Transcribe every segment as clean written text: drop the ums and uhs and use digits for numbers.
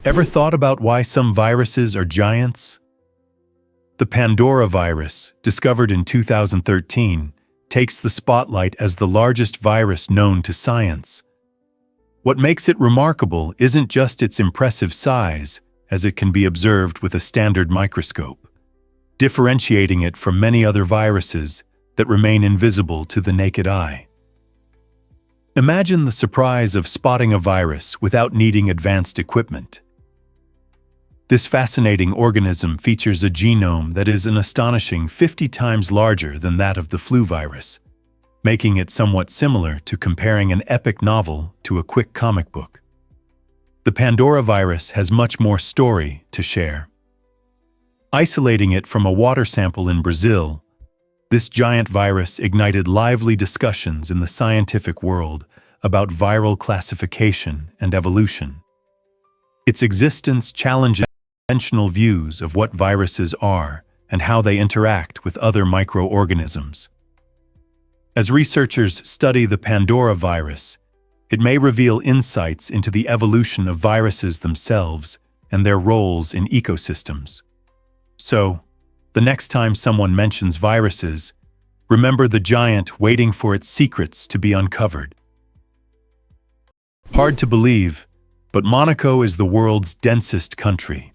Ever thought about why some viruses are giants? The Pandora virus, discovered in 2013, takes the spotlight as the largest virus known to science. What makes it remarkable isn't just its impressive size, as it can be observed with a standard microscope, differentiating it from many other viruses that remain invisible to the naked eye. Imagine the surprise of spotting a virus without needing advanced equipment. This fascinating organism features a genome that is an astonishing 50 times larger than that of the flu virus, making it somewhat similar to comparing an epic novel to a quick comic book. The Pandora virus has much more story to share. Isolating it from a water sample in Brazil, this giant virus ignited lively discussions in the scientific world about viral classification and evolution. Its existence challenges conventional views of what viruses are and how they interact with other microorganisms. As researchers study the Pandora virus, it may reveal insights into the evolution of viruses themselves and their roles in ecosystems. So, the next time someone mentions viruses, remember the giant waiting for its secrets to be uncovered. Hard to believe, but Monaco is the world's densest country.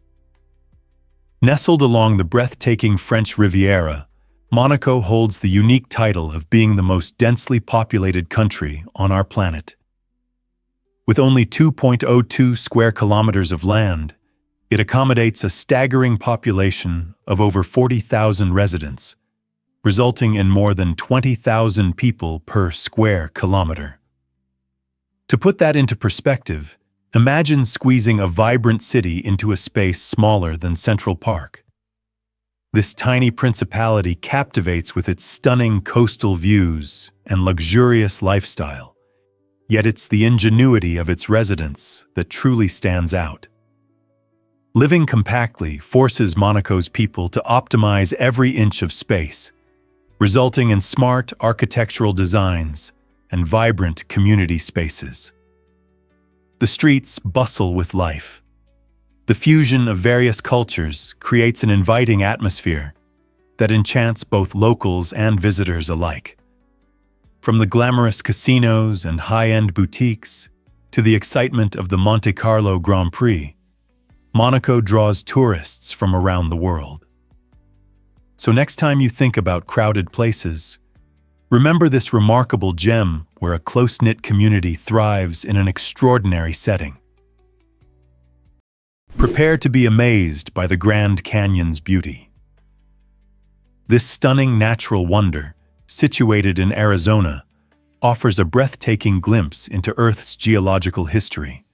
Nestled along the breathtaking French Riviera, Monaco holds the unique title of being the most densely populated country on our planet. With only 2.02 square kilometers of land, it accommodates a staggering population of over 40,000 residents, resulting in more than 20,000 people per square kilometer. To put that into perspective, imagine squeezing a vibrant city into a space smaller than Central Park. This tiny principality captivates with its stunning coastal views and luxurious lifestyle, yet it's the ingenuity of its residents that truly stands out. Living compactly forces Monaco's people to optimize every inch of space, resulting in smart architectural designs and vibrant community spaces. The streets bustle with life. The fusion of various cultures creates an inviting atmosphere that enchants both locals and visitors alike. From the glamorous casinos and high-end boutiques to the excitement of the Monte Carlo Grand Prix, Monaco draws tourists from around the world. So next time you think about crowded places, remember this remarkable gem where a close-knit community thrives in an extraordinary setting. Prepare to be amazed by the Grand Canyon's beauty. This stunning natural wonder, situated in Arizona, offers a breathtaking glimpse into Earth's geological history.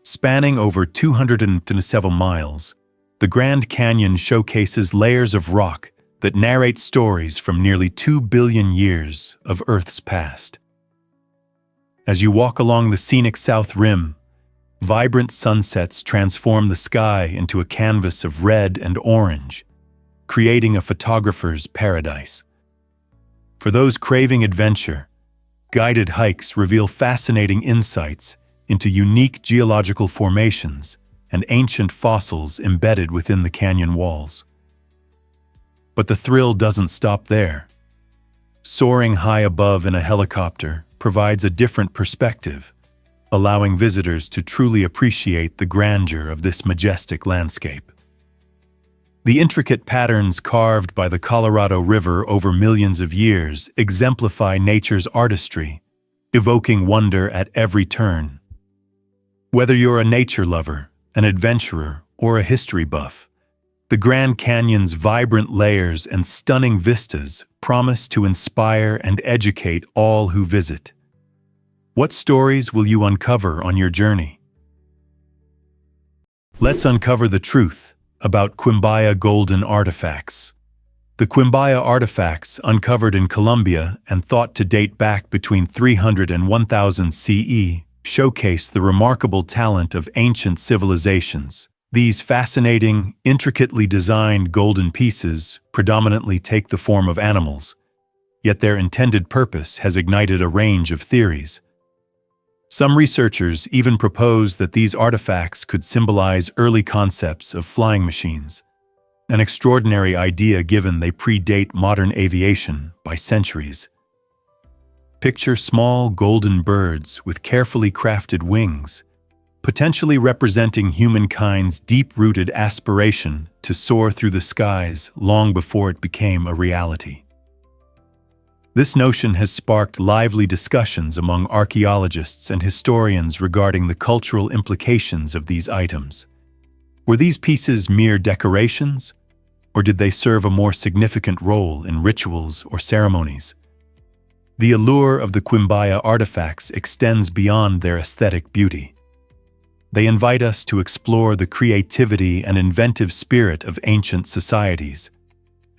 Spanning over 207 miles, the Grand Canyon showcases layers of rock that narrate stories from nearly 2 billion years of Earth's past. As you walk along the scenic South Rim, vibrant sunsets transform the sky into a canvas of red and orange, creating a photographer's paradise. For those craving adventure, guided hikes reveal fascinating insights into unique geological formations and ancient fossils embedded within the canyon walls. But the thrill doesn't stop there. Soaring high above in a helicopter provides a different perspective, allowing visitors to truly appreciate the grandeur of this majestic landscape. The intricate patterns carved by the Colorado River over millions of years exemplify nature's artistry, evoking wonder at every turn. Whether you're a nature lover, an adventurer, or a history buff, the Grand Canyon's vibrant layers and stunning vistas promise to inspire and educate all who visit. What stories will you uncover on your journey? Let's uncover the truth about Quimbaya golden artifacts. The Quimbaya artifacts, uncovered in Colombia and thought to date back between 300 and 1000 CE, showcase the remarkable talent of ancient civilizations. These fascinating, intricately designed golden pieces predominantly take the form of animals, yet their intended purpose has ignited a range of theories. Some researchers even propose that these artifacts could symbolize early concepts of flying machines, an extraordinary idea given they predate modern aviation by centuries. Picture small golden birds with carefully crafted wings, potentially representing humankind's deep-rooted aspiration to soar through the skies long before it became a reality. This notion has sparked lively discussions among archaeologists and historians regarding the cultural implications of these items. Were these pieces mere decorations, or did they serve a more significant role in rituals or ceremonies? The allure of the Quimbaya artifacts extends beyond their aesthetic beauty. They invite us to explore the creativity and inventive spirit of ancient societies,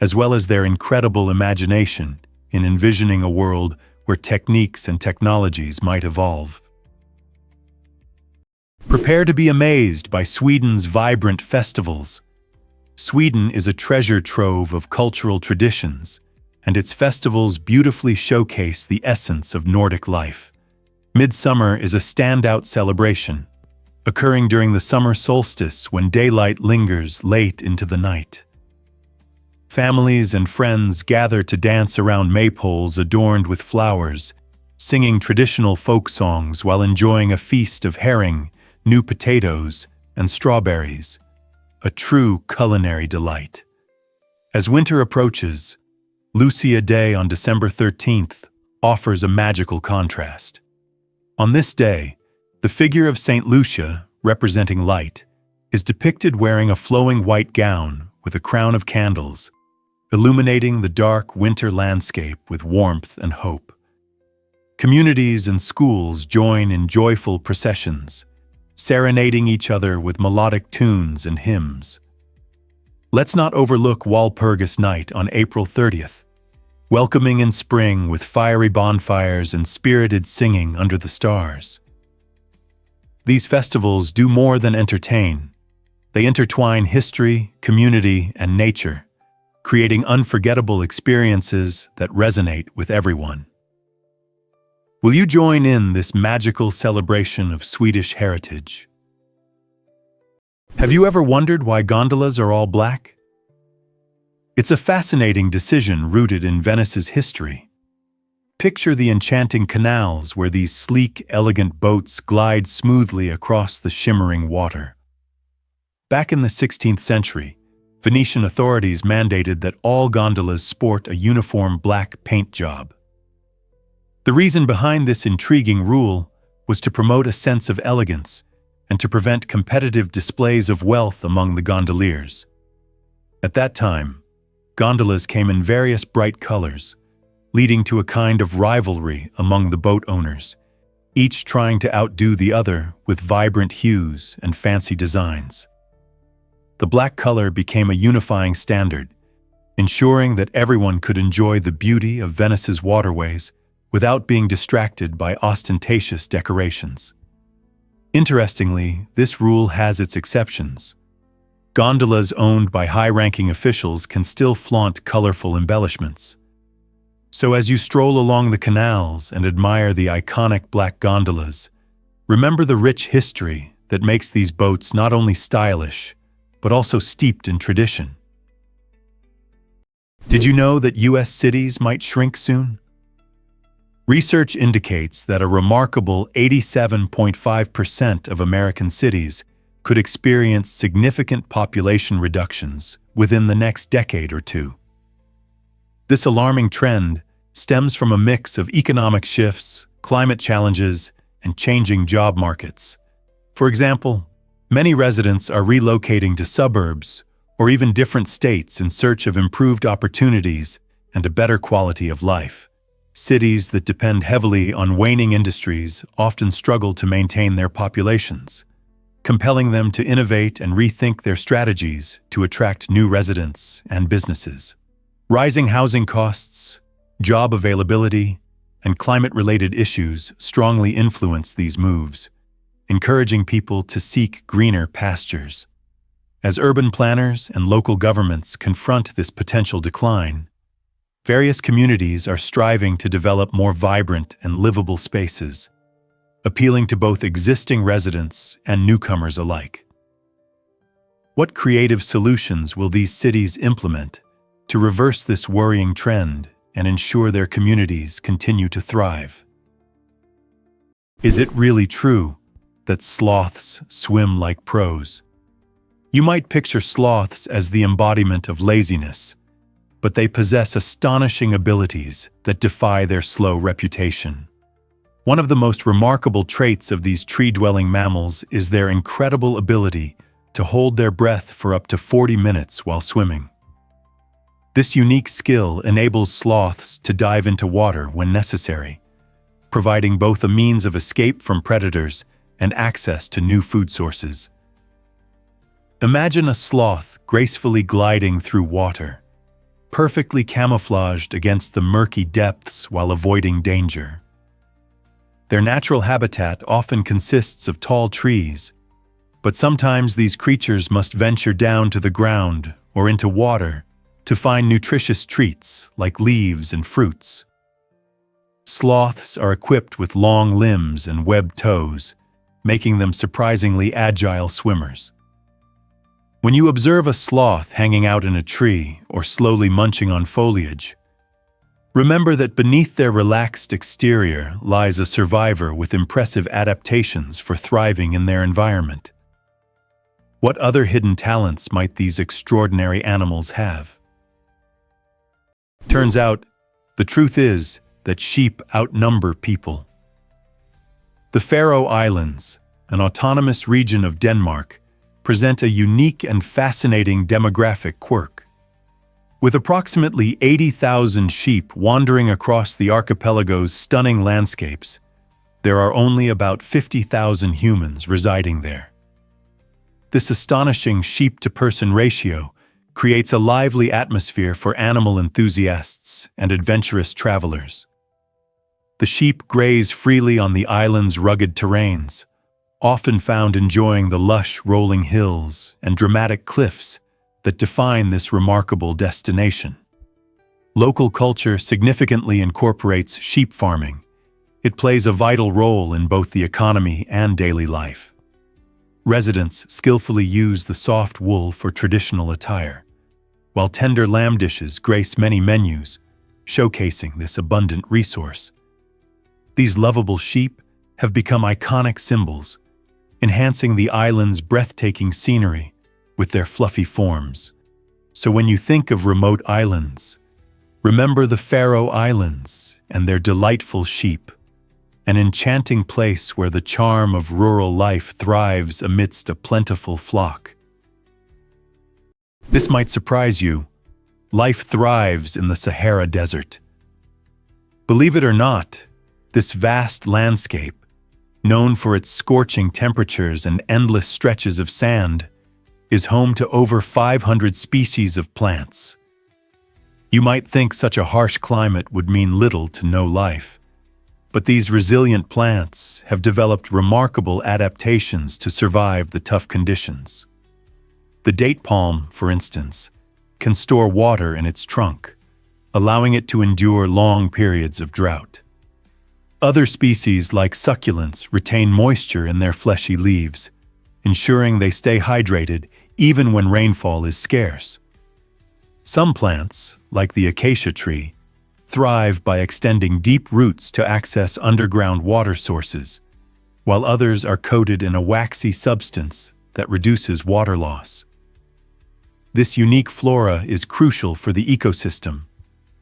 as well as their incredible imagination in envisioning a world where techniques and technologies might evolve. Prepare to be amazed by Sweden's vibrant festivals. Sweden is a treasure trove of cultural traditions, and its festivals beautifully showcase the essence of Nordic life. Midsummer is a standout celebration, occurring during the summer solstice when daylight lingers late into the night. Families and friends gather to dance around maypoles adorned with flowers, singing traditional folk songs while enjoying a feast of herring, new potatoes, and strawberries, a true culinary delight. As winter approaches, Lucia Day on December 13th offers a magical contrast. On this day, the figure of Saint Lucia, representing light, is depicted wearing a flowing white gown with a crown of candles, illuminating the dark winter landscape with warmth and hope. Communities and schools join in joyful processions, serenading each other with melodic tunes and hymns. Let's not overlook Walpurgis Night on April 30th, welcoming in spring with fiery bonfires and spirited singing under the stars. These festivals do more than entertain. They intertwine history, community, and nature, creating unforgettable experiences that resonate with everyone. Will you join in this magical celebration of Swedish heritage? Have you ever wondered why gondolas are all black? It's a fascinating decision rooted in Venice's history. Picture the enchanting canals where these sleek, elegant boats glide smoothly across the shimmering water. Back in the 16th century, Venetian authorities mandated that all gondolas sport a uniform black paint job. The reason behind this intriguing rule was to promote a sense of elegance and to prevent competitive displays of wealth among the gondoliers. At that time, gondolas came in various bright colors, leading to a kind of rivalry among the boat owners, each trying to outdo the other with vibrant hues and fancy designs. The black color became a unifying standard, ensuring that everyone could enjoy the beauty of Venice's waterways without being distracted by ostentatious decorations. Interestingly, this rule has its exceptions. Gondolas owned by high-ranking officials can still flaunt colorful embellishments. So as you stroll along the canals and admire the iconic black gondolas, remember the rich history that makes these boats not only stylish, but also steeped in tradition. Did you know that U.S. cities might shrink soon? Research indicates that a remarkable 87.5% of American cities could experience significant population reductions within the next decade or two. This alarming trend stems from a mix of economic shifts, climate challenges, and changing job markets. For example, many residents are relocating to suburbs or even different states in search of improved opportunities and a better quality of life. Cities that depend heavily on waning industries often struggle to maintain their populations, compelling them to innovate and rethink their strategies to attract new residents and businesses. Rising housing costs, job availability, and climate-related issues strongly influence these moves, encouraging people to seek greener pastures. As urban planners and local governments confront this potential decline, various communities are striving to develop more vibrant and livable spaces. appealing to both existing residents and newcomers alike. What creative solutions will these cities implement to reverse this worrying trend and ensure their communities continue to thrive? Is it really true that sloths swim like pros? You might picture sloths as the embodiment of laziness, but they possess astonishing abilities that defy their slow reputation. One of the most remarkable traits of these tree-dwelling mammals is their incredible ability to hold their breath for up to 40 minutes while swimming. This unique skill enables sloths to dive into water when necessary, providing both a means of escape from predators and access to new food sources. Imagine a sloth gracefully gliding through water, perfectly camouflaged against the murky depths while avoiding danger. Their natural habitat often consists of tall trees, but sometimes these creatures must venture down to the ground or into water to find nutritious treats like leaves and fruits. Sloths are equipped with long limbs and webbed toes, making them surprisingly agile swimmers. When you observe a sloth hanging out in a tree or slowly munching on foliage, remember that beneath their relaxed exterior lies a survivor with impressive adaptations for thriving in their environment. What other hidden talents might these extraordinary animals have? Turns out, the truth is that sheep outnumber people. The Faroe Islands, an autonomous region of Denmark, present a unique and fascinating demographic quirk. With approximately 80,000 sheep wandering across the archipelago's stunning landscapes, there are only about 50,000 humans residing there. This astonishing sheep-to-person ratio creates a lively atmosphere for animal enthusiasts and adventurous travelers. The sheep graze freely on the island's rugged terrains, often found enjoying the lush rolling hills and dramatic cliffs that define this remarkable destination. Local culture significantly incorporates sheep farming. It plays a vital role in both the economy and daily life. Residents skillfully use the soft wool for traditional attire, while tender lamb dishes grace many menus, showcasing this abundant resource. These lovable sheep have become iconic symbols, enhancing the island's breathtaking scenery with their fluffy forms. So when you think of remote islands, remember the Faroe Islands and their delightful sheep, an enchanting place where the charm of rural life thrives amidst a plentiful flock. This might surprise you. Life thrives in the Sahara Desert. Believe it or not, this vast landscape, known for its scorching temperatures and endless stretches of sand, is home to over 500 species of plants. You might think such a harsh climate would mean little to no life, but these resilient plants have developed remarkable adaptations to survive the tough conditions. The date palm, for instance, can store water in its trunk, allowing it to endure long periods of drought. Other species like succulents retain moisture in their fleshy leaves, ensuring they stay hydrated even when rainfall is scarce. Some plants, like the acacia tree, thrive by extending deep roots to access underground water sources, while others are coated in a waxy substance that reduces water loss. This unique flora is crucial for the ecosystem,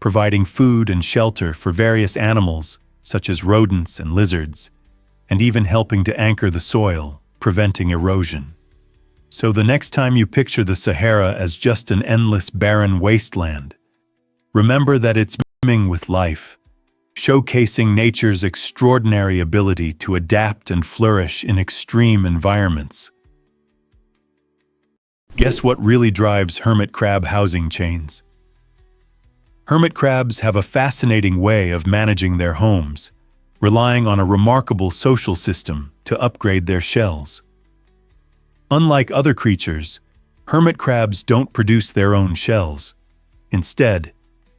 providing food and shelter for various animals such as rodents and lizards, and even helping to anchor the soil, preventing erosion. So the next time you picture the Sahara as just an endless barren wasteland, remember that it's brimming with life, showcasing nature's extraordinary ability to adapt and flourish in extreme environments. Guess what really drives hermit crab housing chains? Hermit crabs have a fascinating way of managing their homes, relying on a remarkable social system to upgrade their shells. Unlike other creatures, hermit crabs don't produce their own shells. Instead,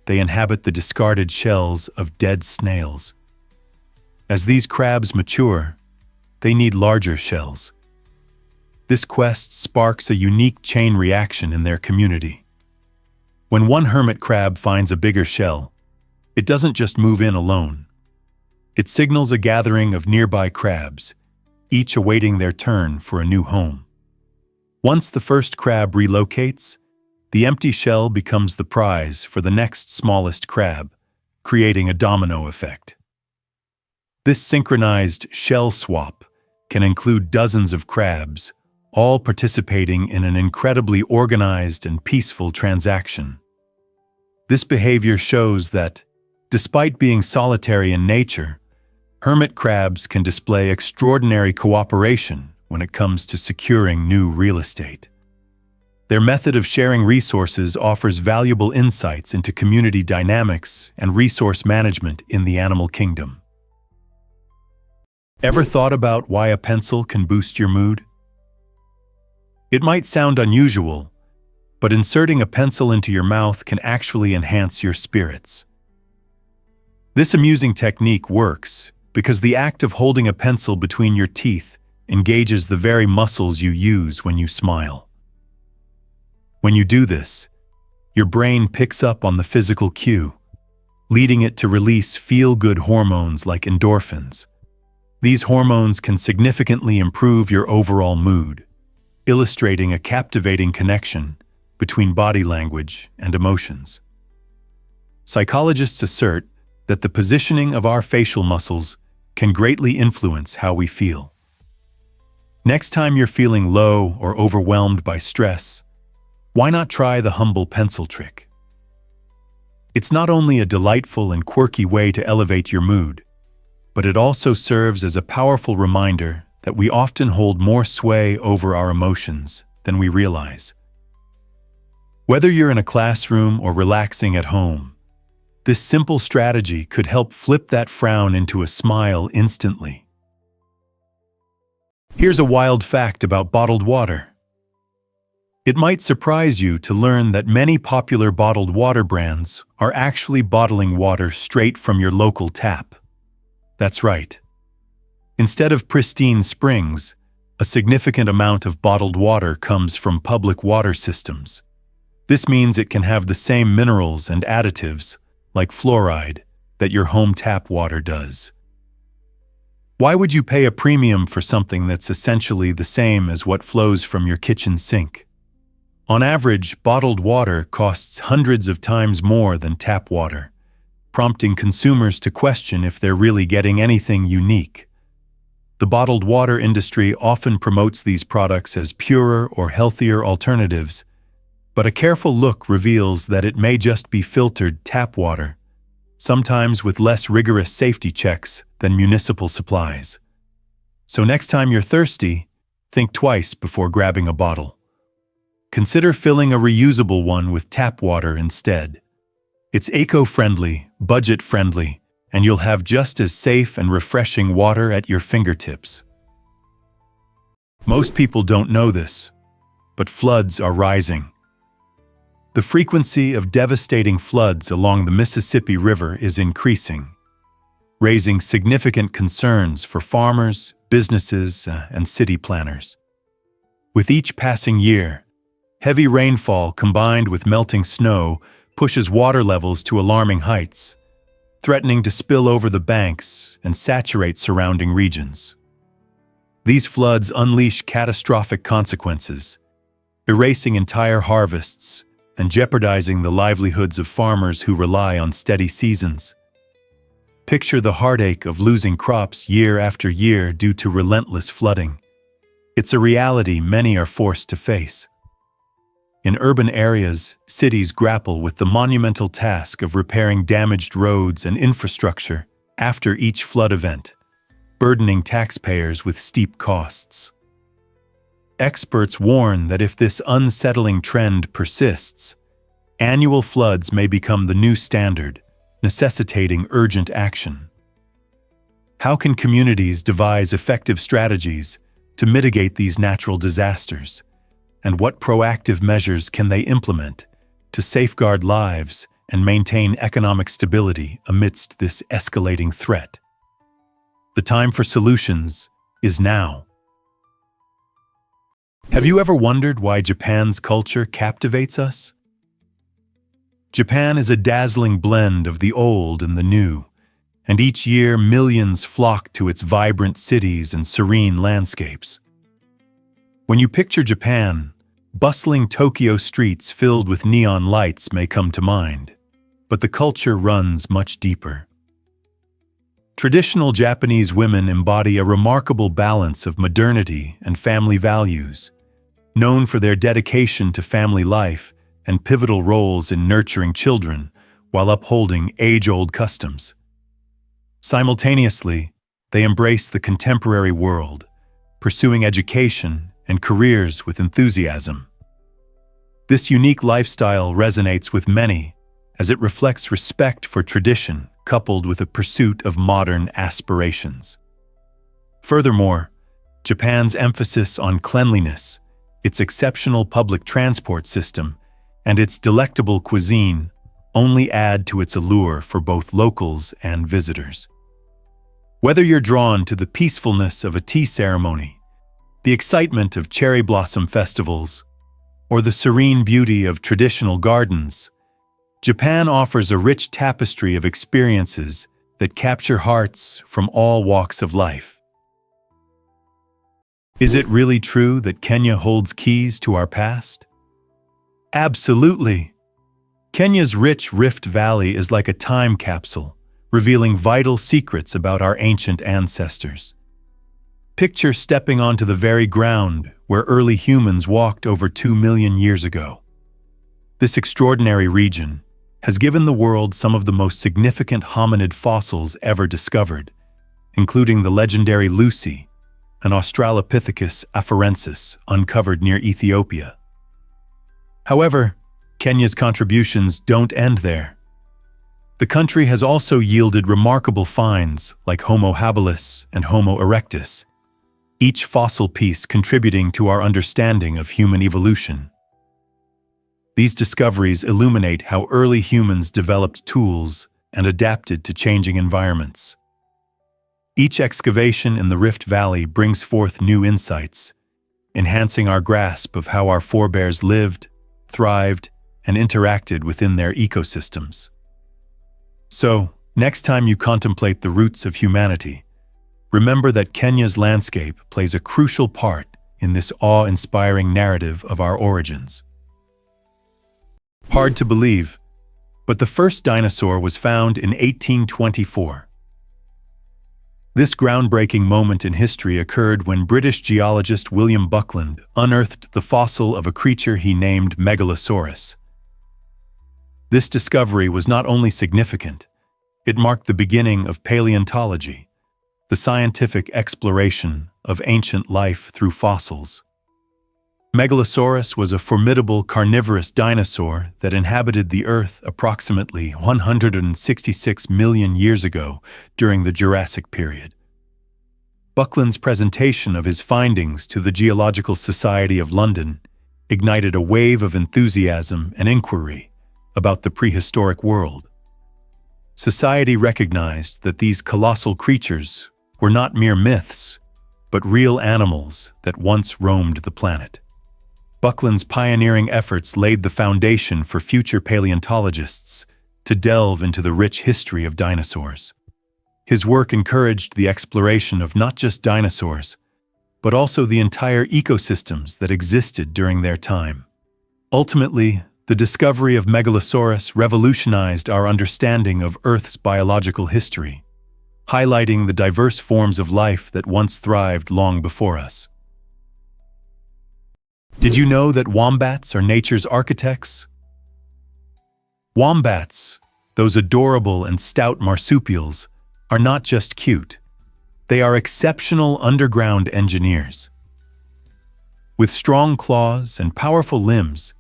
they inhabit the discarded shells of dead snails. As these crabs mature, they need larger shells. This quest sparks a unique chain reaction in their community. When one hermit crab finds a bigger shell, it doesn't just move in alone. It signals a gathering of nearby crabs, each awaiting their turn for a new home. Once the first crab relocates, the empty shell becomes the prize for the next smallest crab, creating a domino effect. This synchronized shell swap can include dozens of crabs, all participating in an incredibly organized and peaceful transaction. This behavior shows that, despite being solitary in nature, hermit crabs can display extraordinary cooperation when it comes to securing new real estate. Their method of sharing resources offers valuable insights into community dynamics and resource management in the animal kingdom. Ever thought about why a pencil can boost your mood? It might sound unusual, but inserting a pencil into your mouth can actually enhance your spirits. This amusing technique works because the act of holding a pencil between your teeth engages the very muscles you use when you smile. When you do this, your brain picks up on the physical cue, leading it to release feel-good hormones like endorphins. These hormones can significantly improve your overall mood, illustrating a captivating connection between body language and emotions. Psychologists assert that the positioning of our facial muscles can greatly influence how we feel. Next time you're feeling low or overwhelmed by stress, why not try the humble pencil trick? It's not only a delightful and quirky way to elevate your mood, but it also serves as a powerful reminder that we often hold more sway over our emotions than we realize. Whether you're in a classroom or relaxing at home, this simple strategy could help flip that frown into a smile instantly. Here's a wild fact about bottled water. It might surprise you to learn that many popular bottled water brands are actually bottling water straight from your local tap. That's right. Instead of pristine springs, a significant amount of bottled water comes from public water systems. This means it can have the same minerals and additives, like fluoride, that your home tap water does. Why would you pay a premium for something that's essentially the same as what flows from your kitchen sink? On average, bottled water costs hundreds of times more than tap water, prompting consumers to question if they're really getting anything unique. The bottled water industry often promotes these products as purer or healthier alternatives, but a careful look reveals that it may just be filtered tap water, sometimes with less rigorous safety checks than municipal supplies. So next time you're thirsty, think twice before grabbing a bottle. Consider filling a reusable one with tap water instead. It's eco-friendly, budget-friendly, and you'll have just as safe and refreshing water at your fingertips. Most people don't know this, but floods are rising. The frequency of devastating floods along the Mississippi River is increasing, raising significant concerns for farmers, businesses, and city planners. With each passing year, heavy rainfall combined with melting snow pushes water levels to alarming heights, threatening to spill over the banks and saturate surrounding regions. These floods unleash catastrophic consequences, erasing entire harvests and jeopardizing the livelihoods of farmers who rely on steady seasons. Picture the heartache of losing crops year after year due to relentless flooding. It's a reality many are forced to face. In urban areas, cities grapple with the monumental task of repairing damaged roads and infrastructure after each flood event, burdening taxpayers with steep costs. Experts warn that if this unsettling trend persists, annual floods may become the new standard, necessitating urgent action. How can communities devise effective strategies to mitigate these natural disasters? And what proactive measures can they implement to safeguard lives and maintain economic stability amidst this escalating threat? The time for solutions is now. Have you ever wondered why Japan's culture captivates us? Japan is a dazzling blend of the old and the new, and each year millions flock to its vibrant cities and serene landscapes. When you picture Japan, bustling Tokyo streets filled with neon lights may come to mind, but the culture runs much deeper. Traditional Japanese women embody a remarkable balance of modernity and family values, known for their dedication to family life and pivotal roles in nurturing children while upholding age-old customs. Simultaneously, they embrace the contemporary world, pursuing education and careers with enthusiasm. This unique lifestyle resonates with many as it reflects respect for tradition coupled with a pursuit of modern aspirations. Furthermore, Japan's emphasis on cleanliness, its exceptional public transport system, and its delectable cuisine only add to its allure for both locals and visitors. Whether you're drawn to the peacefulness of a tea ceremony, the excitement of cherry blossom festivals, or the serene beauty of traditional gardens, Japan offers a rich tapestry of experiences that capture hearts from all walks of life. Is it really true that Kenya holds keys to our past? Absolutely. Kenya's rich Rift Valley is like a time capsule, revealing vital secrets about our ancient ancestors. Picture stepping onto the very ground where early humans walked over 2 million years ago. This extraordinary region has given the world some of the most significant hominid fossils ever discovered, including the legendary Lucy, an Australopithecus afarensis uncovered near Ethiopia. However, Kenya's contributions don't end there. The country has also yielded remarkable finds like Homo habilis and Homo erectus, each fossil piece contributing to our understanding of human evolution. These discoveries illuminate how early humans developed tools and adapted to changing environments. Each excavation in the Rift Valley brings forth new insights, enhancing our grasp of how our forebears lived, thrived, and interacted within their ecosystems. So, next time you contemplate the roots of humanity, remember that Kenya's landscape plays a crucial part in this awe-inspiring narrative of our origins. Hard to believe, but the first dinosaur was found in 1824. This groundbreaking moment in history occurred when British geologist William Buckland unearthed the fossil of a creature he named Megalosaurus. This discovery was not only significant, it marked the beginning of paleontology, the scientific exploration of ancient life through fossils. Megalosaurus was a formidable carnivorous dinosaur that inhabited the Earth approximately 166 million years ago during the Jurassic period. Buckland's presentation of his findings to the Geological Society of London ignited a wave of enthusiasm and inquiry about the prehistoric world. Society recognized that these colossal creatures were not mere myths, but real animals that once roamed the planet. Buckland's pioneering efforts laid the foundation for future paleontologists to delve into the rich history of dinosaurs. His work encouraged the exploration of not just dinosaurs, but also the entire ecosystems that existed during their time. Ultimately, the discovery of Megalosaurus revolutionized our understanding of Earth's biological history, highlighting the diverse forms of life that once thrived long before us. Did you know that wombats are nature's architects? Wombats, those adorable and stout marsupials, are not just cute. They are exceptional underground engineers. With strong claws and powerful limbs,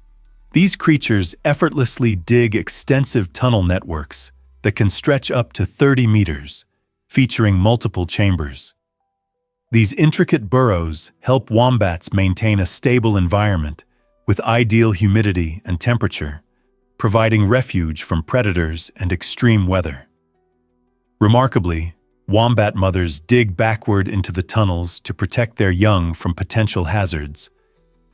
these creatures effortlessly dig extensive tunnel networks that can stretch up to 30 meters, featuring multiple chambers. These intricate burrows help wombats maintain a stable environment with ideal humidity and temperature, providing refuge from predators and extreme weather. Remarkably, Wombat mothers dig backward into the tunnels to protect their young from potential hazards,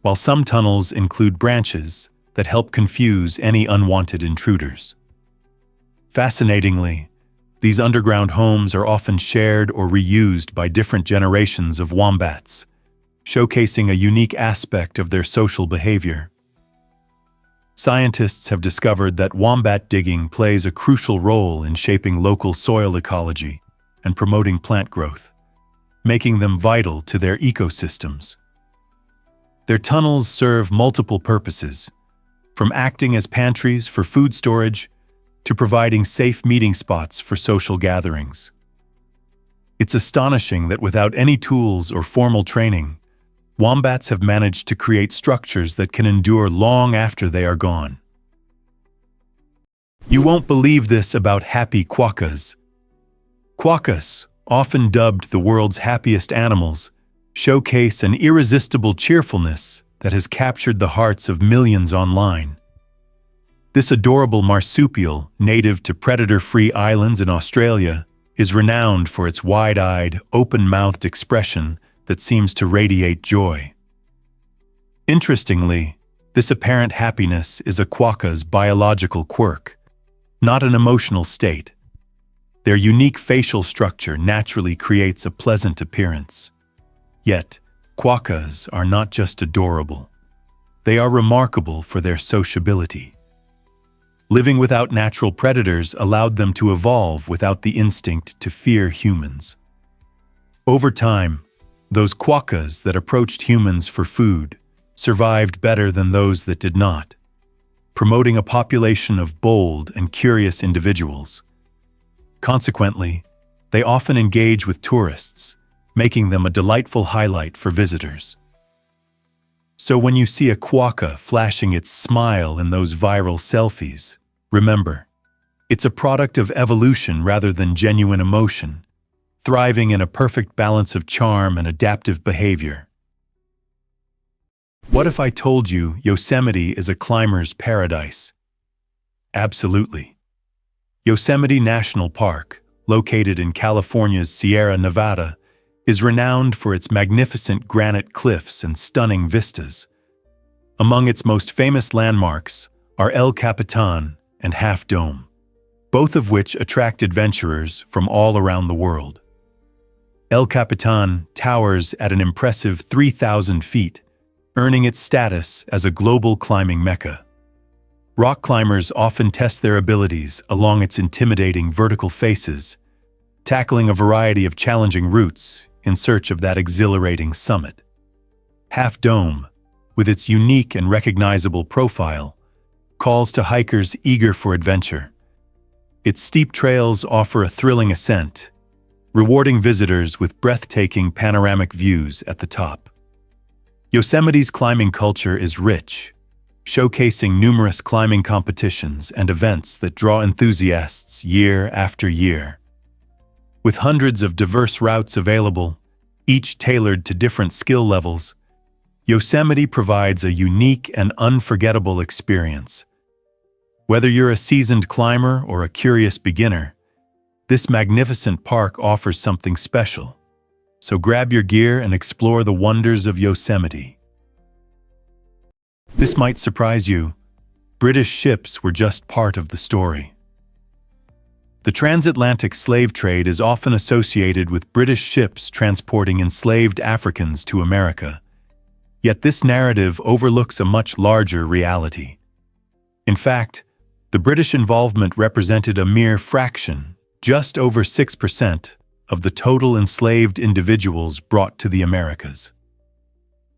while some tunnels include branches that help confuse any unwanted intruders. Fascinatingly, these underground homes are often shared or reused by different generations of wombats, showcasing a unique aspect of their social behavior. Scientists have discovered that wombat digging plays a crucial role in shaping local soil ecology and promoting plant growth, making them vital to their ecosystems. Their tunnels serve multiple purposes, from acting as pantries for food storage to providing safe meeting spots for social gatherings. It's astonishing that without any tools or formal training, wombats have managed to create structures that can endure long after they are gone. You won't believe this about happy quokkas. Quokkas, often dubbed the world's happiest animals, showcase an irresistible cheerfulness that has captured the hearts of millions online. This adorable marsupial, native to predator-free islands in Australia, is renowned for its wide-eyed, open-mouthed expression that seems to radiate joy. Interestingly, this apparent happiness is a quokka's biological quirk, not an emotional state. Their unique facial structure naturally creates a pleasant appearance. Yet, quokkas are not just adorable. They are remarkable for their sociability. Living without natural predators allowed them to evolve without the instinct to fear humans. Over time, those quokkas that approached humans for food survived better than those that did not, promoting a population of bold and curious individuals. Consequently, they often engage with tourists, making them a delightful highlight for visitors. So when you see a quokka flashing its smile in those viral selfies, remember, it's a product of evolution rather than genuine emotion, thriving in a perfect balance of charm and adaptive behavior. What if I told you Yosemite is a climber's paradise? Absolutely. Yosemite National Park, located in California's Sierra Nevada, is renowned for its magnificent granite cliffs and stunning vistas. Among its most famous landmarks are El Capitan and Half Dome, both of which attract adventurers from all around the world. El Capitan towers at an impressive 3,000 feet, earning its status as a global climbing mecca. Rock climbers often test their abilities along its intimidating vertical faces, tackling a variety of challenging routes in search of that exhilarating summit. Half Dome, with its unique and recognizable profile, calls to hikers eager for adventure. Its steep trails offer a thrilling ascent, rewarding visitors with breathtaking panoramic views at the top. Yosemite's climbing culture is rich, showcasing numerous climbing competitions and events that draw enthusiasts year after year. With hundreds of diverse routes available, each tailored to different skill levels, Yosemite provides a unique and unforgettable experience. Whether you're a seasoned climber or a curious beginner, this magnificent park offers something special. So grab your gear and explore the wonders of Yosemite. This might surprise you. British ships were just part of the story. The transatlantic slave trade is often associated with British ships transporting enslaved Africans to America. Yet this narrative overlooks a much larger reality. In fact, the British involvement represented a mere fraction, just over 6%, of the total enslaved individuals brought to the Americas.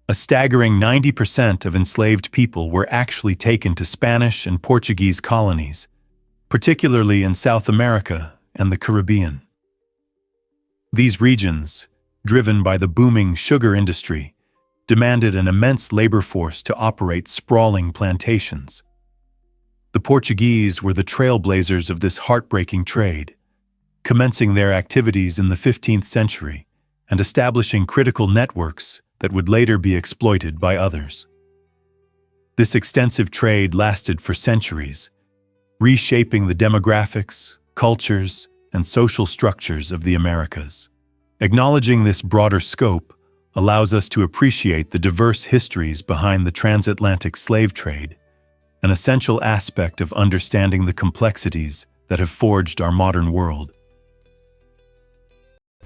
A staggering 90% of enslaved people were actually taken to Spanish and Portuguese colonies, particularly in South America and the Caribbean. These regions, driven by the booming sugar industry, demanded an immense labor force to operate sprawling plantations. The Portuguese were the trailblazers of this heartbreaking trade, commencing their activities in the 15th century and establishing critical networks that would later be exploited by others. This extensive trade lasted for centuries, reshaping the demographics, cultures, and social structures of the Americas. Acknowledging this broader scope allows us to appreciate the diverse histories behind the transatlantic slave trade, an essential aspect of understanding the complexities that have forged our modern world.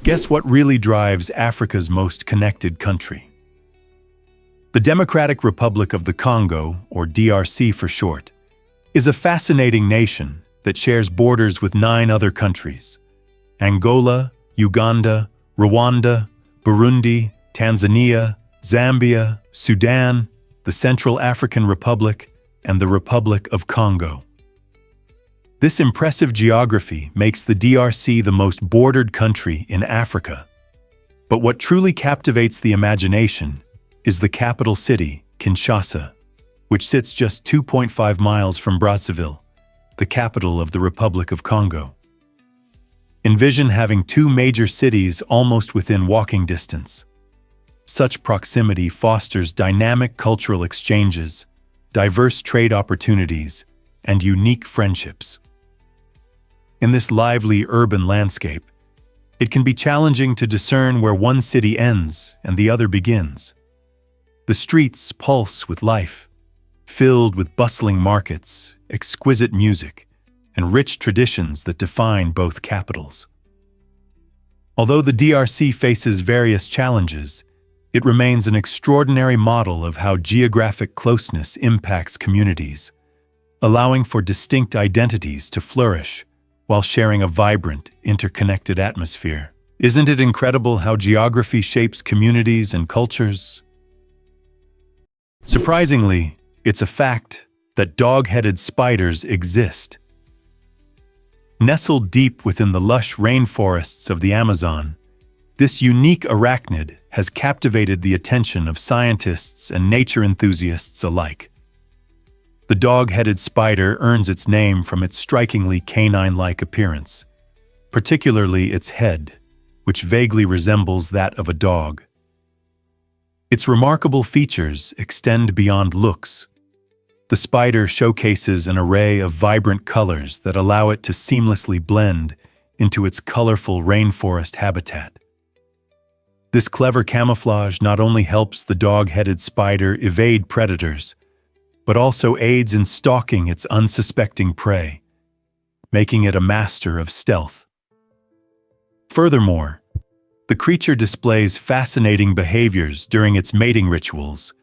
Guess what really drives Africa's most connected country? The Democratic Republic of the Congo, or DRC for short, is a fascinating nation that shares borders with 9 other countries: Angola, Uganda, Rwanda, Burundi, Tanzania, Zambia, Sudan, the Central African Republic, and the Republic of Congo. This impressive geography makes the DRC the most bordered country in Africa. But what truly captivates the imagination is the capital city, Kinshasa, which sits just 2.5 miles from Brazzaville, the capital of the Republic of Congo. Envision having 2 major cities almost within walking distance. Such proximity fosters dynamic cultural exchanges, diverse trade opportunities, and unique friendships. In this lively urban landscape, it can be challenging to discern where one city ends and the other begins. The streets pulse with life, filled with bustling markets, exquisite music, and rich traditions that define both capitals. Although the DRC faces various challenges, it remains an extraordinary model of how geographic closeness impacts communities, allowing for distinct identities to flourish while sharing a vibrant, interconnected atmosphere. Isn't it incredible how geography shapes communities and cultures? Surprisingly, it's a fact that dog-headed spiders exist. Nestled deep within the lush rainforests of the Amazon, this unique arachnid has captivated the attention of scientists and nature enthusiasts alike. The dog-headed spider earns its name from its strikingly canine-like appearance, particularly its head, which vaguely resembles that of a dog. Its remarkable features extend beyond looks. The spider showcases an array of vibrant colors that allow it to seamlessly blend into its colorful rainforest habitat. This clever camouflage not only helps the dog-headed spider evade predators, but also aids in stalking its unsuspecting prey, making it a master of stealth. Furthermore, the creature displays fascinating behaviors during its mating rituals,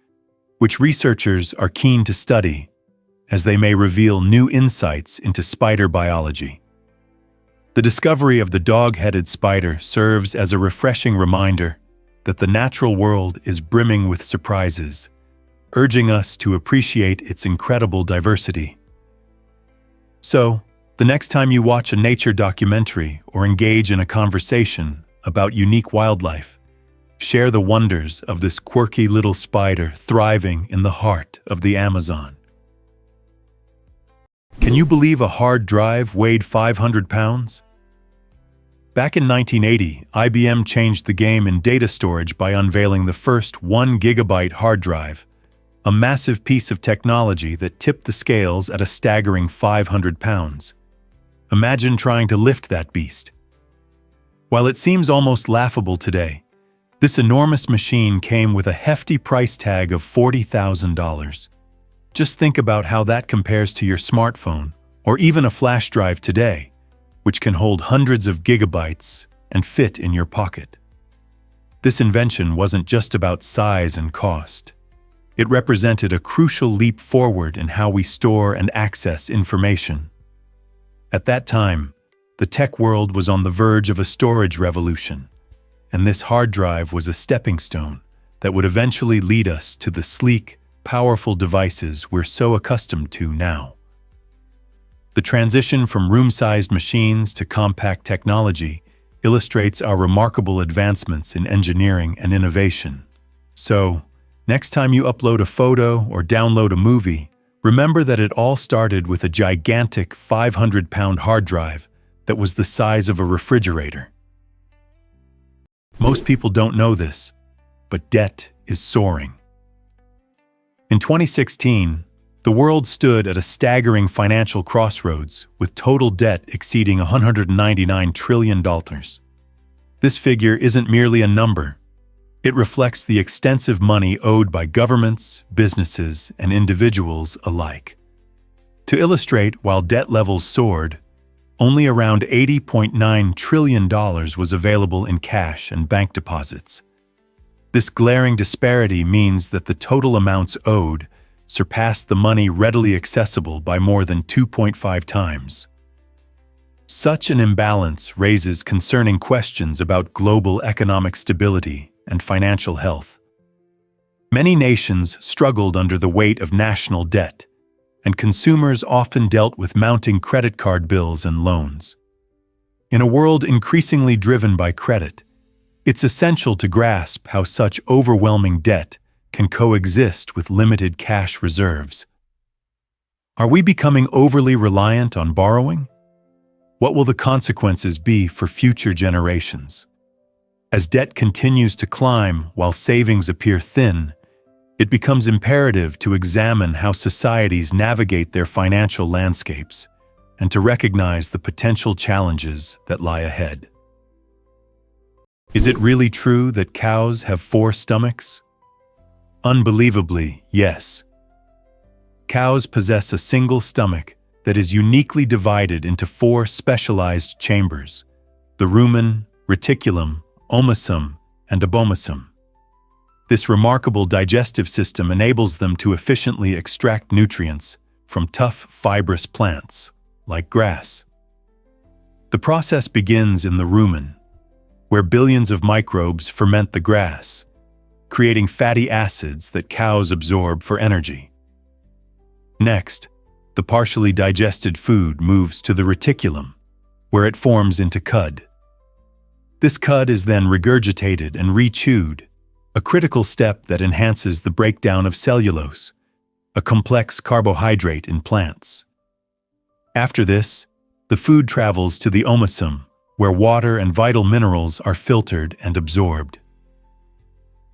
which researchers are keen to study, as they may reveal new insights into spider biology. The discovery of the dog-headed spider serves as a refreshing reminder that the natural world is brimming with surprises, urging us to appreciate its incredible diversity. So, the next time you watch a nature documentary or engage in a conversation about unique wildlife, share the wonders of this quirky little spider thriving in the heart of the Amazon. Can you believe a hard drive weighed 500 pounds? Back in 1980, IBM changed the game in data storage by unveiling the first 1 gigabyte hard drive, a massive piece of technology that tipped the scales at a staggering 500 pounds. Imagine trying to lift that beast. While it seems almost laughable today, this enormous machine came with a hefty price tag of $40,000. Just think about how that compares to your smartphone, or even a flash drive today, which can hold hundreds of gigabytes and fit in your pocket. This invention wasn't just about size and cost. It represented a crucial leap forward in how we store and access information. At that time, the tech world was on the verge of a storage revolution, and this hard drive was a stepping stone that would eventually lead us to the sleek, powerful devices we're so accustomed to now. The transition from room-sized machines to compact technology illustrates our remarkable advancements in engineering and innovation. So, next time you upload a photo or download a movie, remember that it all started with a gigantic 500-pound hard drive that was the size of a refrigerator. Most people don't know this, but debt is soaring. In 2016, The world stood at a staggering financial crossroads, with total debt exceeding $199 trillion. This figure isn't merely a number. It reflects the extensive money owed by governments, businesses, and individuals alike. To illustrate, while debt levels soared, only around $80.9 trillion was available in cash and bank deposits. This glaring disparity means that the total amounts owed surpassed the money readily accessible by more than 2.5 times. Such an imbalance raises concerning questions about global economic stability and financial health. Many nations struggled under the weight of national debt, and consumers often dealt with mounting credit card bills and loans. In a world increasingly driven by credit, it's essential to grasp how such overwhelming debt can coexist with limited cash reserves. Are we becoming overly reliant on borrowing? What will the consequences be for future generations? As debt continues to climb while savings appear thin, it becomes imperative to examine how societies navigate their financial landscapes and to recognize the potential challenges that lie ahead. Is it really true that cows have 4 stomachs? Unbelievably, yes. Cows possess a single stomach that is uniquely divided into 4 specialized chambers: the rumen, reticulum, omasum, and abomasum. This remarkable digestive system enables them to efficiently extract nutrients from tough, fibrous plants, like grass. The process begins in the rumen, where billions of microbes ferment the grass, creating fatty acids that cows absorb for energy. Next, the partially digested food moves to the reticulum, where it forms into cud. This cud is then regurgitated and re-chewed, a critical step that enhances the breakdown of cellulose, a complex carbohydrate in plants. After this, the food travels to the omasum, where water and vital minerals are filtered and absorbed.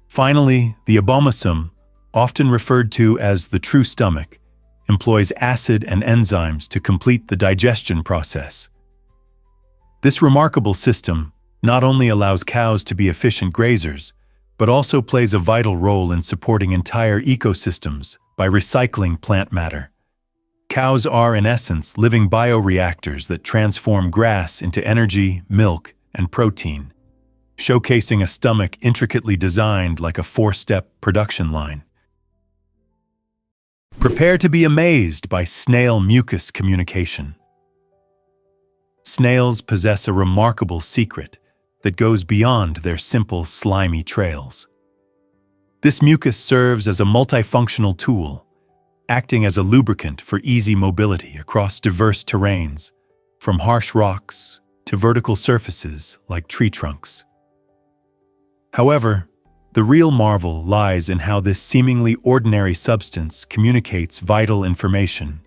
Finally, the abomasum, often referred to as the true stomach, employs acid and enzymes to complete the digestion process. This remarkable system not only allows cows to be efficient grazers, but also plays a vital role in supporting entire ecosystems by recycling plant matter. Cows are, in essence, living bioreactors that transform grass into energy, milk, and protein, showcasing a stomach intricately designed like a 4-step production line. Prepare to be amazed by snail mucus communication. Snails possess a remarkable secret that goes beyond their simple, slimy trails. This mucus serves as a multifunctional tool, acting as a lubricant for easy mobility across diverse terrains, from harsh rocks to vertical surfaces like tree trunks. However, the real marvel lies in how this seemingly ordinary substance communicates vital information.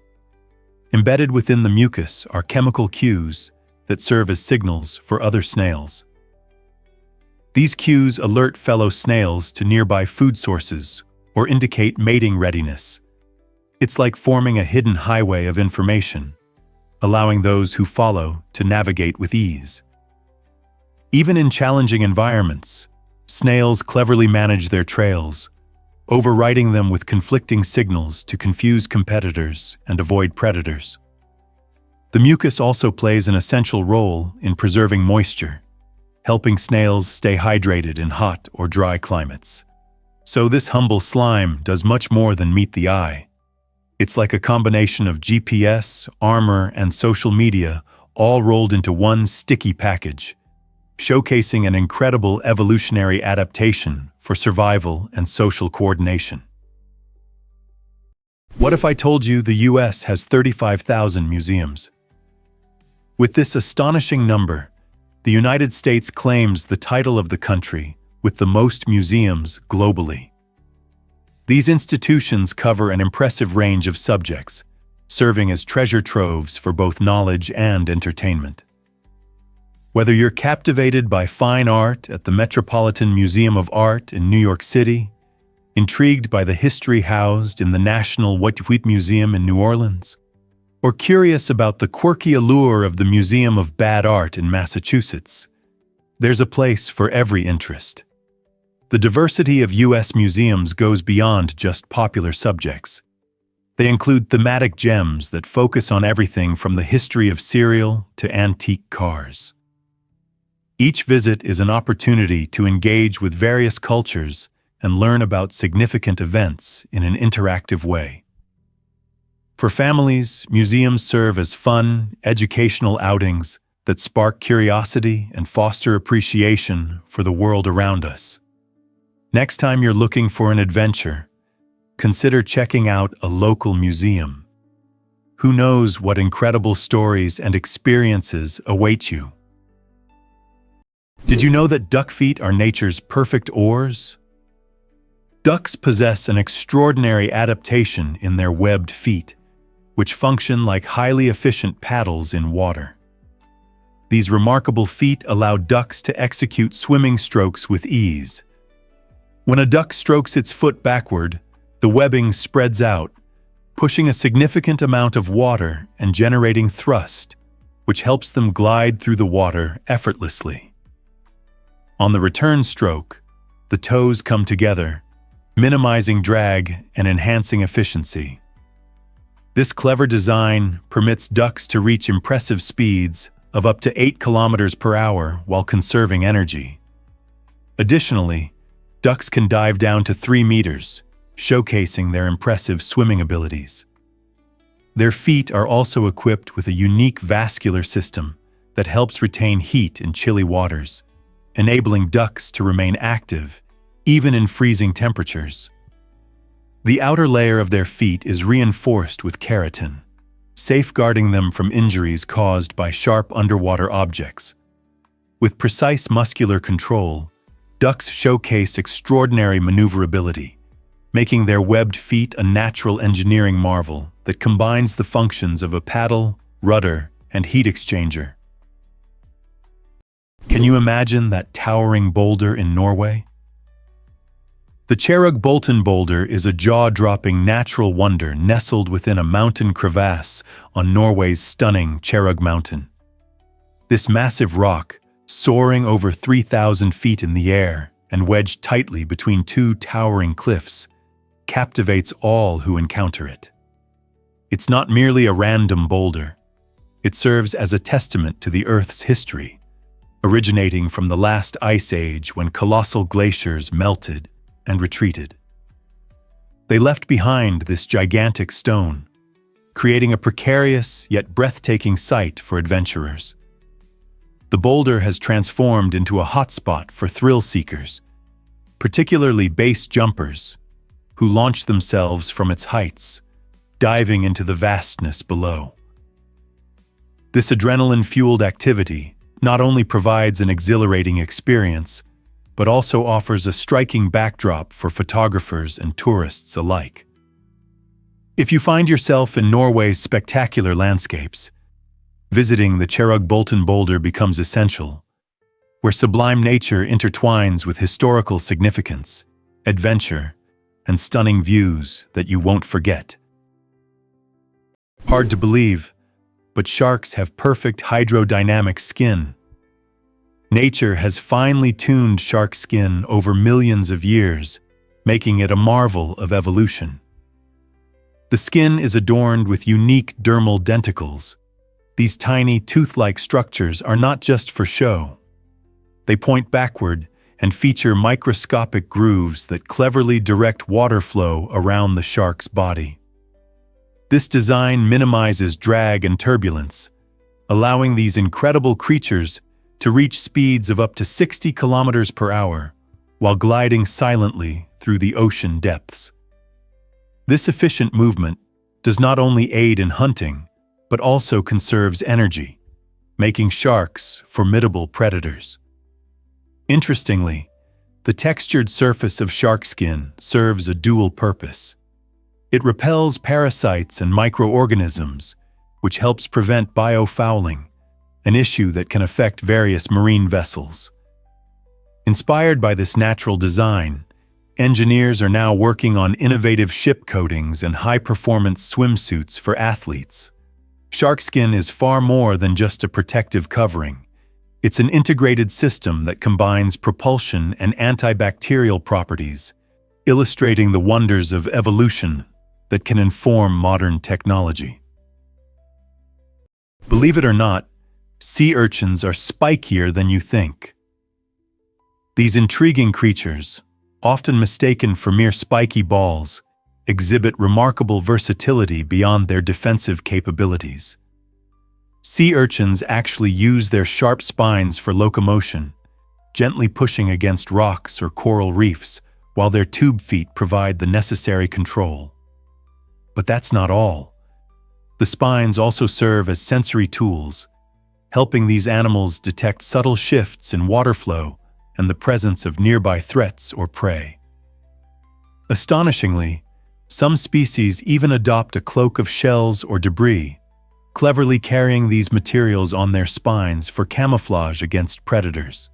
Embedded within the mucus are chemical cues that serve as signals for other snails. These cues alert fellow snails to nearby food sources or indicate mating readiness. It's like forming a hidden highway of information, allowing those who follow to navigate with ease. Even in challenging environments, snails cleverly manage their trails, overriding them with conflicting signals to confuse competitors and avoid predators. The mucus also plays an essential role in preserving moisture, helping snails stay hydrated in hot or dry climates. So this humble slime does much more than meet the eye. It's like a combination of GPS, armor, and social media all rolled into one sticky package, showcasing an incredible evolutionary adaptation for survival and social coordination. What if I told you the US has 35,000 museums? With this astonishing number, the United States claims the title of the country with the most museums globally. These institutions cover an impressive range of subjects, serving as treasure troves for both knowledge and entertainment. Whether you're captivated by fine art at the Metropolitan Museum of Art in New York City, Intrigued by the history housed in the National White Museum in New Orleans? Or curious about the quirky allure of the Museum of Bad Art in Massachusetts? There's a place for every interest. The diversity of U.S. museums goes beyond just popular subjects. They include thematic gems that focus on everything from the history of cereal to antique cars. Each visit is an opportunity to engage with various cultures and learn about significant events in an interactive way. For families, museums serve as fun, educational outings that spark curiosity and foster appreciation for the world around us. Next time you're looking for an adventure, consider checking out a local museum. Who knows what incredible stories and experiences await you? Did you know that duck feet are nature's perfect oars? Ducks possess an extraordinary adaptation in their webbed feet, which function like highly efficient paddles in water. These remarkable feet allow ducks to execute swimming strokes with ease. When a duck strokes its foot backward, the webbing spreads out, pushing a significant amount of water and generating thrust, which helps them glide through the water effortlessly. On the return stroke, the toes come together, minimizing drag and enhancing efficiency. This clever design permits ducks to reach impressive speeds of up to 8 kilometers per hour while conserving energy. Additionally, ducks can dive down to 3 meters, showcasing their impressive swimming abilities. Their feet are also equipped with a unique vascular system that helps retain heat in chilly waters, enabling ducks to remain active even in freezing temperatures. The outer layer of their feet is reinforced with keratin, safeguarding them from injuries caused by sharp underwater objects. With precise muscular control, ducks showcase extraordinary maneuverability, making their webbed feet a natural engineering marvel that combines the functions of a paddle, rudder, and heat exchanger. Can you imagine that towering boulder in Norway? The Cherrugbolten boulder is a jaw-dropping natural wonder nestled within a mountain crevasse on Norway's stunning Cherrug Mountain. This massive rock, soaring over 3,000 feet in the air and wedged tightly between two towering cliffs, captivates all who encounter it. It's not merely a random boulder. It serves as a testament to the Earth's history, originating from the last ice age when colossal glaciers melted and retreated. They left behind this gigantic stone, creating a precarious yet breathtaking sight for adventurers. The boulder has transformed into a hotspot for thrill seekers, particularly base jumpers, who launch themselves from its heights, diving into the vastness below. This adrenaline-fueled activity not only provides an exhilarating experience, but also offers a striking backdrop for photographers and tourists alike. If you find yourself in Norway's spectacular landscapes, visiting the Cherrugbolten boulder becomes essential, where sublime nature intertwines with historical significance, adventure, and stunning views that you won't forget. Hard to believe, but sharks have perfect hydrodynamic skin. Nature has finely tuned shark skin over millions of years, making it a marvel of evolution. The skin is adorned with unique dermal denticles. These tiny tooth-like structures are not just for show. They point backward and feature microscopic grooves that cleverly direct water flow around the shark's body. This design minimizes drag and turbulence, allowing these incredible creatures to reach speeds of up to 60 kilometers per hour while gliding silently through the ocean depths. This efficient movement does not only aid in hunting, but also conserves energy, making sharks formidable predators. Interestingly, the textured surface of shark skin serves a dual purpose. It repels parasites and microorganisms, which helps prevent biofouling, an issue that can affect various marine vessels. Inspired by this natural design, Engineers are now working on innovative ship coatings and high-performance swimsuits for athletes. Shark skin is far more than just a protective covering. It's an integrated system that combines propulsion and antibacterial properties, illustrating the wonders of evolution that can inform modern technology. Believe it or not, sea urchins are spikier than you think. These intriguing creatures, often mistaken for mere spiky balls, exhibit remarkable versatility beyond their defensive capabilities. Sea urchins actually use their sharp spines for locomotion, gently pushing against rocks or coral reefs, while their tube feet provide the necessary control. But that's not all. The spines also serve as sensory tools, helping these animals detect subtle shifts in water flow and the presence of nearby threats or prey. Astonishingly, some species even adopt a cloak of shells or debris, cleverly carrying these materials on their spines for camouflage against predators.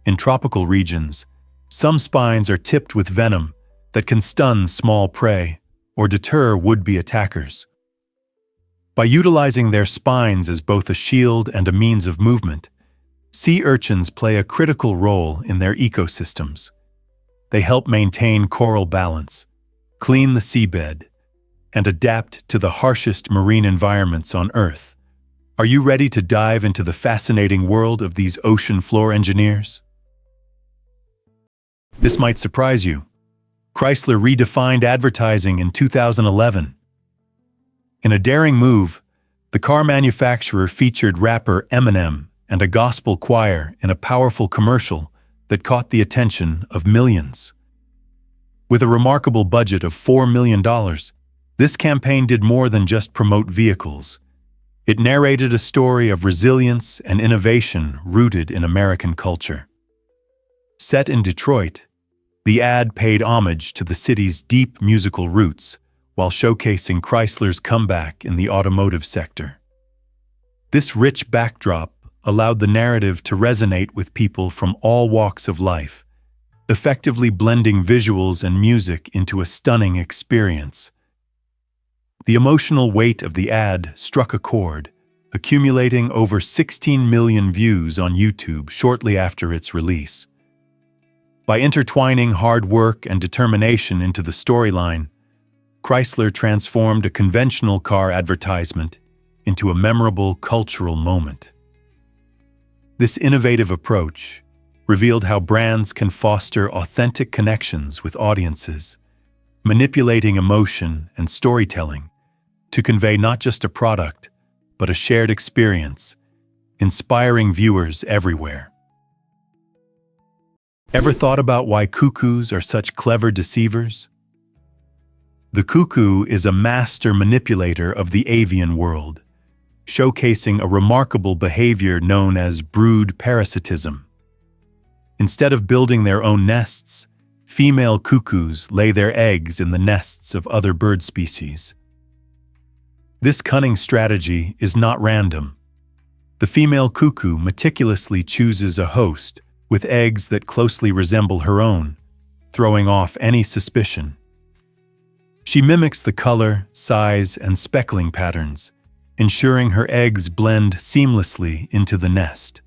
In tropical regions, some spines are tipped with venom that can stun small prey or deter would-be attackers. By utilizing their spines as both a shield and a means of movement, sea urchins play a critical role in their ecosystems. They help maintain coral balance, clean the seabed, and adapt to the harshest marine environments on Earth. Are you ready to dive into the fascinating world of these ocean floor engineers? This might surprise you. Chrysler redefined advertising in 2011. In a daring move, the car manufacturer featured rapper Eminem and a gospel choir in a powerful commercial that caught the attention of millions. With a remarkable budget of $4 million, this campaign did more than just promote vehicles. It narrated a story of resilience and innovation rooted in American culture. Set in Detroit, the ad paid homage to the city's deep musical roots while showcasing Chrysler's comeback in the automotive sector. This rich backdrop allowed the narrative to resonate with people from all walks of life, effectively blending visuals and music into a stunning experience. The emotional weight of the ad struck a chord, accumulating over 16 million views on YouTube shortly after its release. By intertwining hard work and determination into the storyline, Chrysler transformed a conventional car advertisement into a memorable cultural moment. This innovative approach revealed how brands can foster authentic connections with audiences, manipulating emotion and storytelling to convey not just a product, but a shared experience, inspiring viewers everywhere. Ever thought about why cuckoos are such clever deceivers? The cuckoo is a master manipulator of the avian world, showcasing a remarkable behavior known as brood parasitism. Instead of building their own nests, female cuckoos lay their eggs in the nests of other bird species. This cunning strategy is not random. The female cuckoo meticulously chooses a host with eggs that closely resemble her own, throwing off any suspicion. She mimics the color, size, and speckling patterns, ensuring her eggs blend seamlessly into the nest.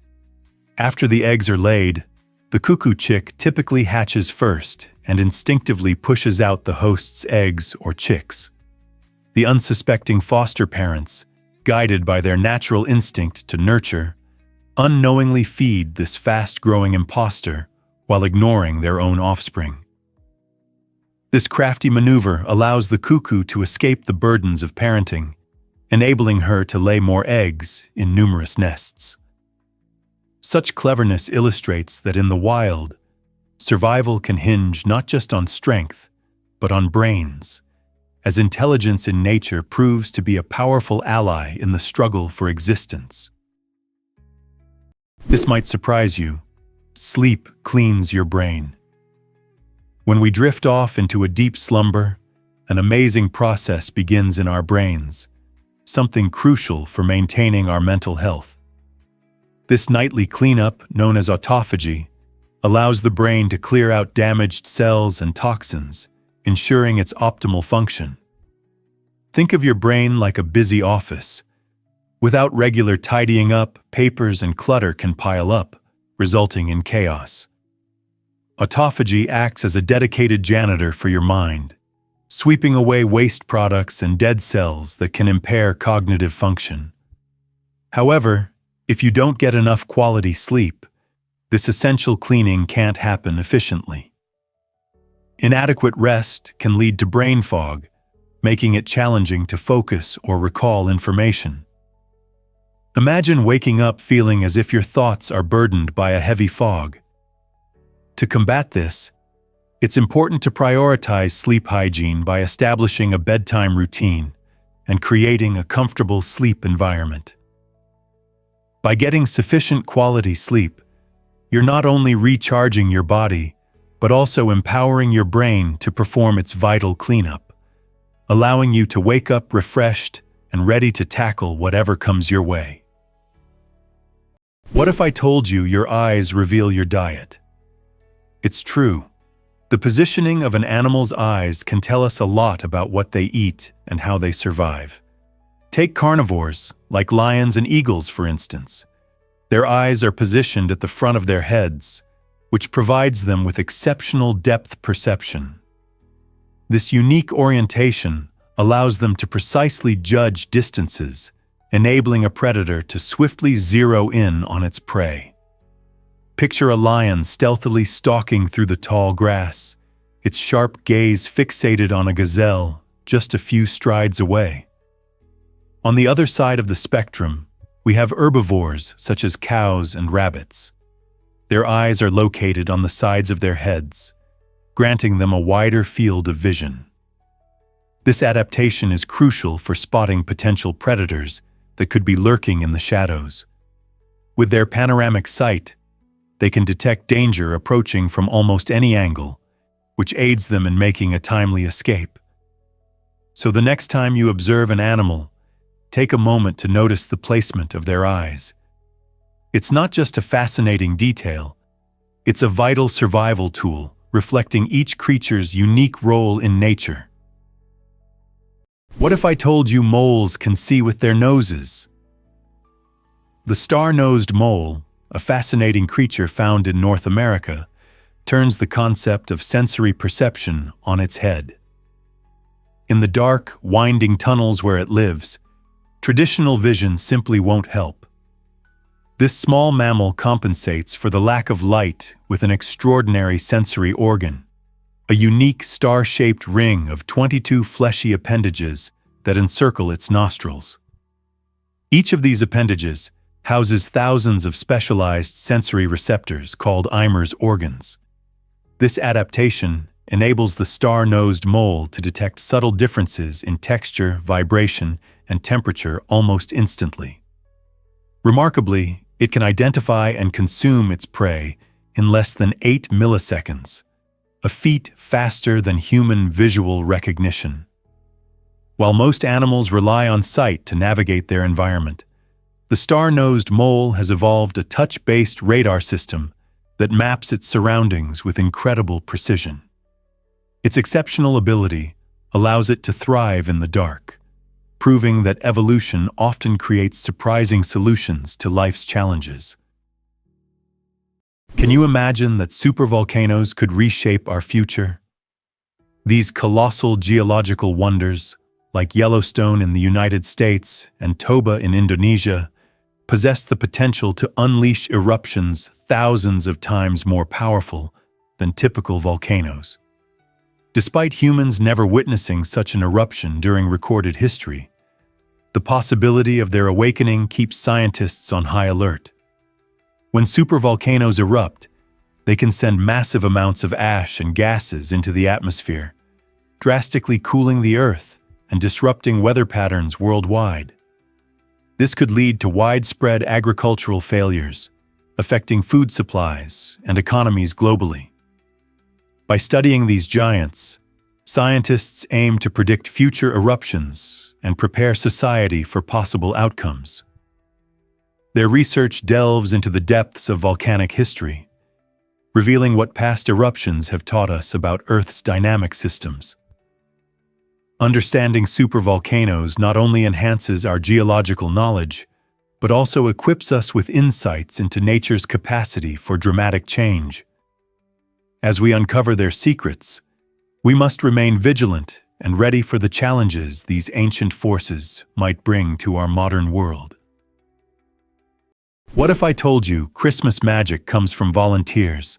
After the eggs are laid, the cuckoo chick typically hatches first and instinctively pushes out the host's eggs or chicks. The unsuspecting foster parents, guided by their natural instinct to nurture, unknowingly feed this fast-growing imposter while ignoring their own offspring. This crafty maneuver allows the cuckoo to escape the burdens of parenting, enabling her to lay more eggs in numerous nests. Such cleverness illustrates that in the wild, survival can hinge not just on strength, but on brains, as intelligence in nature proves to be a powerful ally in the struggle for existence. This might surprise you. Sleep cleans your brain. When we drift off into a deep slumber, an amazing process begins in our brains, something crucial for maintaining our mental health. This nightly cleanup, known as autophagy, allows the brain to clear out damaged cells and toxins, ensuring its optimal function. Think of your brain like a busy office. Without regular tidying up, papers and clutter can pile up, resulting in chaos. Autophagy acts as a dedicated janitor for your mind, sweeping away waste products and dead cells that can impair cognitive function. However, if you don't get enough quality sleep, this essential cleaning can't happen efficiently. Inadequate rest can lead to brain fog, making it challenging to focus or recall information. Imagine waking up feeling as if your thoughts are burdened by a heavy fog. To combat this, it's important to prioritize sleep hygiene by establishing a bedtime routine and creating a comfortable sleep environment. By getting sufficient quality sleep, you're not only recharging your body, but also empowering your brain to perform its vital cleanup, allowing you to wake up refreshed and ready to tackle whatever comes your way. What if I told you your eyes reveal your diet? It's true. The positioning of an animal's eyes can tell us a lot about what they eat and how they survive. Take carnivores, like lions and eagles, for instance. Their eyes are positioned at the front of their heads, which provides them with exceptional depth perception. This unique orientation allows them to precisely judge distances, enabling a predator to swiftly zero in on its prey. Picture a lion stealthily stalking through the tall grass, its sharp gaze fixated on a gazelle just a few strides away. On the other side of the spectrum, we have herbivores such as cows and rabbits. Their eyes are located on the sides of their heads, granting them a wider field of vision. This adaptation is crucial for spotting potential predators that could be lurking in the shadows. With their panoramic sight, they can detect danger approaching from almost any angle, which aids them in making a timely escape. So the next time you observe an animal, take a moment to notice the placement of their eyes. It's not just a fascinating detail, it's a vital survival tool reflecting each creature's unique role in nature. What if I told you moles can see with their noses? The star-nosed mole, a fascinating creature found in North America, turns the concept of sensory perception on its head. In the dark, winding tunnels where it lives, traditional vision simply won't help. This small mammal compensates for the lack of light with an extraordinary sensory organ, a unique star-shaped ring of 22 fleshy appendages that encircle its nostrils. Each of these appendages houses thousands of specialized sensory receptors called Eimer's organs. This adaptation enables the star-nosed mole to detect subtle differences in texture, vibration, and temperature almost instantly. Remarkably, it can identify and consume its prey in less than 8 milliseconds, a feat faster than human visual recognition. While most animals rely on sight to navigate their environment, the star-nosed mole has evolved a touch-based radar system that maps its surroundings with incredible precision. Its exceptional ability allows it to thrive in the dark, proving that evolution often creates surprising solutions to life's challenges. Can you imagine that supervolcanoes could reshape our future? These colossal geological wonders, like Yellowstone in the United States and Toba in Indonesia, possess the potential to unleash eruptions thousands of times more powerful than typical volcanoes. Despite humans never witnessing such an eruption during recorded history, the possibility of their awakening keeps scientists on high alert. When supervolcanoes erupt, they can send massive amounts of ash and gases into the atmosphere, drastically cooling the Earth and disrupting weather patterns worldwide. This could lead to widespread agricultural failures, affecting food supplies and economies globally. By studying these giants, scientists aim to predict future eruptions and prepare society for possible outcomes. Their research delves into the depths of volcanic history, revealing what past eruptions have taught us about Earth's dynamic systems. Understanding supervolcanoes not only enhances our geological knowledge, but also equips us with insights into nature's capacity for dramatic change. As we uncover their secrets, we must remain vigilant and ready for the challenges these ancient forces might bring to our modern world. What if I told you Christmas magic comes from volunteers?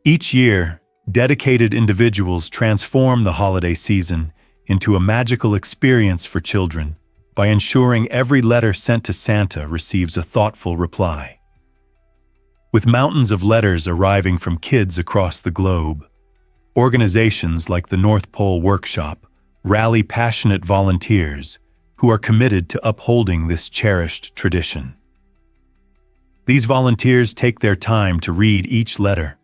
Each year, dedicated individuals transform the holiday season into a magical experience for children by ensuring every letter sent to Santa receives a thoughtful reply. With mountains of letters arriving from kids across the globe, organizations like the North Pole Workshop rally passionate volunteers who are committed to upholding this cherished tradition. These volunteers take their time to read each letter,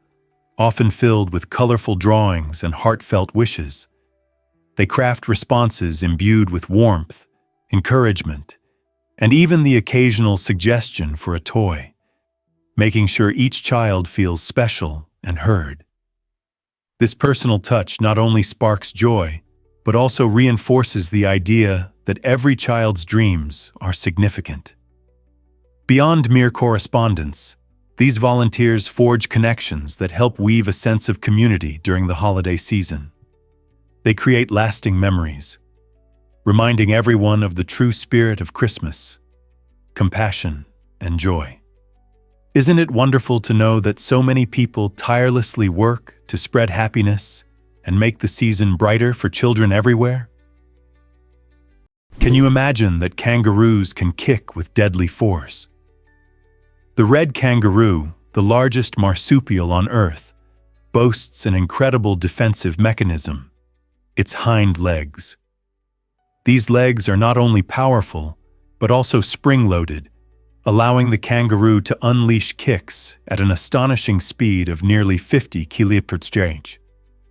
often filled with colorful drawings and heartfelt wishes. They craft responses imbued with warmth, encouragement, and even the occasional suggestion for a toy, making sure each child feels special and heard. This personal touch not only sparks joy, but also reinforces the idea that every child's dreams are significant. Beyond mere correspondence, these volunteers forge connections that help weave a sense of community during the holiday season. They create lasting memories, reminding everyone of the true spirit of Christmas, compassion, and joy. Isn't it wonderful to know that so many people tirelessly work to spread happiness and make the season brighter for children everywhere? Can you imagine that kangaroos can kick with deadly force? The red kangaroo, the largest marsupial on Earth, boasts an incredible defensive mechanism: its hind legs. These legs are not only powerful, but also spring-loaded, allowing the kangaroo to unleash kicks at an astonishing speed of nearly 50 kph.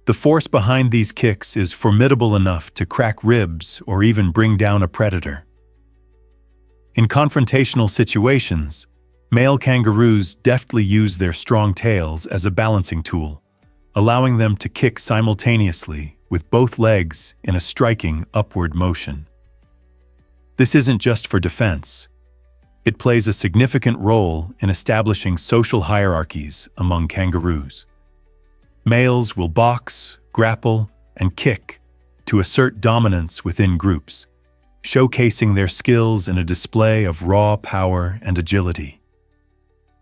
The force behind these kicks is formidable enough to crack ribs or even bring down a predator. In confrontational situations, male kangaroos deftly use their strong tails as a balancing tool, allowing them to kick simultaneously with both legs in a striking upward motion. This isn't just for defense. It plays a significant role in establishing social hierarchies among kangaroos. Males will box, grapple, and kick to assert dominance within groups, showcasing their skills in a display of raw power and agility.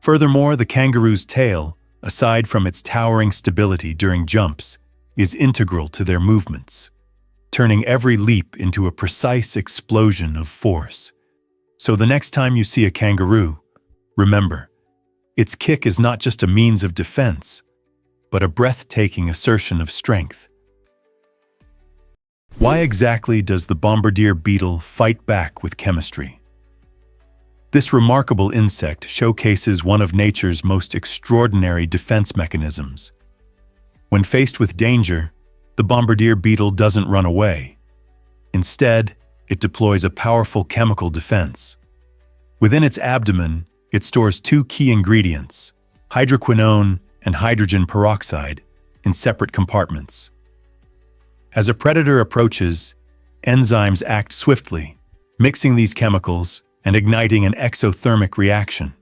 Furthermore, the kangaroo's tail, aside from its towering stability during jumps, is integral to their movements, turning every leap into a precise explosion of force. So the next time you see a kangaroo, remember, its kick is not just a means of defense, but a breathtaking assertion of strength. Why exactly does the bombardier beetle fight back with chemistry? This remarkable insect showcases one of nature's most extraordinary defense mechanisms. When faced with danger, the bombardier beetle doesn't run away. Instead, it deploys a powerful chemical defense. Within its abdomen, it stores two key ingredients, hydroquinone and hydrogen peroxide, in separate compartments. As a predator approaches, enzymes act swiftly, mixing these chemicals and igniting an exothermic reaction.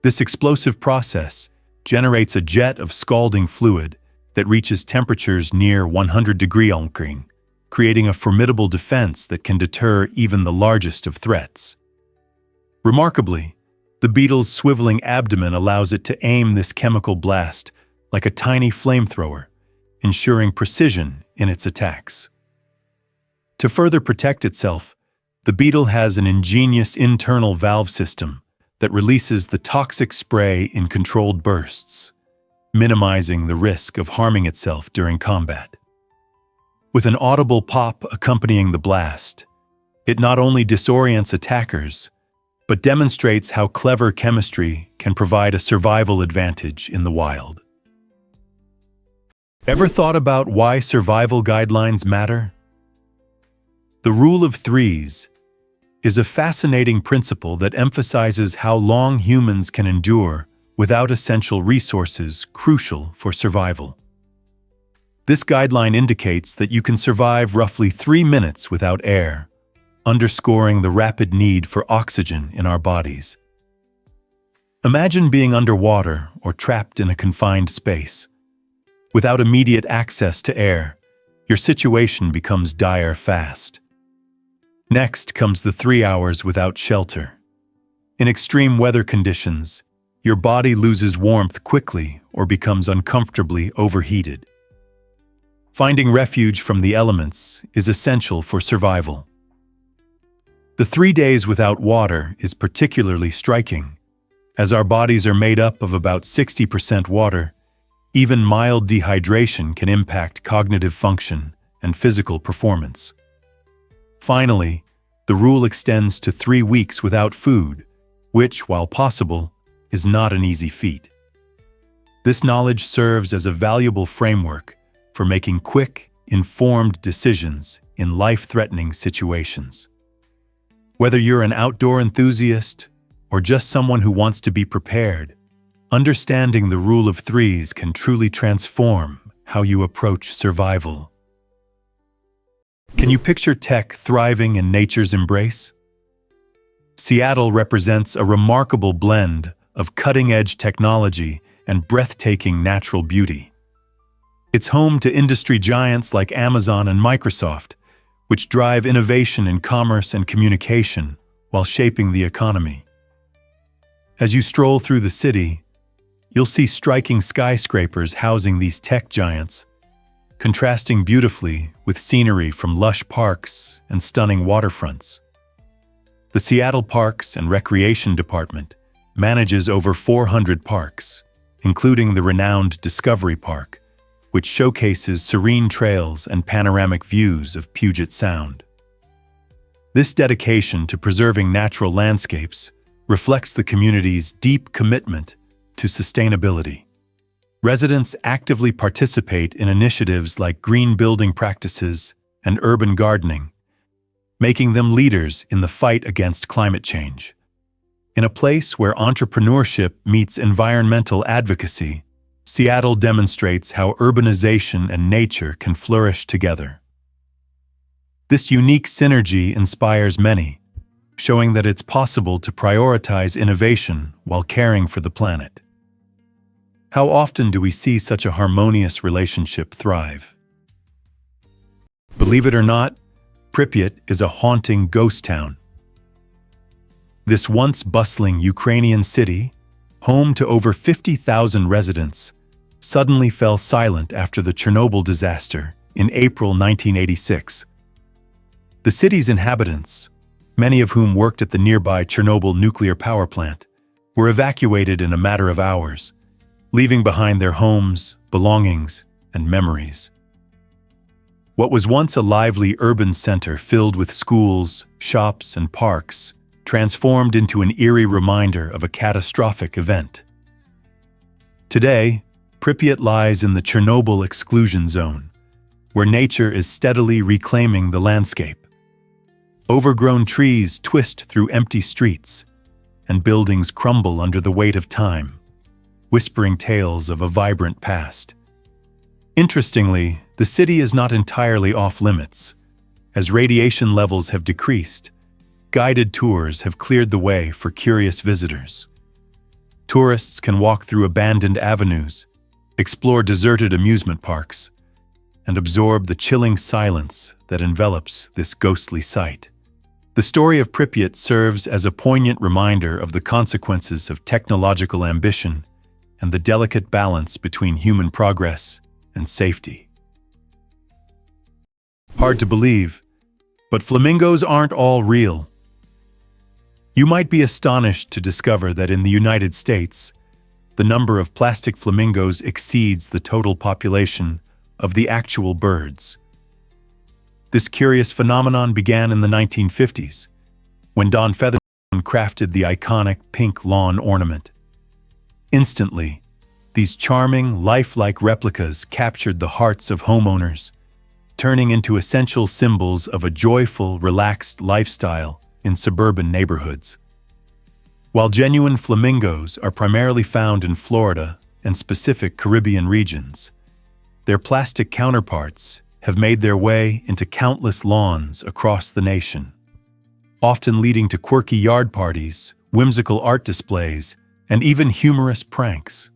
This explosive process generates a jet of scalding fluid that reaches temperatures near 100 degrees Celsius, creating a formidable defense that can deter even the largest of threats. Remarkably, the beetle's swiveling abdomen allows it to aim this chemical blast like a tiny flamethrower, ensuring precision in its attacks. To further protect itself, the beetle has an ingenious internal valve system that releases the toxic spray in controlled bursts, minimizing the risk of harming itself during combat. With an audible pop accompanying the blast, it not only disorients attackers, but demonstrates how clever chemistry can provide a survival advantage in the wild. Ever thought about why survival guidelines matter? The rule of threes is a fascinating principle that emphasizes how long humans can endure without essential resources crucial for survival. This guideline indicates that you can survive roughly 3 minutes without air, underscoring the rapid need for oxygen in our bodies. Imagine being underwater or trapped in a confined space. Without immediate access to air, your situation becomes dire fast. Next comes the 3 hours without shelter. In extreme weather conditions, your body loses warmth quickly or becomes uncomfortably overheated. Finding refuge from the elements is essential for survival. The 3 days without water is particularly striking. As our bodies are made up of about 60% water, even mild dehydration can impact cognitive function and physical performance. Finally, the rule extends to 3 weeks without food, which, while possible, is not an easy feat. This knowledge serves as a valuable framework for making quick, informed decisions in life-threatening situations. Whether you're an outdoor enthusiast or just someone who wants to be prepared, understanding the rule of threes can truly transform how you approach survival. Can you picture tech thriving in nature's embrace? Seattle represents a remarkable blend of cutting-edge technology and breathtaking natural beauty. It's home to industry giants like Amazon and Microsoft, which drive innovation in commerce and communication while shaping the economy. As you stroll through the city, you'll see striking skyscrapers housing these tech giants, contrasting beautifully with scenery from lush parks and stunning waterfronts. The Seattle Parks and Recreation Department manages over 400 parks, including the renowned Discovery Park, which showcases serene trails and panoramic views of Puget Sound. This dedication to preserving natural landscapes reflects the community's deep commitment to sustainability. Residents actively participate in initiatives like green building practices and urban gardening, making them leaders in the fight against climate change. In a place where entrepreneurship meets environmental advocacy, Seattle demonstrates how urbanization and nature can flourish together. This unique synergy inspires many, showing that it's possible to prioritize innovation while caring for the planet. How often do we see such a harmonious relationship thrive? Believe it or not, Pripyat is a haunting ghost town. This once bustling Ukrainian city, home to over 50,000 residents, suddenly fell silent after the Chernobyl disaster in April 1986. The city's inhabitants, many of whom worked at the nearby Chernobyl nuclear power plant, were evacuated in a matter of hours, leaving behind their homes, belongings, and memories. What was once a lively urban center filled with schools, shops, and parks transformed into an eerie reminder of a catastrophic event. Today, Pripyat lies in the Chernobyl exclusion zone, where nature is steadily reclaiming the landscape. Overgrown trees twist through empty streets, and buildings crumble under the weight of time, whispering tales of a vibrant past. Interestingly, the city is not entirely off-limits. As radiation levels have decreased, guided tours have cleared the way for curious visitors. Tourists can walk through abandoned avenues, explore deserted amusement parks, and absorb the chilling silence that envelops this ghostly site. The story of Pripyat serves as a poignant reminder of the consequences of technological ambition and the delicate balance between human progress and safety. Hard to believe, but flamingos aren't all real. You might be astonished to discover that in the United States, the number of plastic flamingos exceeds the total population of the actual birds. This curious phenomenon began in the 1950s, when Don Featherstone crafted the iconic pink lawn ornament. Instantly, these charming, lifelike replicas captured the hearts of homeowners, turning into essential symbols of a joyful, relaxed lifestyle in suburban neighborhoods. While genuine flamingos are primarily found in Florida and specific Caribbean regions, their plastic counterparts have made their way into countless lawns across the nation, often leading to quirky yard parties, whimsical art displays, and even humorous pranks.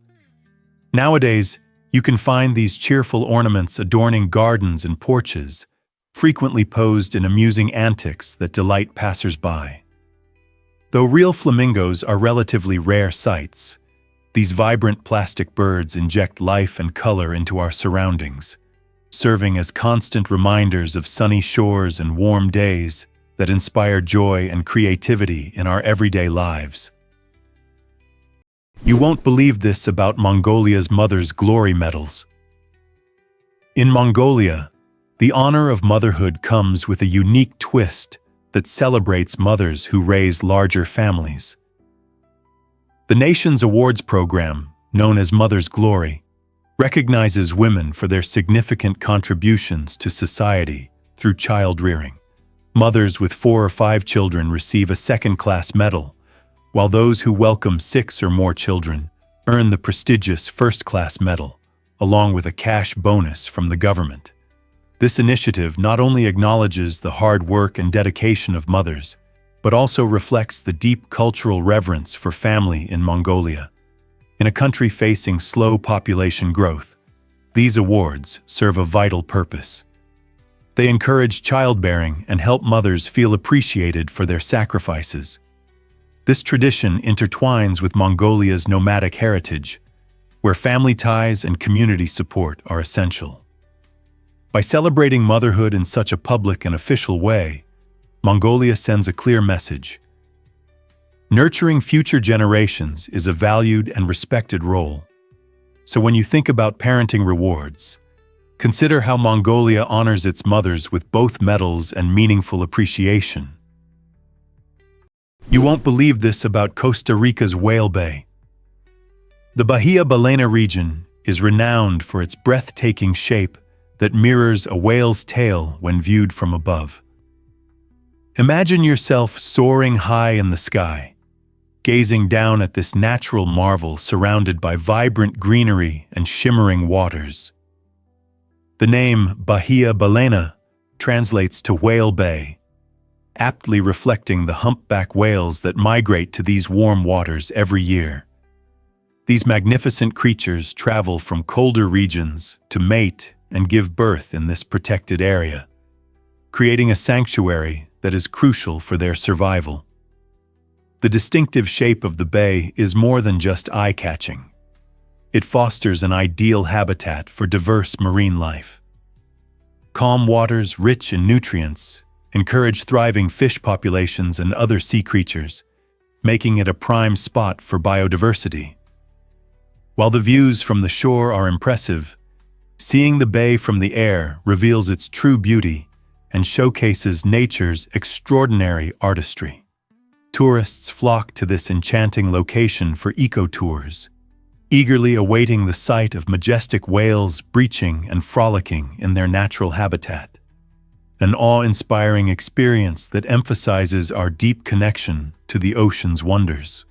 Nowadays, you can find these cheerful ornaments adorning gardens and porches, frequently posed in amusing antics that delight passers-by. Though real flamingos are relatively rare sights, these vibrant plastic birds inject life and color into our surroundings, serving as constant reminders of sunny shores and warm days that inspire joy and creativity in our everyday lives. You won't believe this about Mongolia's Mother's Glory medals. In Mongolia, the honor of motherhood comes with a unique twist that celebrates mothers who raise larger families. The nation's awards program, known as Mother's Glory, recognizes women for their significant contributions to society through child rearing. Mothers with 4 or 5 children receive a second-class medal, while those who welcome 6 or more children earn the prestigious first-class medal, along with a cash bonus from the government. This initiative not only acknowledges the hard work and dedication of mothers, but also reflects the deep cultural reverence for family in Mongolia. In a country facing slow population growth, these awards serve a vital purpose. They encourage childbearing and help mothers feel appreciated for their sacrifices. This tradition intertwines with Mongolia's nomadic heritage, where family ties and community support are essential. By celebrating motherhood in such a public and official way, Mongolia sends a clear message. Nurturing future generations is a valued and respected role. So when you think about parenting rewards, consider how Mongolia honors its mothers with both medals and meaningful appreciation. You won't believe this about Costa Rica's Whale Bay. The Bahia Balena region is renowned for its breathtaking shape that mirrors a whale's tail when viewed from above. Imagine yourself soaring high in the sky, gazing down at this natural marvel surrounded by vibrant greenery and shimmering waters. The name Bahia Balena translates to Whale Bay, aptly reflecting the humpback whales that migrate to these warm waters every year. These magnificent creatures travel from colder regions to mate and give birth in this protected area, creating a sanctuary that is crucial for their survival. The distinctive shape of the bay is more than just eye-catching. It fosters an ideal habitat for diverse marine life. Calm waters rich in nutrients encourage thriving fish populations and other sea creatures, making it a prime spot for biodiversity. While the views from the shore are impressive, seeing the bay from the air reveals its true beauty and showcases nature's extraordinary artistry. Tourists flock to this enchanting location for eco-tours, eagerly awaiting the sight of majestic whales breaching and frolicking in their natural habitat. An awe-inspiring experience that emphasizes our deep connection to the ocean's wonders.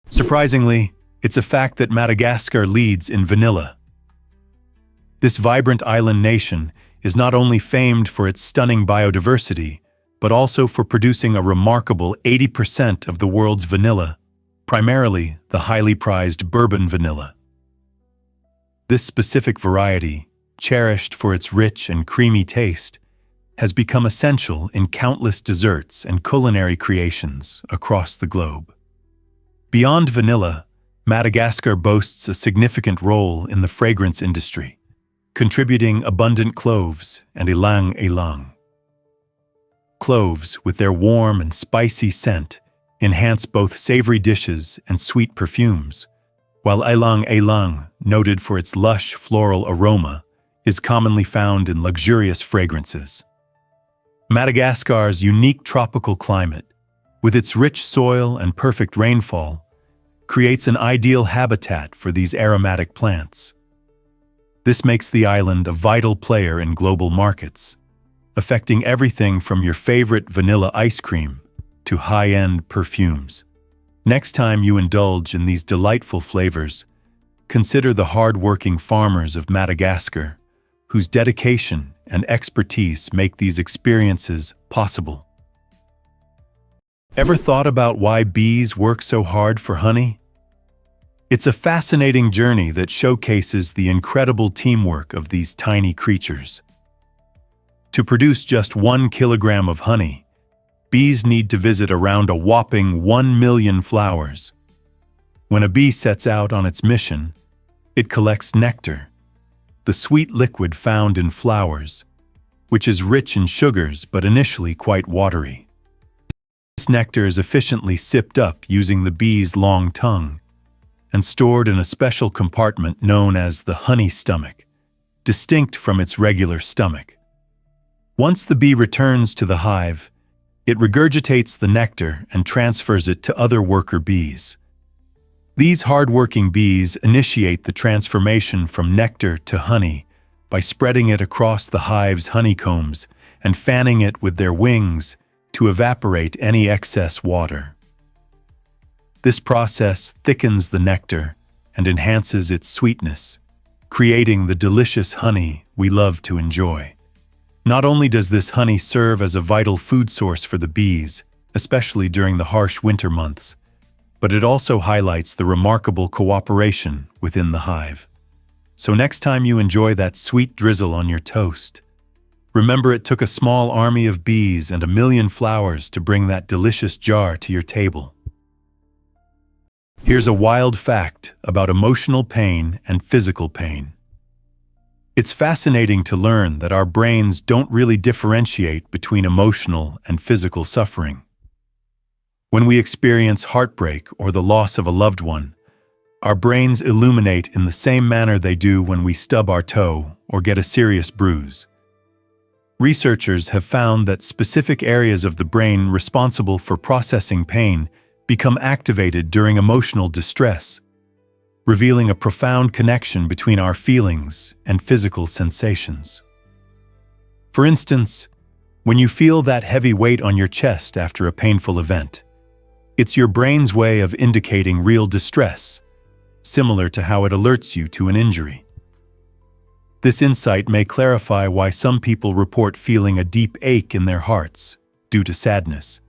Surprisingly, it's a fact that Madagascar leads in vanilla. This vibrant island nation is not only famed for its stunning biodiversity, but also for producing a remarkable 80% of the world's vanilla, primarily the highly prized bourbon vanilla. This specific variety, cherished for its rich and creamy taste, has become essential in countless desserts and culinary creations across the globe. Beyond vanilla, Madagascar boasts a significant role in the fragrance industry, contributing abundant cloves and ylang ylang. Cloves, with their warm and spicy scent, enhance both savory dishes and sweet perfumes, while ylang ylang, noted for its lush floral aroma, is commonly found in luxurious fragrances. Madagascar's unique tropical climate, with its rich soil and perfect rainfall, creates an ideal habitat for these aromatic plants. This makes the island a vital player in global markets, affecting everything from your favorite vanilla ice cream to high-end perfumes. Next time you indulge in these delightful flavors, consider the hard-working farmers of Madagascar, whose dedication and expertise make these experiences possible. Ever thought about why bees work so hard for honey? It's a fascinating journey that showcases the incredible teamwork of these tiny creatures. To produce just 1 kilogram of honey, bees need to visit around a whopping 1 million flowers. When a bee sets out on its mission, it collects nectar, the sweet liquid found in flowers, which is rich in sugars but initially quite watery. This nectar is efficiently sipped up using the bee's long tongue and stored in a special compartment known as the honey stomach, distinct from its regular stomach. Once the bee returns to the hive, it regurgitates the nectar and transfers it to other worker bees. These hard-working bees initiate the transformation from nectar to honey by spreading it across the hive's honeycombs and fanning it with their wings to evaporate any excess water. This process thickens the nectar and enhances its sweetness, creating the delicious honey we love to enjoy. Not only does this honey serve as a vital food source for the bees, especially during the harsh winter months, but it also highlights the remarkable cooperation within the hive. So next time you enjoy that sweet drizzle on your toast, remember it took a small army of bees and 1 million flowers to bring that delicious jar to your table. Here's a wild fact about emotional pain and physical pain. It's fascinating to learn that our brains don't really differentiate between emotional and physical suffering. When we experience heartbreak or the loss of a loved one, our brains illuminate in the same manner they do when we stub our toe or get a serious bruise. Researchers have found that specific areas of the brain responsible for processing pain become activated during emotional distress, revealing a profound connection between our feelings and physical sensations. For instance, when you feel that heavy weight on your chest after a painful event, it's your brain's way of indicating real distress, similar to how it alerts you to an injury. This insight may clarify why some people report feeling a deep ache in their hearts due to sadness.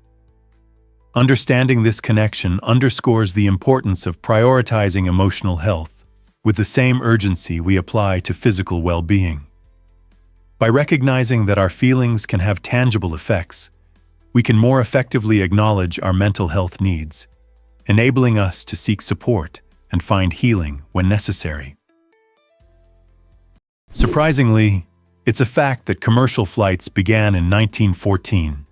Understanding this connection underscores the importance of prioritizing emotional health with the same urgency we apply to physical well-being. By recognizing that our feelings can have tangible effects, we can more effectively acknowledge our mental health needs, enabling us to seek support and find healing when necessary. Surprisingly, it's a fact that commercial flights began in 1914.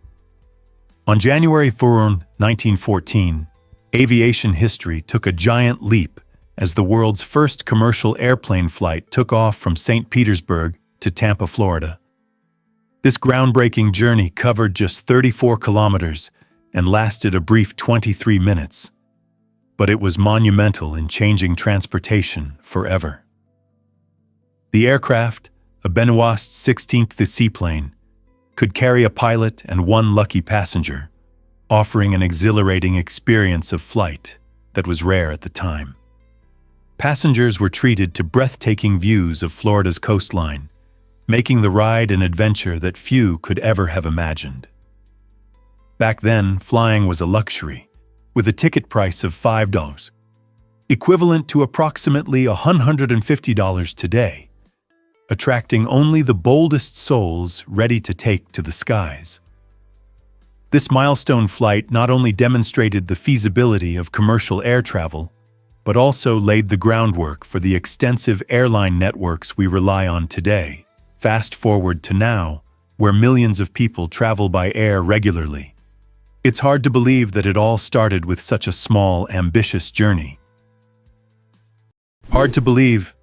On January 4, 1914, aviation history took a giant leap as the world's first commercial airplane flight took off from St. Petersburg to Tampa, Florida. This groundbreaking journey covered just 34 kilometers and lasted a brief 23 minutes, but it was monumental in changing transportation forever. The aircraft, a Benoist 16th seaplane, could carry a pilot and 1 lucky passenger, offering an exhilarating experience of flight that was rare at the time. Passengers were treated to breathtaking views of Florida's coastline, making the ride an adventure that few could ever have imagined. Back then, flying was a luxury, with a ticket price of $5, equivalent to approximately $150 today, attracting only the boldest souls ready to take to the skies. This milestone flight not only demonstrated the feasibility of commercial air travel, but also laid the groundwork for the extensive airline networks we rely on today. Fast forward to now, where millions of people travel by air regularly. It's hard to believe that it all started with such a small, ambitious journey. Hard to believe,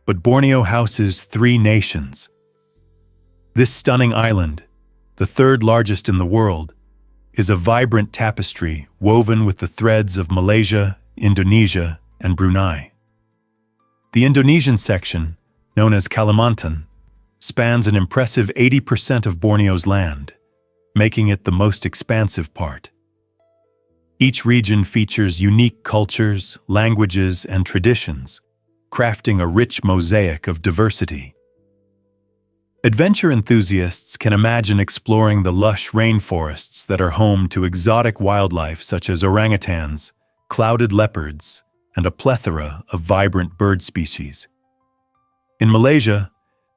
but Borneo houses 3 nations. This stunning island, the 3rd largest in the world, is a vibrant tapestry woven with the threads of Malaysia, Indonesia, and Brunei. The Indonesian section, known as Kalimantan, spans an impressive 80% of Borneo's land, making it the most expansive part. Each region features unique cultures, languages, and traditions, crafting a rich mosaic of diversity. Adventure enthusiasts can imagine exploring the lush rainforests that are home to exotic wildlife such as orangutans, clouded leopards, and a plethora of vibrant bird species. In Malaysia,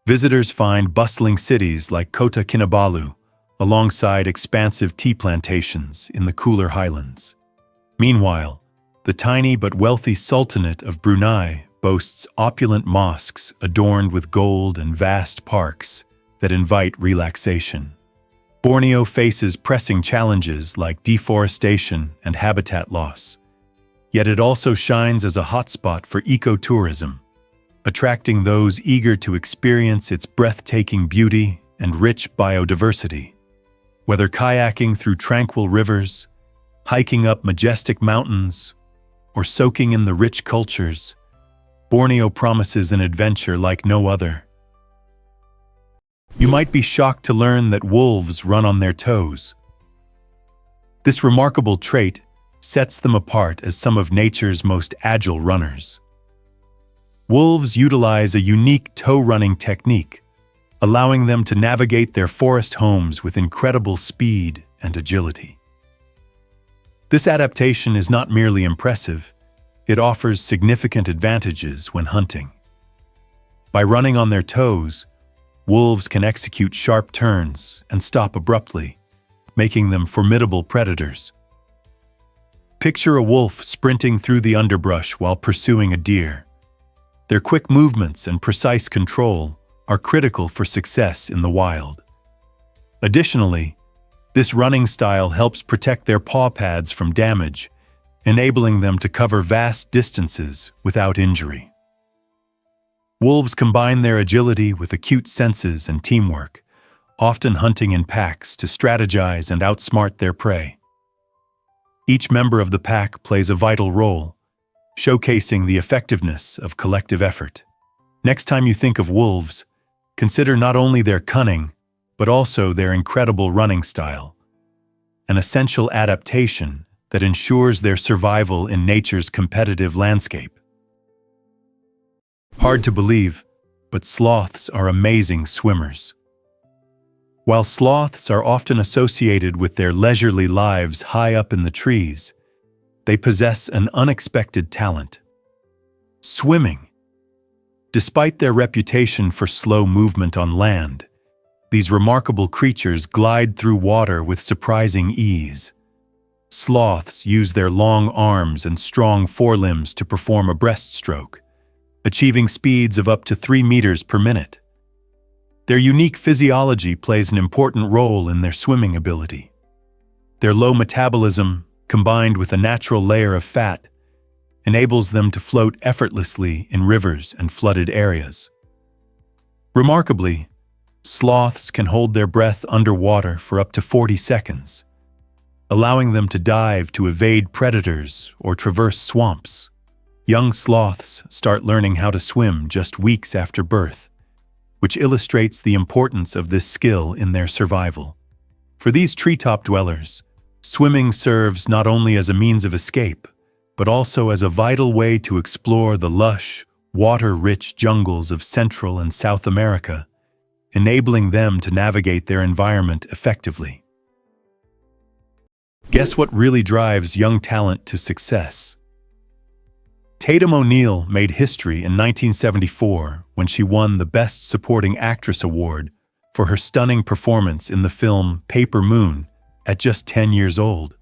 visitors find bustling cities like Kota Kinabalu, alongside expansive tea plantations in the cooler highlands. Meanwhile, the tiny but wealthy Sultanate of Brunei boasts opulent mosques adorned with gold and vast parks that invite relaxation. Borneo faces pressing challenges like deforestation and habitat loss, yet it also shines as a hotspot for ecotourism, attracting those eager to experience its breathtaking beauty and rich biodiversity. Whether kayaking through tranquil rivers, hiking up majestic mountains, or soaking in the rich cultures, Borneo promises an adventure like no other. You might be shocked to learn that wolves run on their toes. This remarkable trait sets them apart as some of nature's most agile runners. Wolves utilize a unique toe-running technique, allowing them to navigate their forest homes with incredible speed and agility. This adaptation is not merely impressive, it offers significant advantages when hunting. By running on their toes, wolves can execute sharp turns and stop abruptly, making them formidable predators. Picture a wolf sprinting through the underbrush while pursuing a deer. Their quick movements and precise control are critical for success in the wild. Additionally, this running style helps protect their paw pads from damage, enabling them to cover vast distances without injury. Wolves combine their agility with acute senses and teamwork, often hunting in packs to strategize and outsmart their prey. Each member of the pack plays a vital role, showcasing the effectiveness of collective effort. Next time you think of wolves, consider not only their cunning, but also their incredible running style, an essential adaptation that ensures their survival in nature's competitive landscape. Hard to believe, but sloths are amazing swimmers. While sloths are often associated with their leisurely lives high up in the trees, they possess an unexpected talent: swimming. Despite their reputation for slow movement on land, these remarkable creatures glide through water with surprising ease. Sloths use their long arms and strong forelimbs to perform a breaststroke, achieving speeds of up to 3 meters per minute. Their unique physiology plays an important role in their swimming ability. Their low metabolism, combined with a natural layer of fat, enables them to float effortlessly in rivers and flooded areas. Remarkably, sloths can hold their breath underwater for up to 40 seconds, allowing them to dive to evade predators or traverse swamps. Young sloths start learning how to swim just weeks after birth, which illustrates the importance of this skill in their survival. For these treetop dwellers, swimming serves not only as a means of escape, but also as a vital way to explore the lush, water-rich jungles of Central and South America, enabling them to navigate their environment effectively. Guess what really drives young talent to success? Tatum O'Neal made history in 1974 when she won the Best Supporting Actress award for her stunning performance in the film Paper Moon at just 10 years old.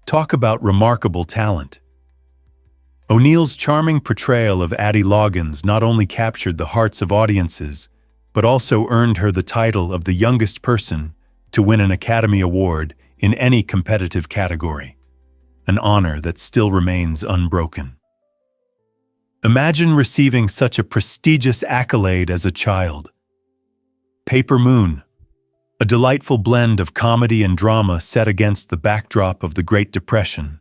Talk about remarkable talent. O'Neal's charming portrayal of Addie Loggins not only captured the hearts of audiences, but also earned her the title of the youngest person to win an Academy Award in any competitive category, an honor that still remains unbroken. Imagine receiving such a prestigious accolade as a child. Paper Moon, a delightful blend of comedy and drama set against the backdrop of the Great Depression,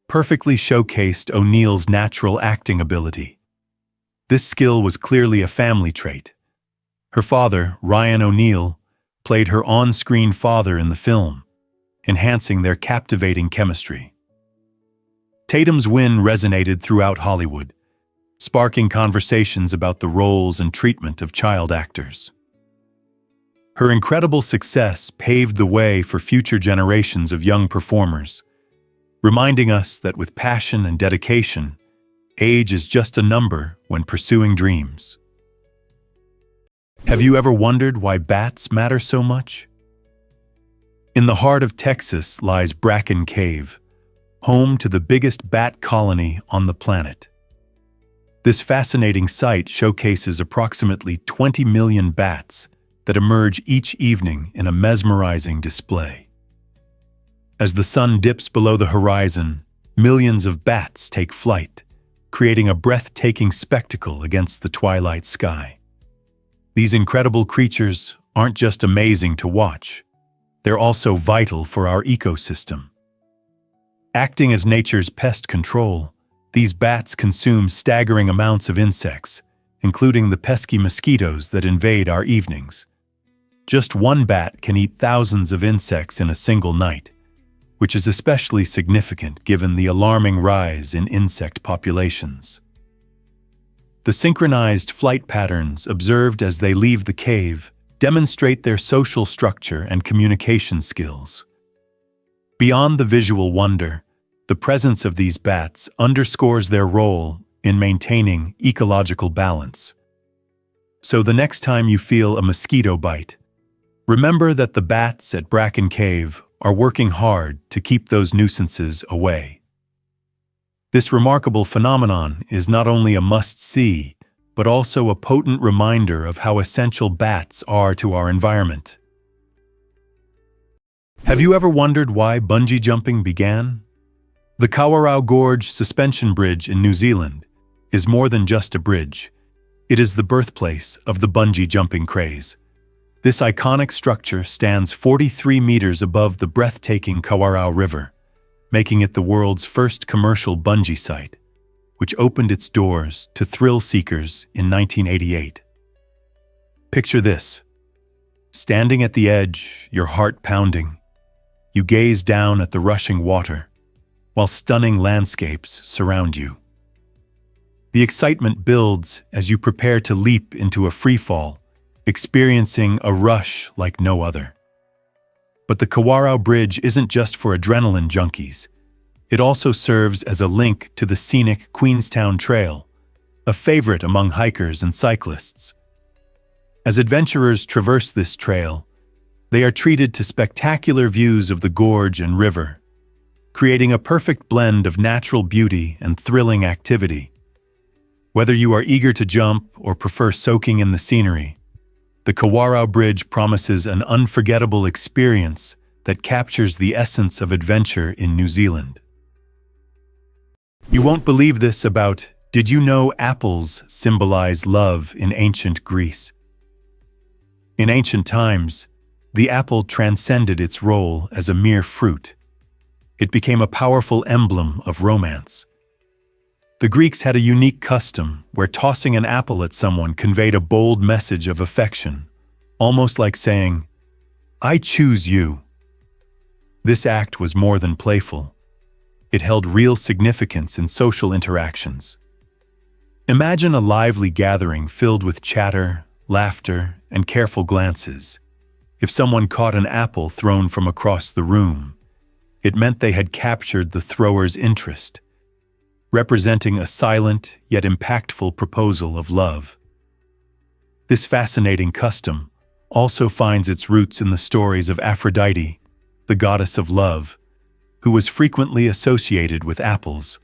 perfectly showcased O'Neal's natural acting ability. This skill was clearly a family trait. Her father, Ryan O'Neal, played her on-screen father in the film, enhancing their captivating chemistry. Tatum's win resonated throughout Hollywood, sparking conversations about the roles and treatment of child actors. Her incredible success paved the way for future generations of young performers, reminding us that with passion and dedication, age is just a number when pursuing dreams. Have you ever wondered why bats matter so much? In the heart of Texas lies Bracken Cave, home to the biggest bat colony on the planet. This fascinating site showcases approximately 20 million bats that emerge each evening in a mesmerizing display. As the sun dips below the horizon, millions of bats take flight, creating a breathtaking spectacle against the twilight sky. These incredible creatures aren't just amazing to watch, they're also vital for our ecosystem. Acting as nature's pest control, these bats consume staggering amounts of insects, including the pesky mosquitoes that invade our evenings. Just one bat can eat thousands of insects in a single night, which is especially significant given the alarming rise in insect populations. The synchronized flight patterns observed as they leave the cave demonstrate their social structure and communication skills. Beyond the visual wonder, the presence of these bats underscores their role in maintaining ecological balance. So the next time you feel a mosquito bite, remember that the bats at Bracken Cave are working hard to keep those nuisances away. This remarkable phenomenon is not only a must-see, but also a potent reminder of how essential bats are to our environment. Have you ever wondered why bungee jumping began? The Kawarau Gorge Suspension Bridge in New Zealand is more than just a bridge. It is the birthplace of the bungee jumping craze. This iconic structure stands 43 meters above the breathtaking Kawarau River, making it the world's first commercial bungee site, which opened its doors to thrill seekers in 1988. Picture this. Standing at the edge, your heart pounding, you gaze down at the rushing water, while stunning landscapes surround you. The excitement builds as you prepare to leap into a freefall, experiencing a rush like no other. But the Kawarau Bridge isn't just for adrenaline junkies. It also serves as a link to the scenic Queenstown Trail, a favorite among hikers and cyclists. As adventurers traverse this trail, they are treated to spectacular views of the gorge and river, creating a perfect blend of natural beauty and thrilling activity. Whether you are eager to jump or prefer soaking in the scenery, the Kawarau Bridge promises an unforgettable experience that captures the essence of adventure in New Zealand. You won't believe this about, did you know apples symbolize love in ancient Greece? In ancient times, the apple transcended its role as a mere fruit. It became a powerful emblem of romance. The Greeks had a unique custom where tossing an apple at someone conveyed a bold message of affection, almost like saying, "I choose you." This act was more than playful. It held real significance in social interactions. Imagine a lively gathering filled with chatter, laughter, and careful glances. If someone caught an apple thrown from across the room, it meant they had captured the thrower's interest, representing a silent yet impactful proposal of love. This fascinating custom also finds its roots in the stories of Aphrodite, the goddess of love, who was frequently associated with apples.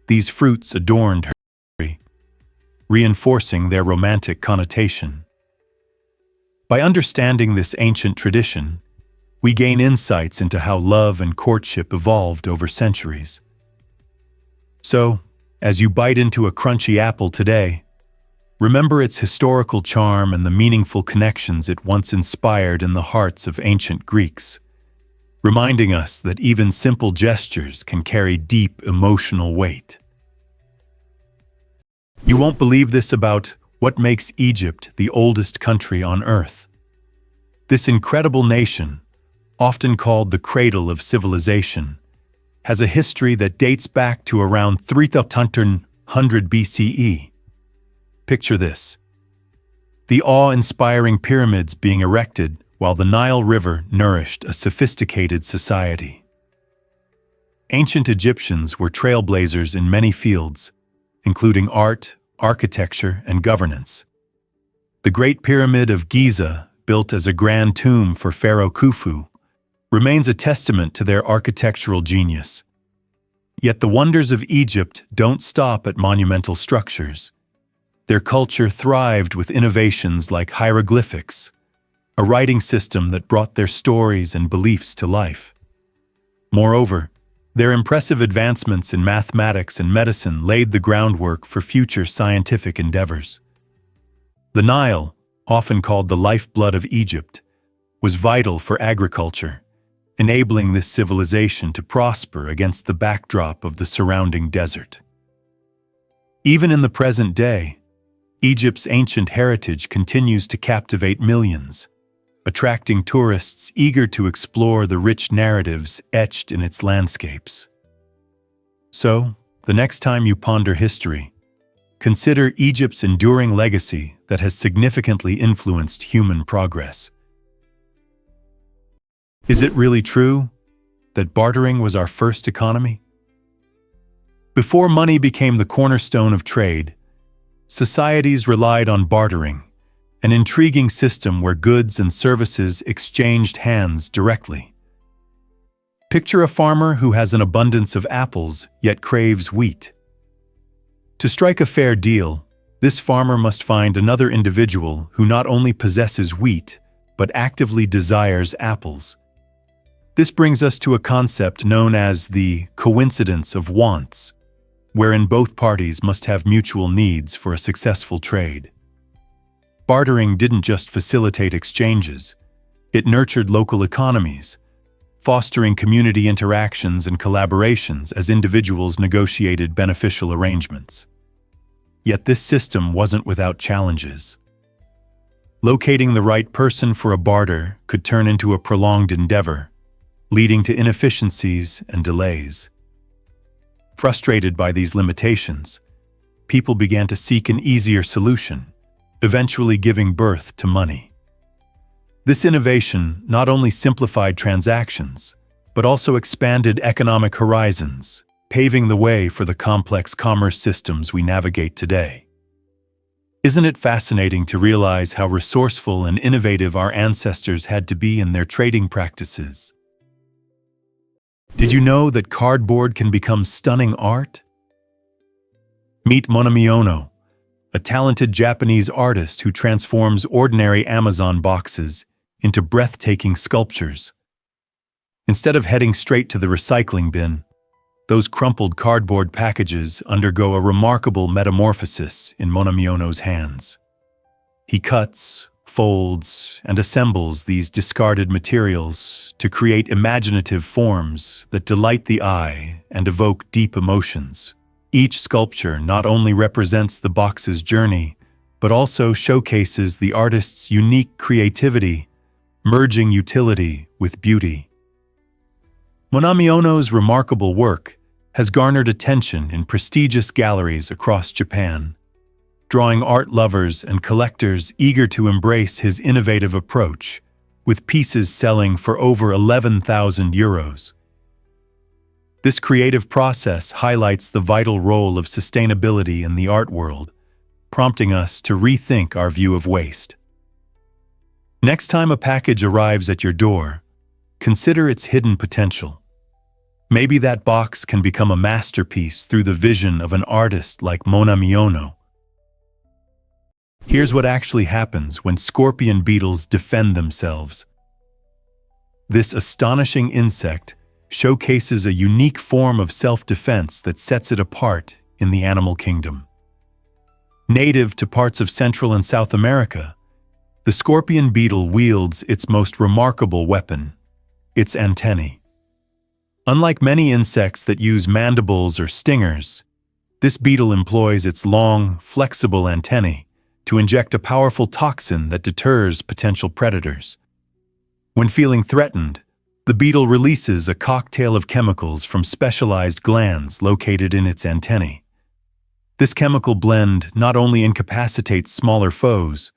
These fruits adorned her jewelry, reinforcing their romantic connotation. By understanding this ancient tradition, we gain insights into how love and courtship evolved over centuries. So, as you bite into a crunchy apple today, remember its historical charm and the meaningful connections it once inspired in the hearts of ancient Greeks, reminding us that even simple gestures can carry deep emotional weight. You won't believe this about what makes Egypt the oldest country on Earth. This incredible nation, often called the cradle of civilization, has a history that dates back to around 3100 BCE. Picture this: the awe-inspiring pyramids being erected while the Nile River nourished a sophisticated society. Ancient Egyptians were trailblazers in many fields, including art, architecture, and governance. The Great Pyramid of Giza, built as a grand tomb for Pharaoh Khufu, remains a testament to their architectural genius. Yet the wonders of Egypt don't stop at monumental structures. Their culture thrived with innovations like hieroglyphics, a writing system that brought their stories and beliefs to life. Moreover, their impressive advancements in mathematics and medicine laid the groundwork for future scientific endeavors. The Nile, often called the lifeblood of Egypt, was vital for agriculture, enabling this civilization to prosper against the backdrop of the surrounding desert. Even in the present day, Egypt's ancient heritage continues to captivate millions, attracting tourists eager to explore the rich narratives etched in its landscapes. So, the next time you ponder history, consider Egypt's enduring legacy that has significantly influenced human progress. Is it really true that bartering was our first economy? Before money became the cornerstone of trade, societies relied on bartering, an intriguing system where goods and services exchanged hands directly. Picture a farmer who has an abundance of apples yet craves wheat. To strike a fair deal, this farmer must find another individual who not only possesses wheat, but actively desires apples. This brings us to a concept known as the coincidence of wants, wherein both parties must have mutual needs for a successful trade. Bartering didn't just facilitate exchanges, it nurtured local economies, fostering community interactions and collaborations as individuals negotiated beneficial arrangements. Yet this system wasn't without challenges. Locating the right person for a barter could turn into a prolonged endeavor, leading to inefficiencies and delays. Frustrated by these limitations, people began to seek an easier solution, eventually giving birth to money. This innovation not only simplified transactions, but also expanded economic horizons, paving the way for the complex commerce systems we navigate today. Isn't it fascinating to realize how resourceful and innovative our ancestors had to be in their trading practices? Did you know that cardboard can become stunning art? Meet Monami, a talented Japanese artist who transforms ordinary Amazon boxes into breathtaking sculptures. Instead of heading straight to the recycling bin, those crumpled cardboard packages undergo a remarkable metamorphosis in Monami hands. He cuts, folds, and assembles these discarded materials to create imaginative forms that delight the eye and evoke deep emotions. Each sculpture not only represents the box's journey, but also showcases the artist's unique creativity, merging utility with beauty. Monami remarkable work has garnered attention in prestigious galleries across Japan, drawing art lovers and collectors eager to embrace his innovative approach, with pieces selling for over 11,000 euros. This creative process highlights the vital role of sustainability in the art world, prompting us to rethink our view of waste. Next time a package arrives at your door, consider its hidden potential. Maybe that box can become a masterpiece through the vision of an artist like Monami. Here's what actually happens when scorpion beetles defend themselves. This astonishing insect showcases a unique form of self-defense that sets it apart in the animal kingdom. Native to parts of Central and South America, the scorpion beetle wields its most remarkable weapon, its antennae. Unlike many insects that use mandibles or stingers, this beetle employs its long, flexible antennae to inject a powerful toxin that deters potential predators. When feeling threatened, The beetle releases a cocktail of chemicals from specialized glands located in its antennae. This chemical blend not only incapacitates smaller foes,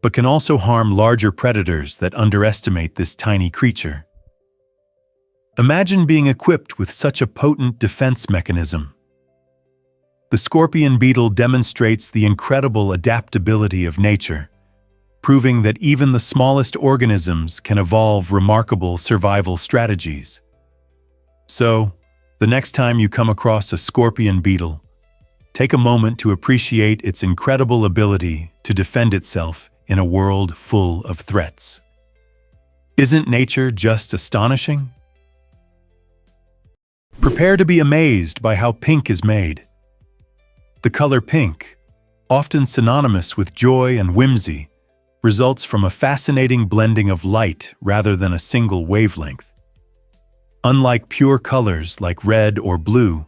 but can also harm larger predators that underestimate this tiny creature. Imagine being equipped with such a potent defense mechanism. The scorpion beetle demonstrates the incredible adaptability of nature, proving that even the smallest organisms can evolve remarkable survival strategies. So, the next time you come across a scorpion beetle, take a moment to appreciate its incredible ability to defend itself in a world full of threats. Isn't nature just astonishing? Prepare to be amazed by how pink is made. The color pink, often synonymous with joy and whimsy, results from a fascinating blending of light rather than a single wavelength. Unlike pure colors like red or blue,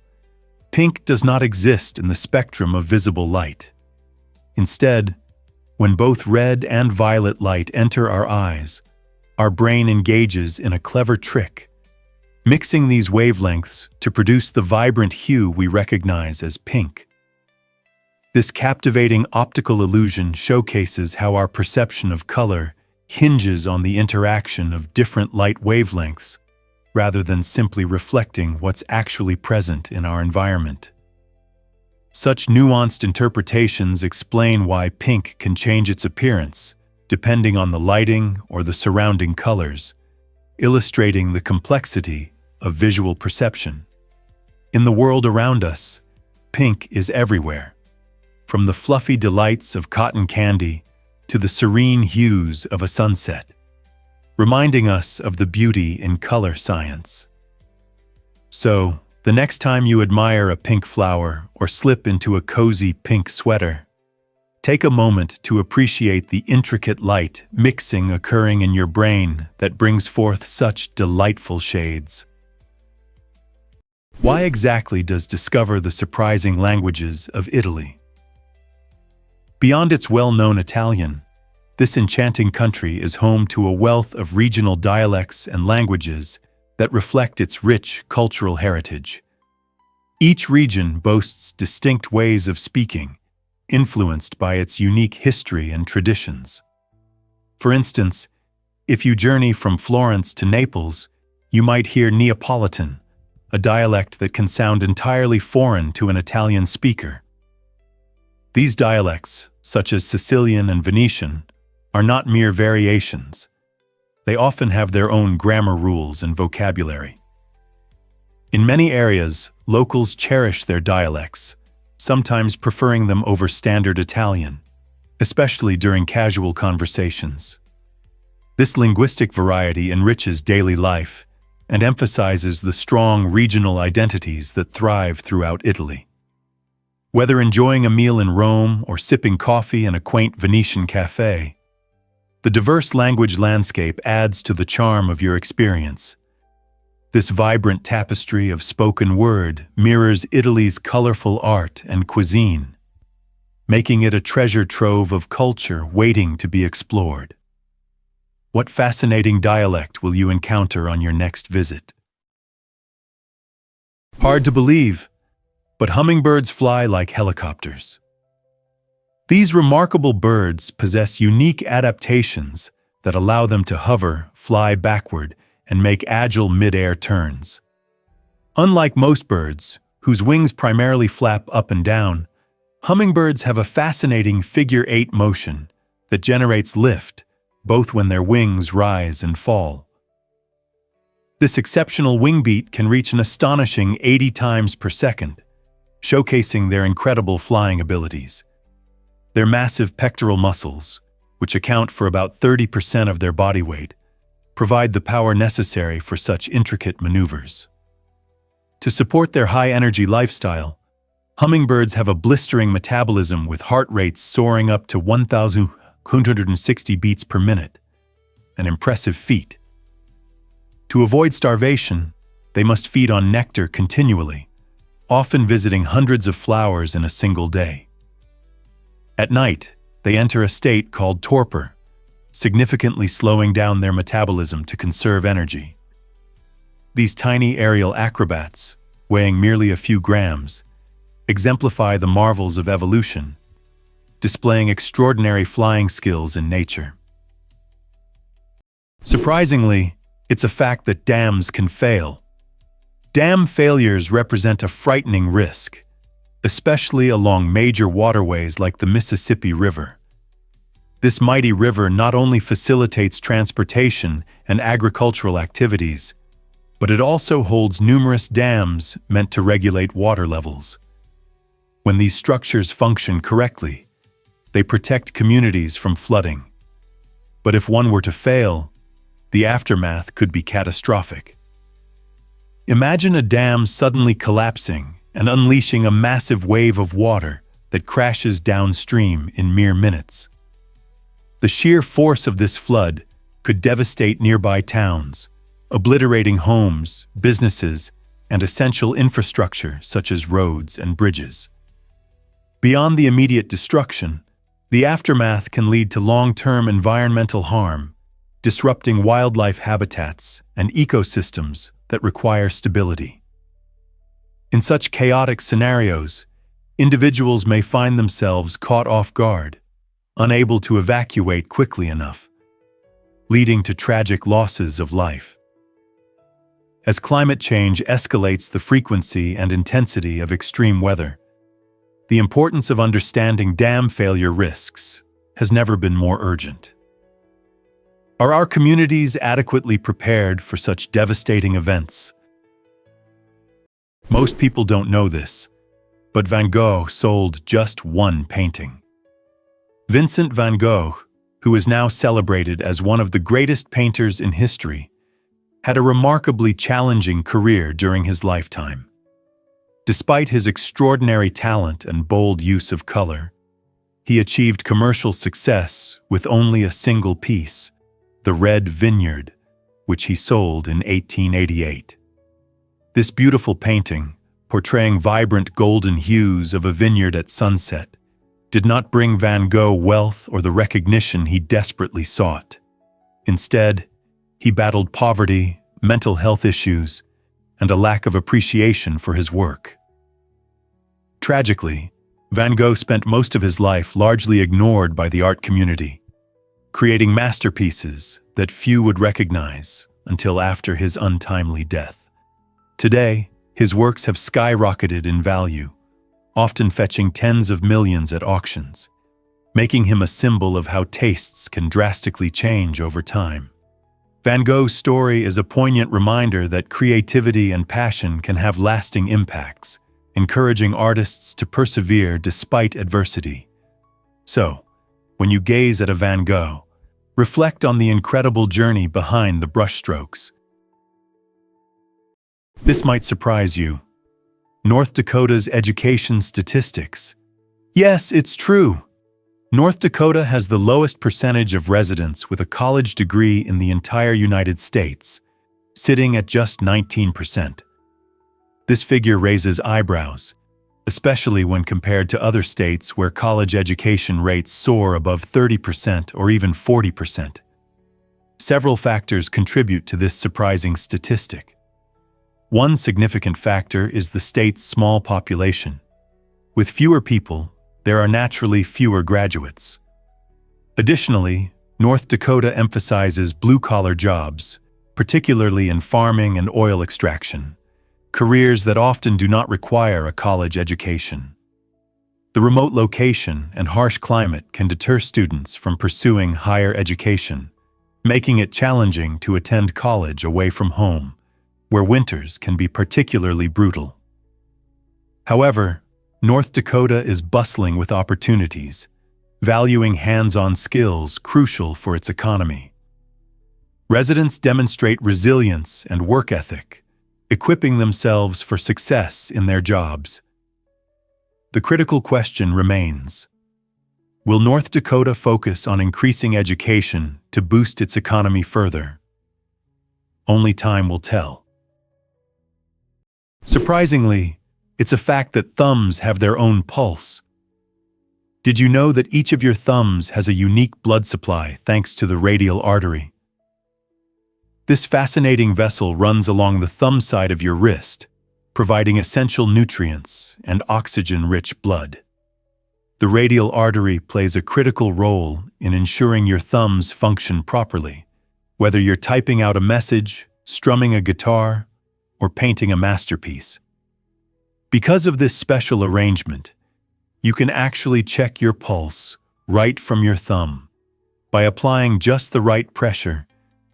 pink does not exist in the spectrum of visible light. Instead, when both red and violet light enter our eyes, our brain engages in a clever trick, mixing these wavelengths to produce the vibrant hue we recognize as pink. This captivating optical illusion showcases how our perception of color hinges on the interaction of different light wavelengths, rather than simply reflecting what's actually present in our environment. Such nuanced interpretations explain why pink can change its appearance, depending on the lighting or the surrounding colors, illustrating the complexity of visual perception. In the world around us, pink is everywhere, from the fluffy delights of cotton candy to the serene hues of a sunset, reminding us of the beauty in color science. So, the next time you admire a pink flower or slip into a cozy pink sweater, take a moment to appreciate the intricate light mixing occurring in your brain that brings forth such delightful shades. Why exactly does Discover the Surprising Languages of Italy? Beyond its well-known Italian, this enchanting country is home to a wealth of regional dialects and languages that reflect its rich cultural heritage. Each region boasts distinct ways of speaking, influenced by its unique history and traditions. For instance, if you journey from Florence to Naples, you might hear Neapolitan, a dialect that can sound entirely foreign to an Italian speaker. These dialects, such as Sicilian and Venetian, are not mere variations. They often have their own grammar rules and vocabulary. In many areas, locals cherish their dialects, sometimes preferring them over standard Italian, especially during casual conversations. This linguistic variety enriches daily life and emphasizes the strong regional identities that thrive throughout Italy. Whether enjoying a meal in Rome or sipping coffee in a quaint Venetian cafe, the diverse language landscape adds to the charm of your experience. This vibrant tapestry of spoken word mirrors Italy's colorful art and cuisine, making it a treasure trove of culture waiting to be explored. What fascinating dialect will you encounter on your next visit? Hard to believe, but hummingbirds fly like helicopters. These remarkable birds possess unique adaptations that allow them to hover, fly backward, and make agile mid-air turns. Unlike most birds, whose wings primarily flap up and down, hummingbirds have a fascinating figure-8 motion that generates lift, both when their wings rise and fall. This exceptional wing beat can reach an astonishing 80 times per second, showcasing their incredible flying abilities. Their massive pectoral muscles, which account for about 30% of their body weight, provide the power necessary for such intricate maneuvers. To support their high-energy lifestyle, hummingbirds have a blistering metabolism with heart rates soaring up to 1,260 beats per minute, an impressive feat. To avoid starvation, they must feed on nectar continually, often visiting hundreds of flowers in a single day. At night, they enter a state called torpor, significantly slowing down their metabolism to conserve energy. These tiny aerial acrobats, weighing merely a few grams, exemplify the marvels of evolution, displaying extraordinary flying skills in nature. Surprisingly, it's a fact that dams can fail. Dam failures represent a frightening risk, especially along major waterways like the Mississippi River. This mighty river not only facilitates transportation and agricultural activities, but it also holds numerous dams meant to regulate water levels. When these structures function correctly, they protect communities from flooding. But if one were to fail, the aftermath could be catastrophic. Imagine a dam suddenly collapsing and unleashing a massive wave of water that crashes downstream in mere minutes. The sheer force of this flood could devastate nearby towns, obliterating homes, businesses, and essential infrastructure such as roads and bridges. Beyond the immediate destruction, the aftermath can lead to long-term environmental harm, disrupting wildlife habitats and ecosystems that require stability. In such chaotic scenarios, individuals may find themselves caught off guard, unable to evacuate quickly enough, leading to tragic losses of life. As climate change escalates the frequency and intensity of extreme weather, the importance of understanding dam failure risks has never been more urgent. Are our communities adequately prepared for such devastating events? Most people don't know this, but Van Gogh sold just one painting. Vincent van Gogh, who is now celebrated as one of the greatest painters in history, had a remarkably challenging career during his lifetime. Despite his extraordinary talent and bold use of color, he achieved commercial success with only a single piece, the Red Vineyard, which he sold in 1888. This beautiful painting, portraying vibrant golden hues of a vineyard at sunset, did not bring Van Gogh wealth or the recognition he desperately sought. Instead, he battled poverty, mental health issues, and a lack of appreciation for his work. Tragically, Van Gogh spent most of his life largely ignored by the art community, creating masterpieces that few would recognize until after his untimely death. Today, his works have skyrocketed in value, often fetching tens of millions at auctions, making him a symbol of how tastes can drastically change over time. Van Gogh's story is a poignant reminder that creativity and passion can have lasting impacts, encouraging artists to persevere despite adversity. So, when you gaze at a Van Gogh, reflect on the incredible journey behind the brushstrokes. This might surprise you. North Dakota's education statistics. Yes, it's true. North Dakota has the lowest percentage of residents with a college degree in the entire United States, sitting at just 19%. This figure raises eyebrows, especially when compared to other states where college education rates soar above 30% or even 40%. Several factors contribute to this surprising statistic. One significant factor is the state's small population. With fewer people, there are naturally fewer graduates. Additionally, North Dakota emphasizes blue-collar jobs, particularly in farming and oil extraction, careers that often do not require a college education. The remote location and harsh climate can deter students from pursuing higher education, making it challenging to attend college away from home, where winters can be particularly brutal. However, North Dakota is bustling with opportunities, valuing hands-on skills crucial for its economy. Residents demonstrate resilience and work ethic, equipping themselves for success in their jobs. The critical question remains: will North Dakota focus on increasing education to boost its economy further? Only time will tell. Surprisingly, it's a fact that thumbs have their own pulse. Did you know that each of your thumbs has a unique blood supply thanks to the radial artery? This fascinating vessel runs along the thumb side of your wrist, providing essential nutrients and oxygen-rich blood. The radial artery plays a critical role in ensuring your thumbs function properly, whether you're typing out a message, strumming a guitar, or painting a masterpiece. Because of this special arrangement, you can actually check your pulse right from your thumb. By applying just the right pressure,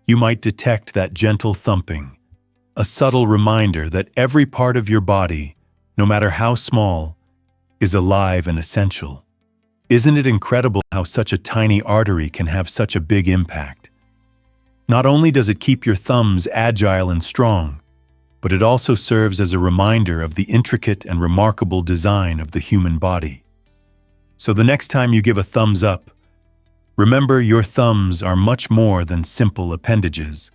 you might detect that gentle thumping, a subtle reminder that every part of your body, no matter how small, is alive and essential. Isn't it incredible how such a tiny artery can have such a big impact? Not only does it keep your thumbs agile and strong, but it also serves as a reminder of the intricate and remarkable design of the human body. So the next time you give a thumbs up, remember your thumbs are much more than simple appendages.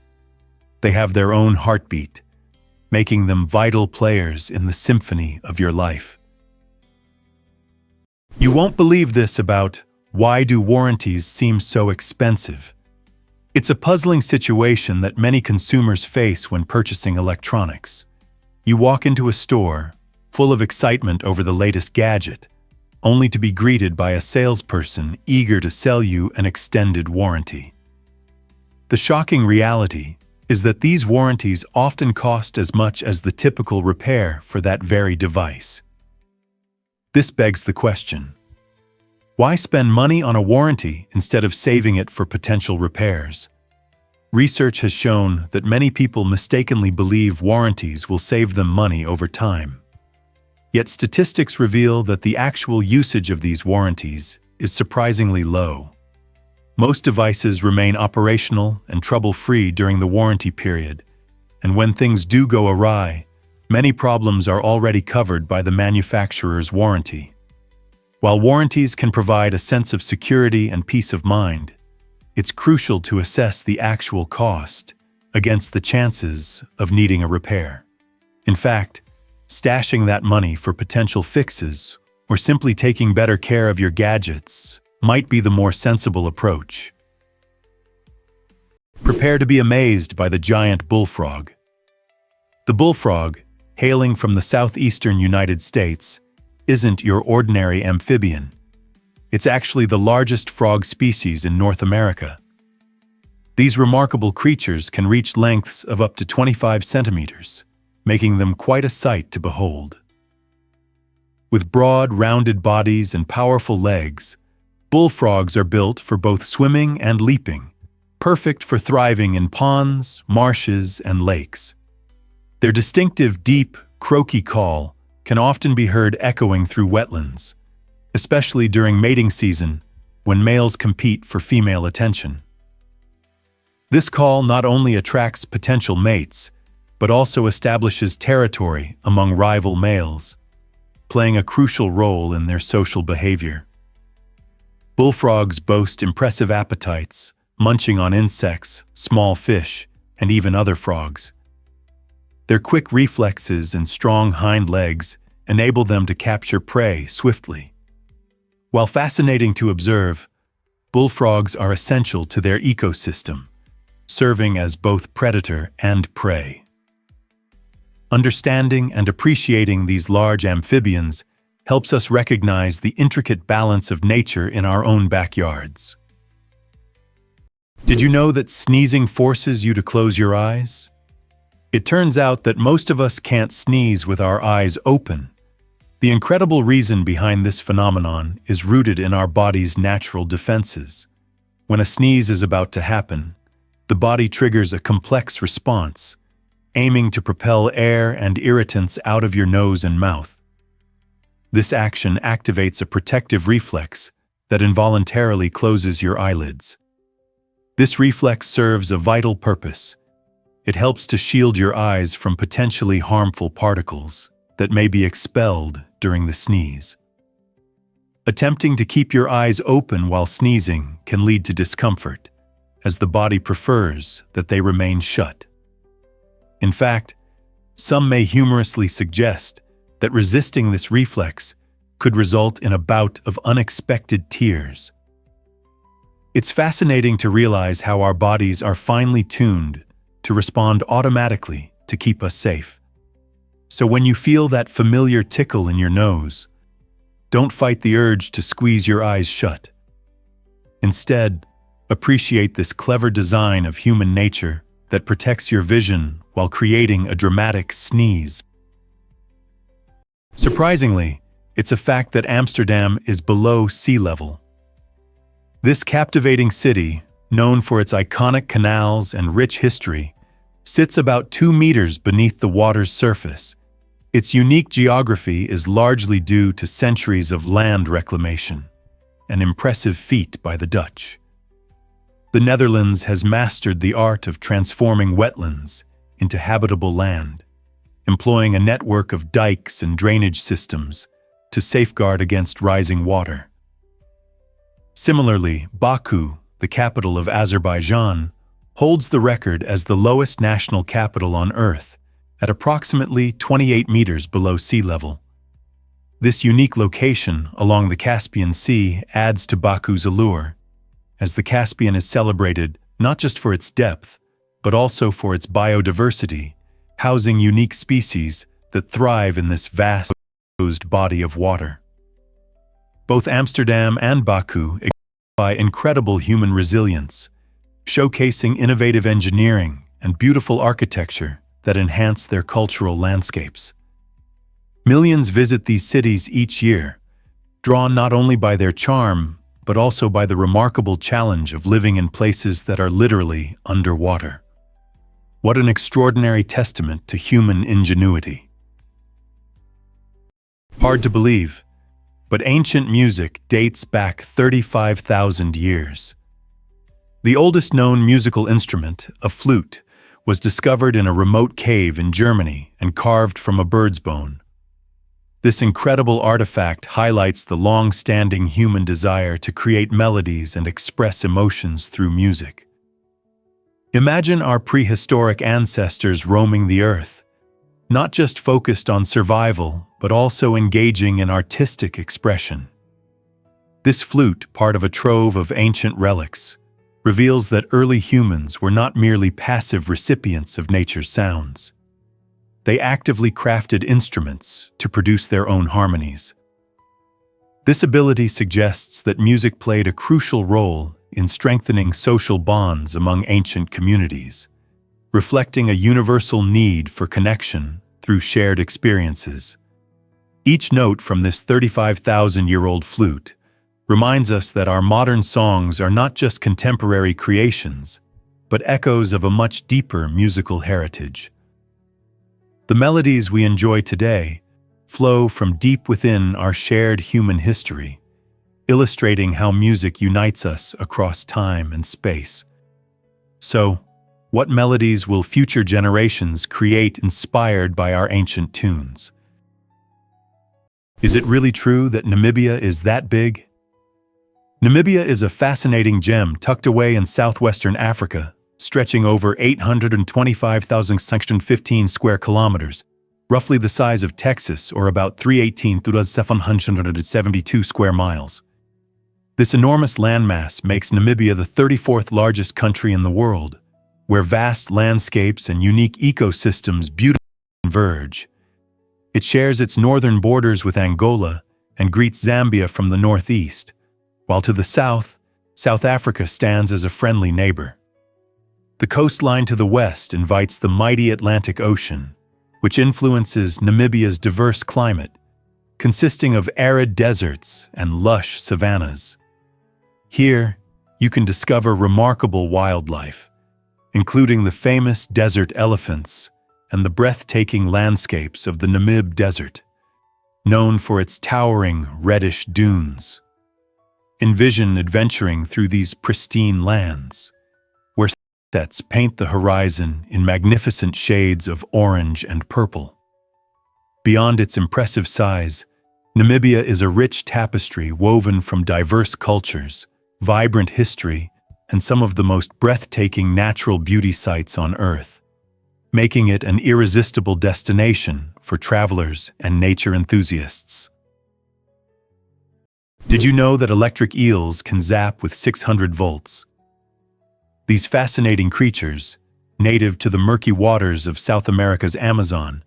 They have their own heartbeat, making them vital players in the symphony of your life. You won't believe this about why do warranties seem so expensive. It's a puzzling situation that many consumers face when purchasing electronics. You walk into a store, full of excitement over the latest gadget, only to be greeted by a salesperson eager to sell you an extended warranty. The shocking reality is that these warranties often cost as much as the typical repair for that very device. This begs the question: why spend money on a warranty instead of saving it for potential repairs? Research has shown that many people mistakenly believe warranties will save them money over time. Yet statistics reveal that the actual usage of these warranties is surprisingly low. Most devices remain operational and trouble-free during the warranty period, and when things do go awry, many problems are already covered by the manufacturer's warranty. While warranties can provide a sense of security and peace of mind, it's crucial to assess the actual cost against the chances of needing a repair. In fact, stashing that money for potential fixes or simply taking better care of your gadgets might be the more sensible approach. Prepare to be amazed by the giant bullfrog. The bullfrog, hailing from the southeastern United States, isn't your ordinary amphibian. It's actually the largest frog species in North America. These remarkable creatures can reach lengths of up to 25 centimeters, making them quite a sight to behold. With broad, rounded bodies and powerful legs, bullfrogs are built for both swimming and leaping, perfect for thriving in ponds, marshes, and lakes. Their distinctive, deep, croaky call can often be heard echoing through wetlands, especially during mating season when males compete for female attention. This call not only attracts potential mates, but also establishes territory among rival males, playing a crucial role in their social behavior. Bullfrogs boast impressive appetites, munching on insects, small fish, and even other frogs. Their quick reflexes and strong hind legs enable them to capture prey swiftly. While fascinating to observe, bullfrogs are essential to their ecosystem, serving as both predator and prey. Understanding and appreciating these large amphibians helps us recognize the intricate balance of nature in our own backyards. Did you know that sneezing forces you to close your eyes? It turns out that most of us can't sneeze with our eyes open. The incredible reason behind this phenomenon is rooted in our body's natural defenses. When a sneeze is about to happen, the body triggers a complex response, aiming to propel air and irritants out of your nose and mouth. This action activates a protective reflex that involuntarily closes your eyelids. This reflex serves a vital purpose. It helps to shield your eyes from potentially harmful particles that may be expelled during the sneeze. Attempting to keep your eyes open while sneezing can lead to discomfort, as the body prefers that they remain shut. In fact, some may humorously suggest that resisting this reflex could result in a bout of unexpected tears. It's fascinating to realize how our bodies are finely tuned to respond automatically to keep us safe. So when you feel that familiar tickle in your nose, don't fight the urge to squeeze your eyes shut. Instead, appreciate this clever design of human nature that protects your vision while creating a dramatic sneeze. Surprisingly, it's a fact that Amsterdam is below sea level. This captivating city, known for its iconic canals and rich history, sits about 2 meters beneath the water's surface. Its unique geography is largely due to centuries of land reclamation, an impressive feat by the Dutch. The Netherlands has mastered the art of transforming wetlands into habitable land, employing a network of dikes and drainage systems to safeguard against rising water. Similarly, Baku, the capital of Azerbaijan, holds the record as the lowest national capital on Earth, at approximately 28 meters below sea level. This unique location along the Caspian Sea adds to Baku's allure, as the Caspian is celebrated not just for its depth, but also for its biodiversity, housing unique species that thrive in this vast closed body of water. Both Amsterdam and Baku exemplify incredible human resilience, showcasing innovative engineering and beautiful architecture that enhance their cultural landscapes. Millions visit these cities each year, drawn not only by their charm, but also by the remarkable challenge of living in places that are literally underwater. What an extraordinary testament to human ingenuity. Hard to believe, but ancient music dates back 35,000 years. The oldest known musical instrument, a flute, was discovered in a remote cave in Germany and carved from a bird's bone. This incredible artifact highlights the long-standing human desire to create melodies and express emotions through music. Imagine our prehistoric ancestors roaming the earth, not just focused on survival, but also engaging in artistic expression. This flute, part of a trove of ancient relics, reveals that early humans were not merely passive recipients of nature's sounds. They actively crafted instruments to produce their own harmonies. This ability suggests that music played a crucial role in strengthening social bonds among ancient communities, reflecting a universal need for connection through shared experiences. Each note from this 35,000-year-old flute reminds us that our modern songs are not just contemporary creations, but echoes of a much deeper musical heritage. The melodies we enjoy today flow from deep within our shared human history, illustrating how music unites us across time and space. So, what melodies will future generations create inspired by our ancient tunes? Is it really true that Namibia is that big? Namibia is a fascinating gem tucked away in southwestern Africa, stretching over 825,615 square kilometers, roughly the size of Texas, or about 318,772 square miles. This enormous landmass makes Namibia the 34th largest country in the world, where vast landscapes and unique ecosystems beautifully converge. It shares its northern borders with Angola and greets Zambia from the northeast, while to the south, South Africa stands as a friendly neighbor. The coastline to the west invites the mighty Atlantic Ocean, which influences Namibia's diverse climate, consisting of arid deserts and lush savannas. Here, you can discover remarkable wildlife, including the famous desert elephants and the breathtaking landscapes of the Namib Desert, known for its towering reddish dunes. Envision adventuring through these pristine lands, where sunsets paint the horizon in magnificent shades of orange and purple. Beyond its impressive size, Namibia is a rich tapestry woven from diverse cultures, vibrant history, and some of the most breathtaking natural beauty sites on Earth, making it an irresistible destination for travelers and nature enthusiasts. Did you know that electric eels can zap with 600 volts? These fascinating creatures, native to the murky waters of South America's Amazon,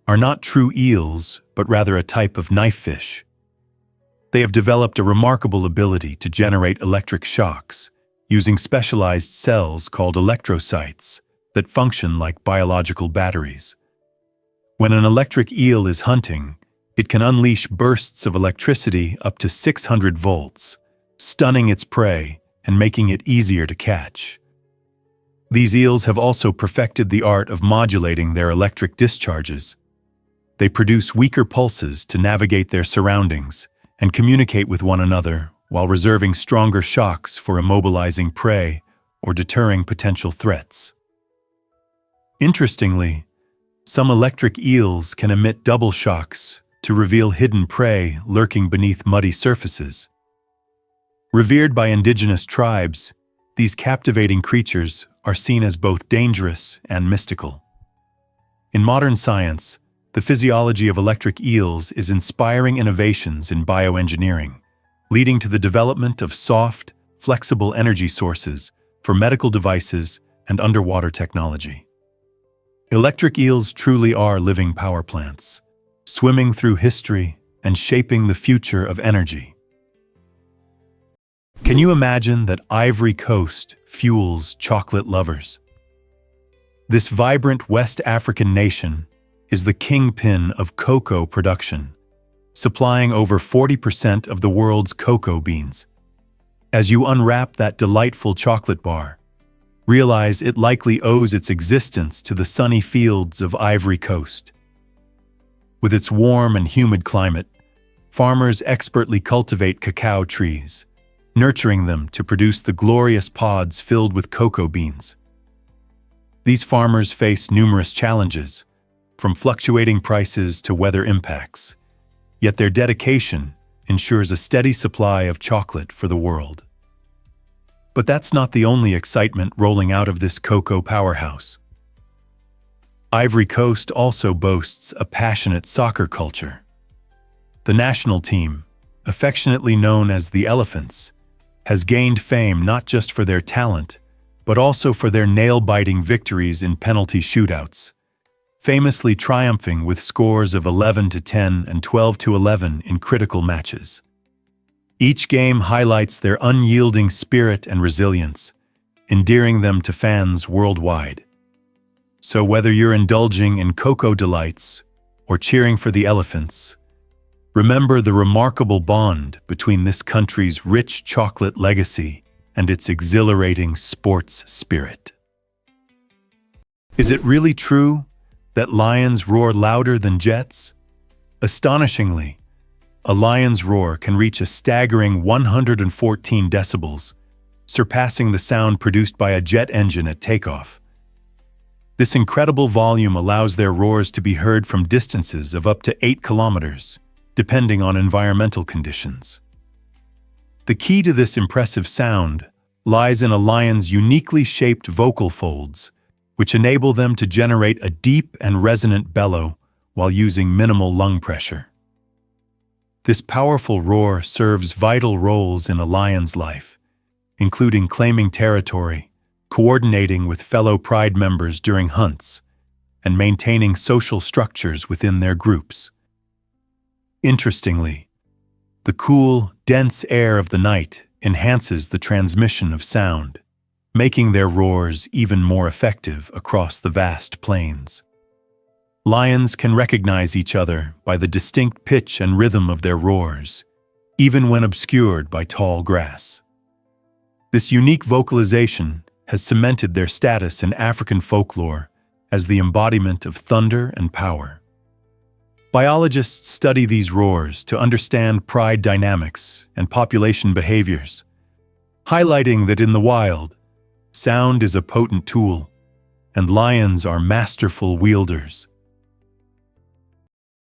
are not true eels, but rather a type of knife fish. They have developed a remarkable ability to generate electric shocks using specialized cells called electrocytes that function like biological batteries. When an electric eel is hunting, it can unleash bursts of electricity up to 600 volts, stunning its prey and making it easier to catch. These eels have also perfected the art of modulating their electric discharges. They produce weaker pulses to navigate their surroundings and communicate with one another while reserving stronger shocks for immobilizing prey or deterring potential threats. Interestingly, some electric eels can emit double shocks to reveal hidden prey lurking beneath muddy surfaces. Revered by indigenous tribes, these captivating creatures are seen as both dangerous and mystical. In modern science, the physiology of electric eels is inspiring innovations in bioengineering, leading to the development of soft, flexible energy sources for medical devices and underwater technology. Electric eels truly are living power plants, swimming through history and shaping the future of energy. Can you imagine that Ivory Coast fuels chocolate lovers? This vibrant West African nation is the kingpin of cocoa production, supplying over 40% of the world's cocoa beans. As you unwrap that delightful chocolate bar, realize it likely owes its existence to the sunny fields of Ivory Coast. With its warm and humid climate, farmers expertly cultivate cacao trees, nurturing them to produce the glorious pods filled with cocoa beans. These farmers face numerous challenges, from fluctuating prices to weather impacts, yet their dedication ensures a steady supply of chocolate for the world. But that's not the only excitement rolling out of this cocoa powerhouse. Ivory Coast also boasts a passionate soccer culture. The national team, affectionately known as the Elephants, has gained fame not just for their talent, but also for their nail-biting victories in penalty shootouts, famously triumphing with scores of 11-10 and 12-11 in critical matches. Each game highlights their unyielding spirit and resilience, endearing them to fans worldwide. So whether you're indulging in cocoa delights or cheering for the Elephants, remember the remarkable bond between this country's rich chocolate legacy and its exhilarating sports spirit. Is it really true that lions roar louder than jets? Astonishingly, a lion's roar can reach a staggering 114 decibels, surpassing the sound produced by a jet engine at takeoff. This incredible volume allows their roars to be heard from distances of up to 8 kilometers, depending on environmental conditions. The key to this impressive sound lies in a lion's uniquely shaped vocal folds, which enable them to generate a deep and resonant bellow while using minimal lung pressure. This powerful roar serves vital roles in a lion's life, including claiming territory, coordinating with fellow pride members during hunts, and maintaining social structures within their groups. Interestingly, the cool, dense air of the night enhances the transmission of sound, making their roars even more effective across the vast plains. Lions can recognize each other by the distinct pitch and rhythm of their roars, even when obscured by tall grass. This unique vocalization has cemented their status in African folklore as the embodiment of thunder and power. Biologists study these roars to understand pride dynamics and population behaviors, highlighting that in the wild, sound is a potent tool, and lions are masterful wielders.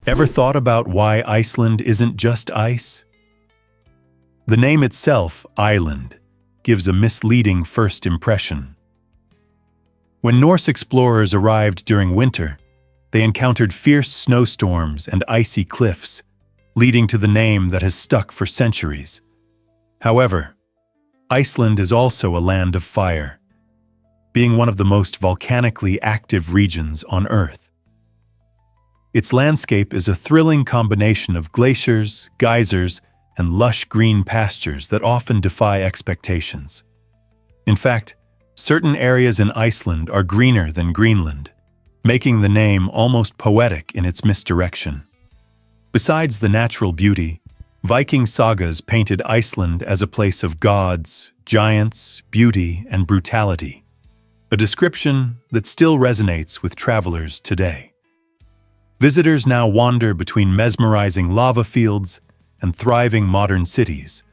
Ever thought about why Iceland isn't just ice? The name itself, island, gives a misleading first impression. When Norse explorers arrived during winter, they encountered fierce snowstorms and icy cliffs, leading to the name that has stuck for centuries. However, Iceland is also a land of fire. being one of the most volcanically active regions on Earth. Its landscape is a thrilling combination of glaciers, geysers, and lush green pastures that often defy expectations. In fact, certain areas in Iceland are greener than Greenland, making the name almost poetic in its misdirection. Besides the natural beauty, Viking sagas painted Iceland as a place of gods, giants, beauty, and brutality, a description that still resonates with travelers today. Visitors now wander between mesmerizing lava fields and thriving modern cities,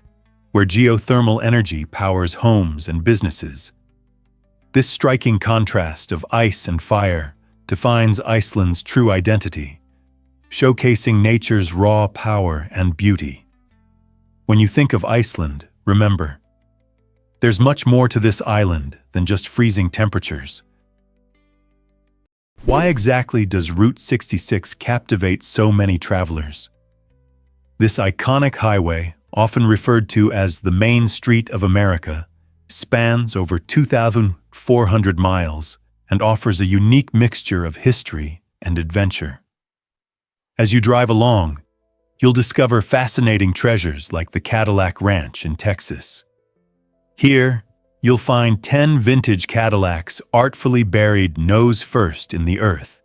where geothermal energy powers homes and businesses. This striking contrast of ice and fire defines Iceland's true identity, showcasing nature's raw power and beauty. When you think of Iceland, remember, there's much more to this island than just freezing temperatures. Why exactly does Route 66 captivate so many travelers? This iconic highway, often referred to as the Main Street of America, spans over 2,400 miles and offers a unique mixture of history and adventure. As you drive along, you'll discover fascinating treasures like the Cadillac Ranch in Texas. Here, you'll find 10 vintage Cadillacs artfully buried nose first in the earth,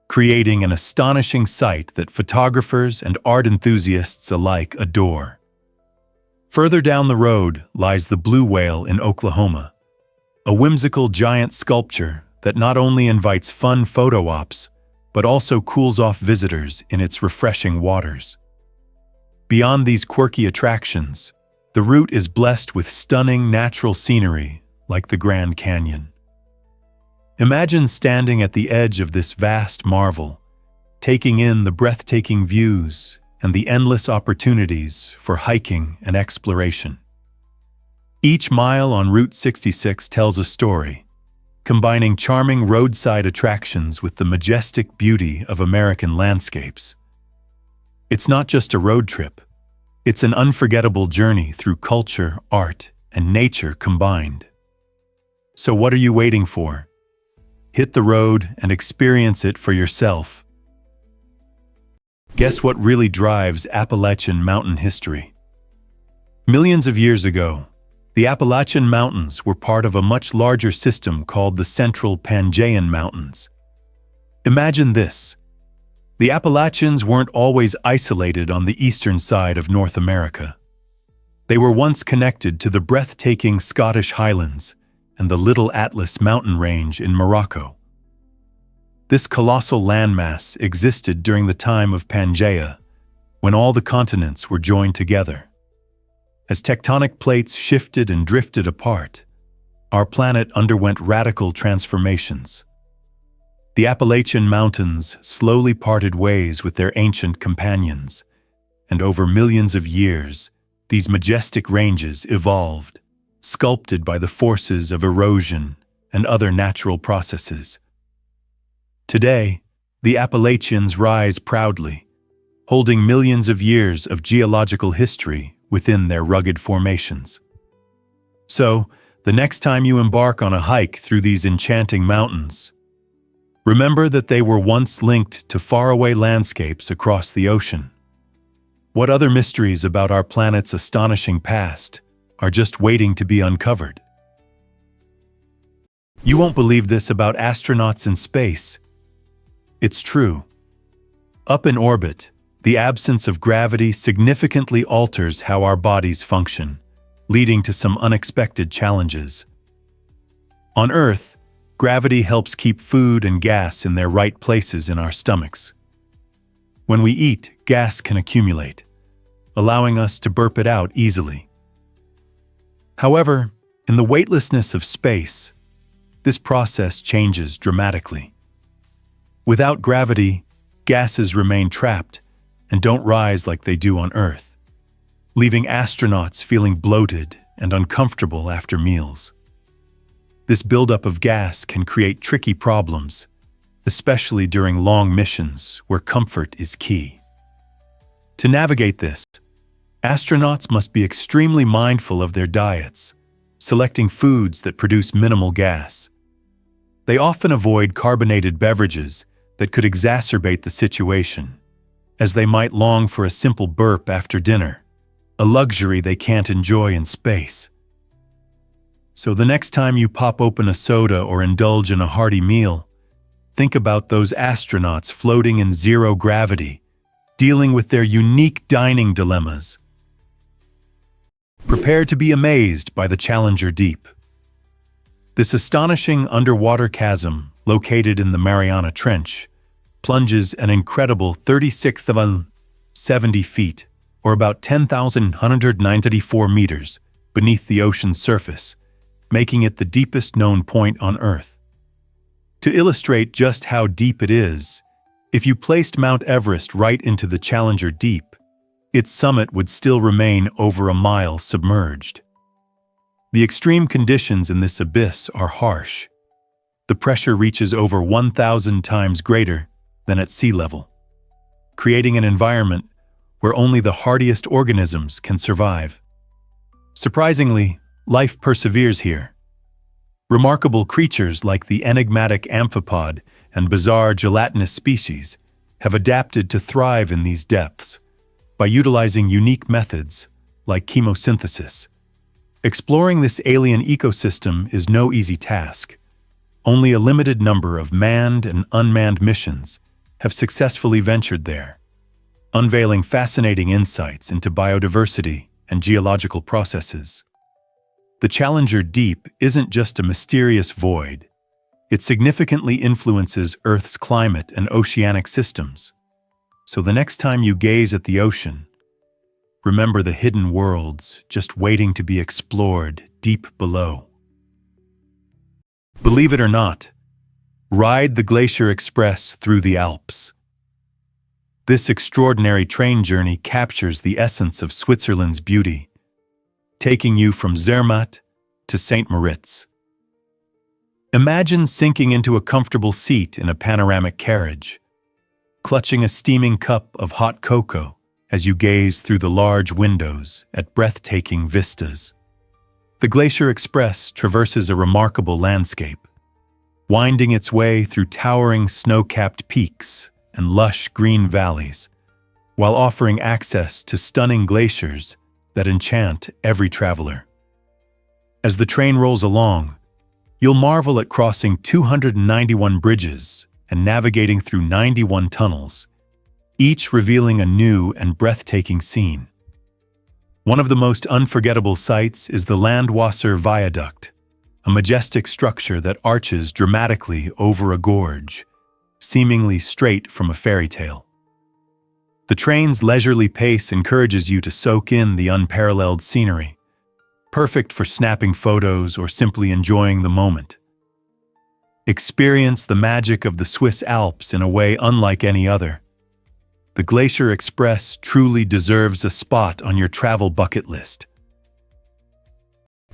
creating an astonishing sight that photographers and art enthusiasts alike adore. Further down the road lies the Blue Whale in Oklahoma, a whimsical giant sculpture that not only invites fun photo ops, but also cools off visitors in its refreshing waters. Beyond these quirky attractions, the route is blessed with stunning natural scenery like the Grand Canyon. Imagine standing at the edge of this vast marvel, taking in the breathtaking views and the endless opportunities for hiking and exploration. Each mile on Route 66 tells a story, combining charming roadside attractions with the majestic beauty of American landscapes. It's not just a road trip, it's an unforgettable journey through culture, art, and nature combined. So what are you waiting for? Hit the road and experience it for yourself. Guess what really drives Appalachian mountain history? Millions of years ago, the Appalachian Mountains were part of a much larger system called the Central Pangaean Mountains. Imagine this. The Appalachians weren't always isolated on the eastern side of North America. They were once connected to the breathtaking Scottish Highlands and the Little Atlas mountain range in Morocco. This colossal landmass existed during the time of Pangaea, when all the continents were joined together. As tectonic plates shifted and drifted apart, our planet underwent radical transformations. The Appalachian Mountains slowly parted ways with their ancient companions, and over millions of years, these majestic ranges evolved, sculpted by the forces of erosion and other natural processes. Today, the Appalachians rise proudly, holding millions of years of geological history within their rugged formations. So, the next time you embark on a hike through these enchanting mountains, remember that they were once linked to faraway landscapes across the ocean. What other mysteries about our planet's astonishing past are just waiting to be uncovered? You won't believe this about astronauts in space. It's true. Up in orbit, the absence of gravity significantly alters how our bodies function, leading to some unexpected challenges. On Earth, gravity helps keep food and gas in their right places in our stomachs. When we eat, gas can accumulate, allowing us to burp it out easily. However, in the weightlessness of space, this process changes dramatically. Without gravity, gases remain trapped and don't rise like they do on Earth, leaving astronauts feeling bloated and uncomfortable after meals. This buildup of gas can create tricky problems, especially during long missions where comfort is key. To navigate this, astronauts must be extremely mindful of their diets, selecting foods that produce minimal gas, They often avoid carbonated beverages that could exacerbate the situation, as they might long for a simple burp after dinner, a luxury they can't enjoy in space. So the next time you pop open a soda or indulge in a hearty meal, think about those astronauts floating in zero gravity, dealing with their unique dining dilemmas. Prepare to be amazed by the Challenger Deep. This astonishing underwater chasm, located in the Mariana Trench, plunges an incredible 36,070 feet, or about 10,194 meters, beneath the ocean's surface, making it the deepest known point on Earth. To illustrate just how deep it is, if you placed Mount Everest right into the Challenger Deep, its summit would still remain over a mile submerged. The extreme conditions in this abyss are harsh. The pressure reaches over 1,000 times greater than at sea level, creating an environment where only the hardiest organisms can survive. Surprisingly, life perseveres here. Remarkable creatures like the enigmatic amphipod and bizarre gelatinous species have adapted to thrive in these depths by utilizing unique methods like chemosynthesis. Exploring this alien ecosystem is no easy task. Only a limited number of manned and unmanned missions have successfully ventured there, unveiling fascinating insights into biodiversity and geological processes. The Challenger Deep isn't just a mysterious void. It significantly influences Earth's climate and oceanic systems. So the next time you gaze at the ocean, remember the hidden worlds just waiting to be explored deep below. Believe it or not, ride the Glacier Express through the Alps. This extraordinary train journey captures the essence of Switzerland's beauty, taking you from Zermatt to St. Moritz. Imagine sinking into a comfortable seat in a panoramic carriage, clutching a steaming cup of hot cocoa as you gaze through the large windows at breathtaking vistas. The Glacier Express traverses a remarkable landscape, winding its way through towering snow-capped peaks and lush green valleys, while offering access to stunning glaciers that enchant every traveler. As the train rolls along, you'll marvel at crossing 291 bridges and navigating through 91 tunnels, each revealing a new and breathtaking scene. One of the most unforgettable sights is the Landwasser Viaduct, a majestic structure that arches dramatically over a gorge, seemingly straight from a fairy tale. The train's leisurely pace encourages you to soak in the unparalleled scenery, perfect for snapping photos or simply enjoying the moment. Experience the magic of the Swiss Alps in a way unlike any other. The Glacier Express truly deserves a spot on your travel bucket list.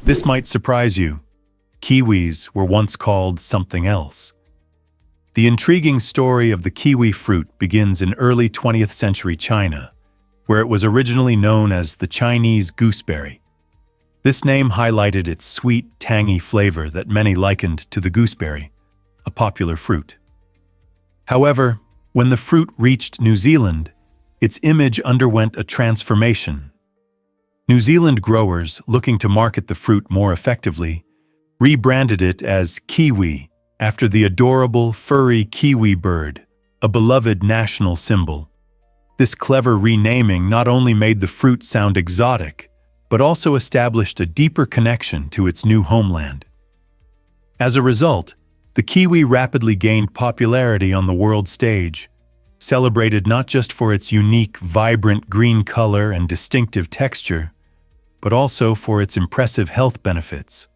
This might surprise you. Kiwis were once called something else. The intriguing story of the kiwi fruit begins in early 20th century China, where it was originally known as the Chinese gooseberry. This name highlighted its sweet, tangy flavor that many likened to the gooseberry, a popular fruit. However, when the fruit reached New Zealand, its image underwent a transformation. New Zealand growers, looking to market the fruit more effectively, rebranded it as kiwi, after the adorable, furry kiwi bird, a beloved national symbol. This clever renaming not only made the fruit sound exotic, but also established a deeper connection to its new homeland. As a result, the kiwi rapidly gained popularity on the world stage, celebrated not just for its unique, vibrant green color and distinctive texture, but also for its impressive health benefits.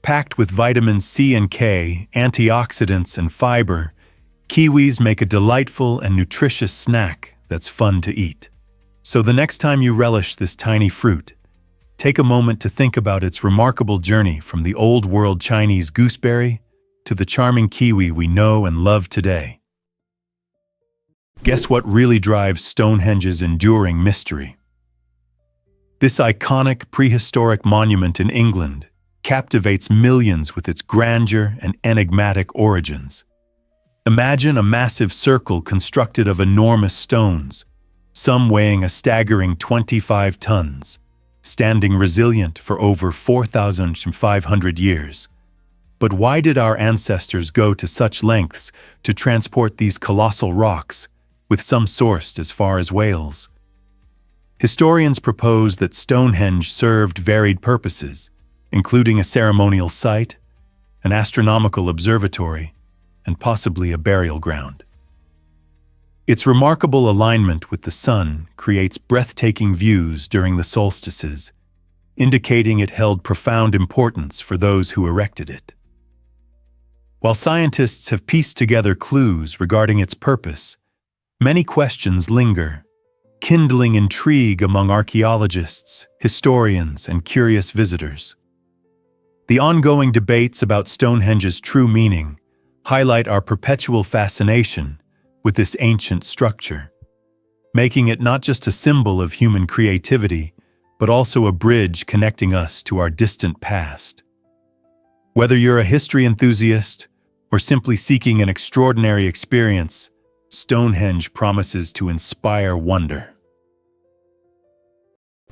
Packed with vitamins C and K, antioxidants, and fiber, kiwis make a delightful and nutritious snack that's fun to eat. So the next time you relish this tiny fruit, take a moment to think about its remarkable journey from the old world Chinese gooseberry to the charming kiwi we know and love today. Guess what really drives Stonehenge's enduring mystery? This iconic prehistoric monument in England captivates millions with its grandeur and enigmatic origins. Imagine a massive circle constructed of enormous stones, some weighing a staggering 25 tons, standing resilient for over 4,500 years. But why did our ancestors go to such lengths to transport these colossal rocks, with some sourced as far as Wales? Historians propose that Stonehenge served varied purposes, including a ceremonial site, an astronomical observatory, and possibly a burial ground. Its remarkable alignment with the sun creates breathtaking views during the solstices, indicating it held profound importance for those who erected it. While scientists have pieced together clues regarding its purpose, many questions linger, kindling intrigue among archaeologists, historians, and curious visitors. The ongoing debates about Stonehenge's true meaning highlight our perpetual fascination with this ancient structure, making it not just a symbol of human creativity, but also a bridge connecting us to our distant past. Whether you're a history enthusiast or simply seeking an extraordinary experience, Stonehenge promises to inspire wonder.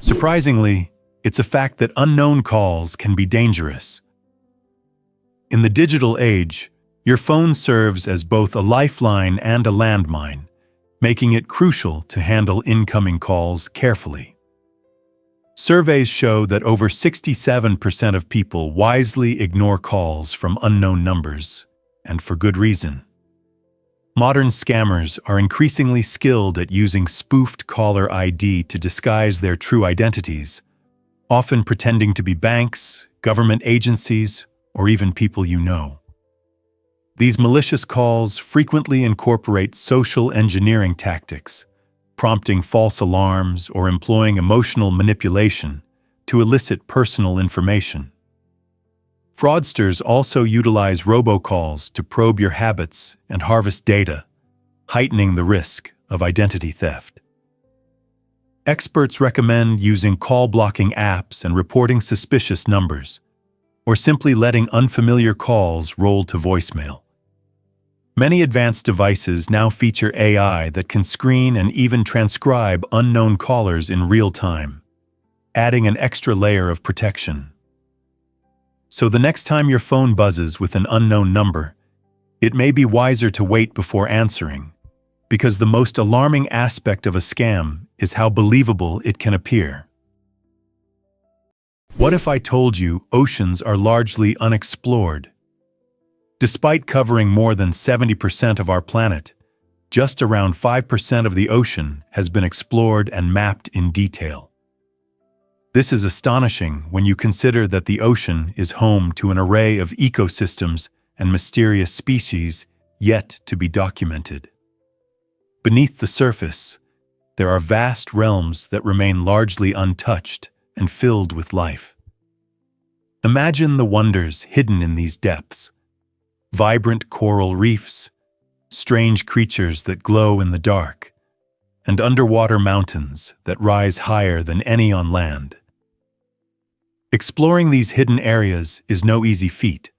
Surprisingly, it's a fact that unknown calls can be dangerous. In the digital age, your phone serves as both a lifeline and a landmine, making it crucial to handle incoming calls carefully. Surveys show that over 67% of people wisely ignore calls from unknown numbers, and for good reason. Modern scammers are increasingly skilled at using spoofed caller ID to disguise their true identities, often pretending to be banks, government agencies, or even people you know. These malicious calls frequently incorporate social engineering tactics, prompting false alarms or employing emotional manipulation to elicit personal information. Fraudsters also utilize robocalls to probe your habits and harvest data, heightening the risk of identity theft. Experts recommend using call-blocking apps and reporting suspicious numbers, or simply letting unfamiliar calls roll to voicemail. Many advanced devices now feature AI that can screen and even transcribe unknown callers in real time, adding an extra layer of protection. So the next time your phone buzzes with an unknown number, it may be wiser to wait before answering, because the most alarming aspect of a scam is how believable it can appear. What if I told you oceans are largely unexplored? Despite covering more than 70% of our planet, just around 5% of the ocean has been explored and mapped in detail. This is astonishing when you consider that the ocean is home to an array of ecosystems and mysterious species yet to be documented. Beneath the surface, there are vast realms that remain largely untouched and filled with life. Imagine the wonders hidden in these depths. Vibrant coral reefs, strange creatures that glow in the dark, and underwater mountains that rise higher than any on land. Exploring these hidden areas is no easy feat.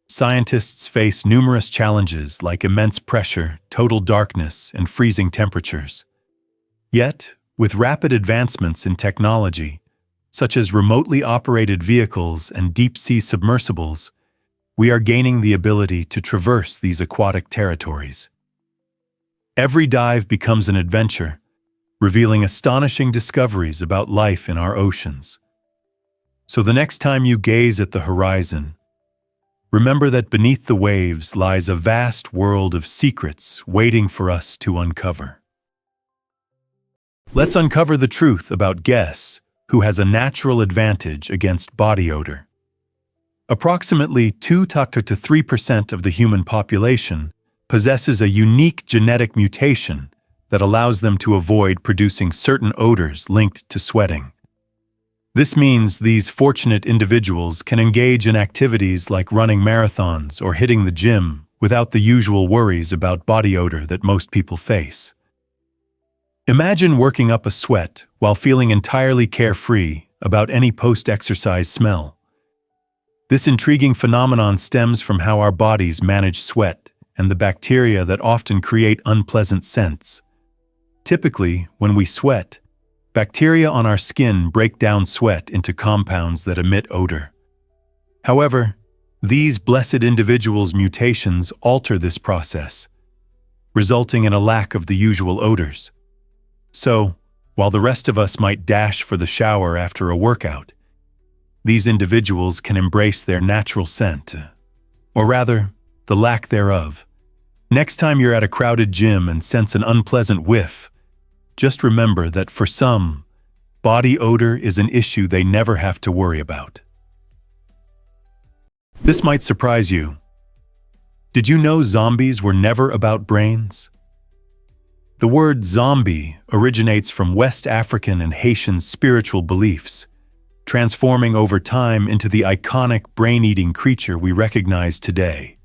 Scientists face numerous challenges like immense pressure, total darkness, and freezing temperatures. Yet, with rapid advancements in technology, such as remotely operated vehicles and deep-sea submersibles, we are gaining the ability to traverse these aquatic territories. Every dive becomes an adventure, revealing astonishing discoveries about life in our oceans. So the next time you gaze at the horizon, remember that beneath the waves lies a vast world of secrets waiting for us to uncover. Let's uncover the truth about Guess, who has a natural advantage against body odor. Approximately 2–3% of the human population possesses a unique genetic mutation that allows them to avoid producing certain odors linked to sweating. This means these fortunate individuals can engage in activities like running marathons or hitting the gym without the usual worries about body odor that most people face. Imagine working up a sweat while feeling entirely carefree about any post-exercise smell. This intriguing phenomenon stems from how our bodies manage sweat and the bacteria that often create unpleasant scents. Typically, when we sweat, bacteria on our skin break down sweat into compounds that emit odor. However, these blessed individuals' mutations alter this process, resulting in a lack of the usual odors. So, while the rest of us might dash for the shower after a workout, these individuals can embrace their natural scent, or rather, the lack thereof. Next time you're at a crowded gym and sense an unpleasant whiff, just remember that for some, body odor is an issue they never have to worry about. This might surprise you. Did you know zombies were never about brains? The word zombie originates from West African and Haitian spiritual beliefs, transforming over time into the iconic brain-eating creature we recognize today.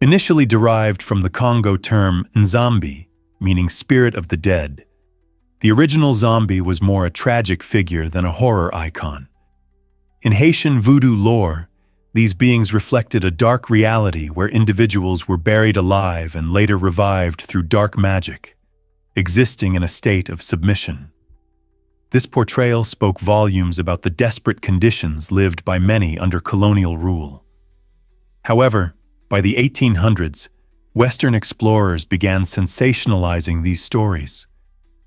Initially derived from the Congo term nzambi, meaning spirit of the dead, the original zombie was more a tragic figure than a horror icon. In Haitian voodoo lore, these beings reflected a dark reality where individuals were buried alive and later revived through dark magic, existing in a state of submission. This portrayal spoke volumes about the desperate conditions lived by many under colonial rule. However, by the 1800s, Western explorers began sensationalizing these stories,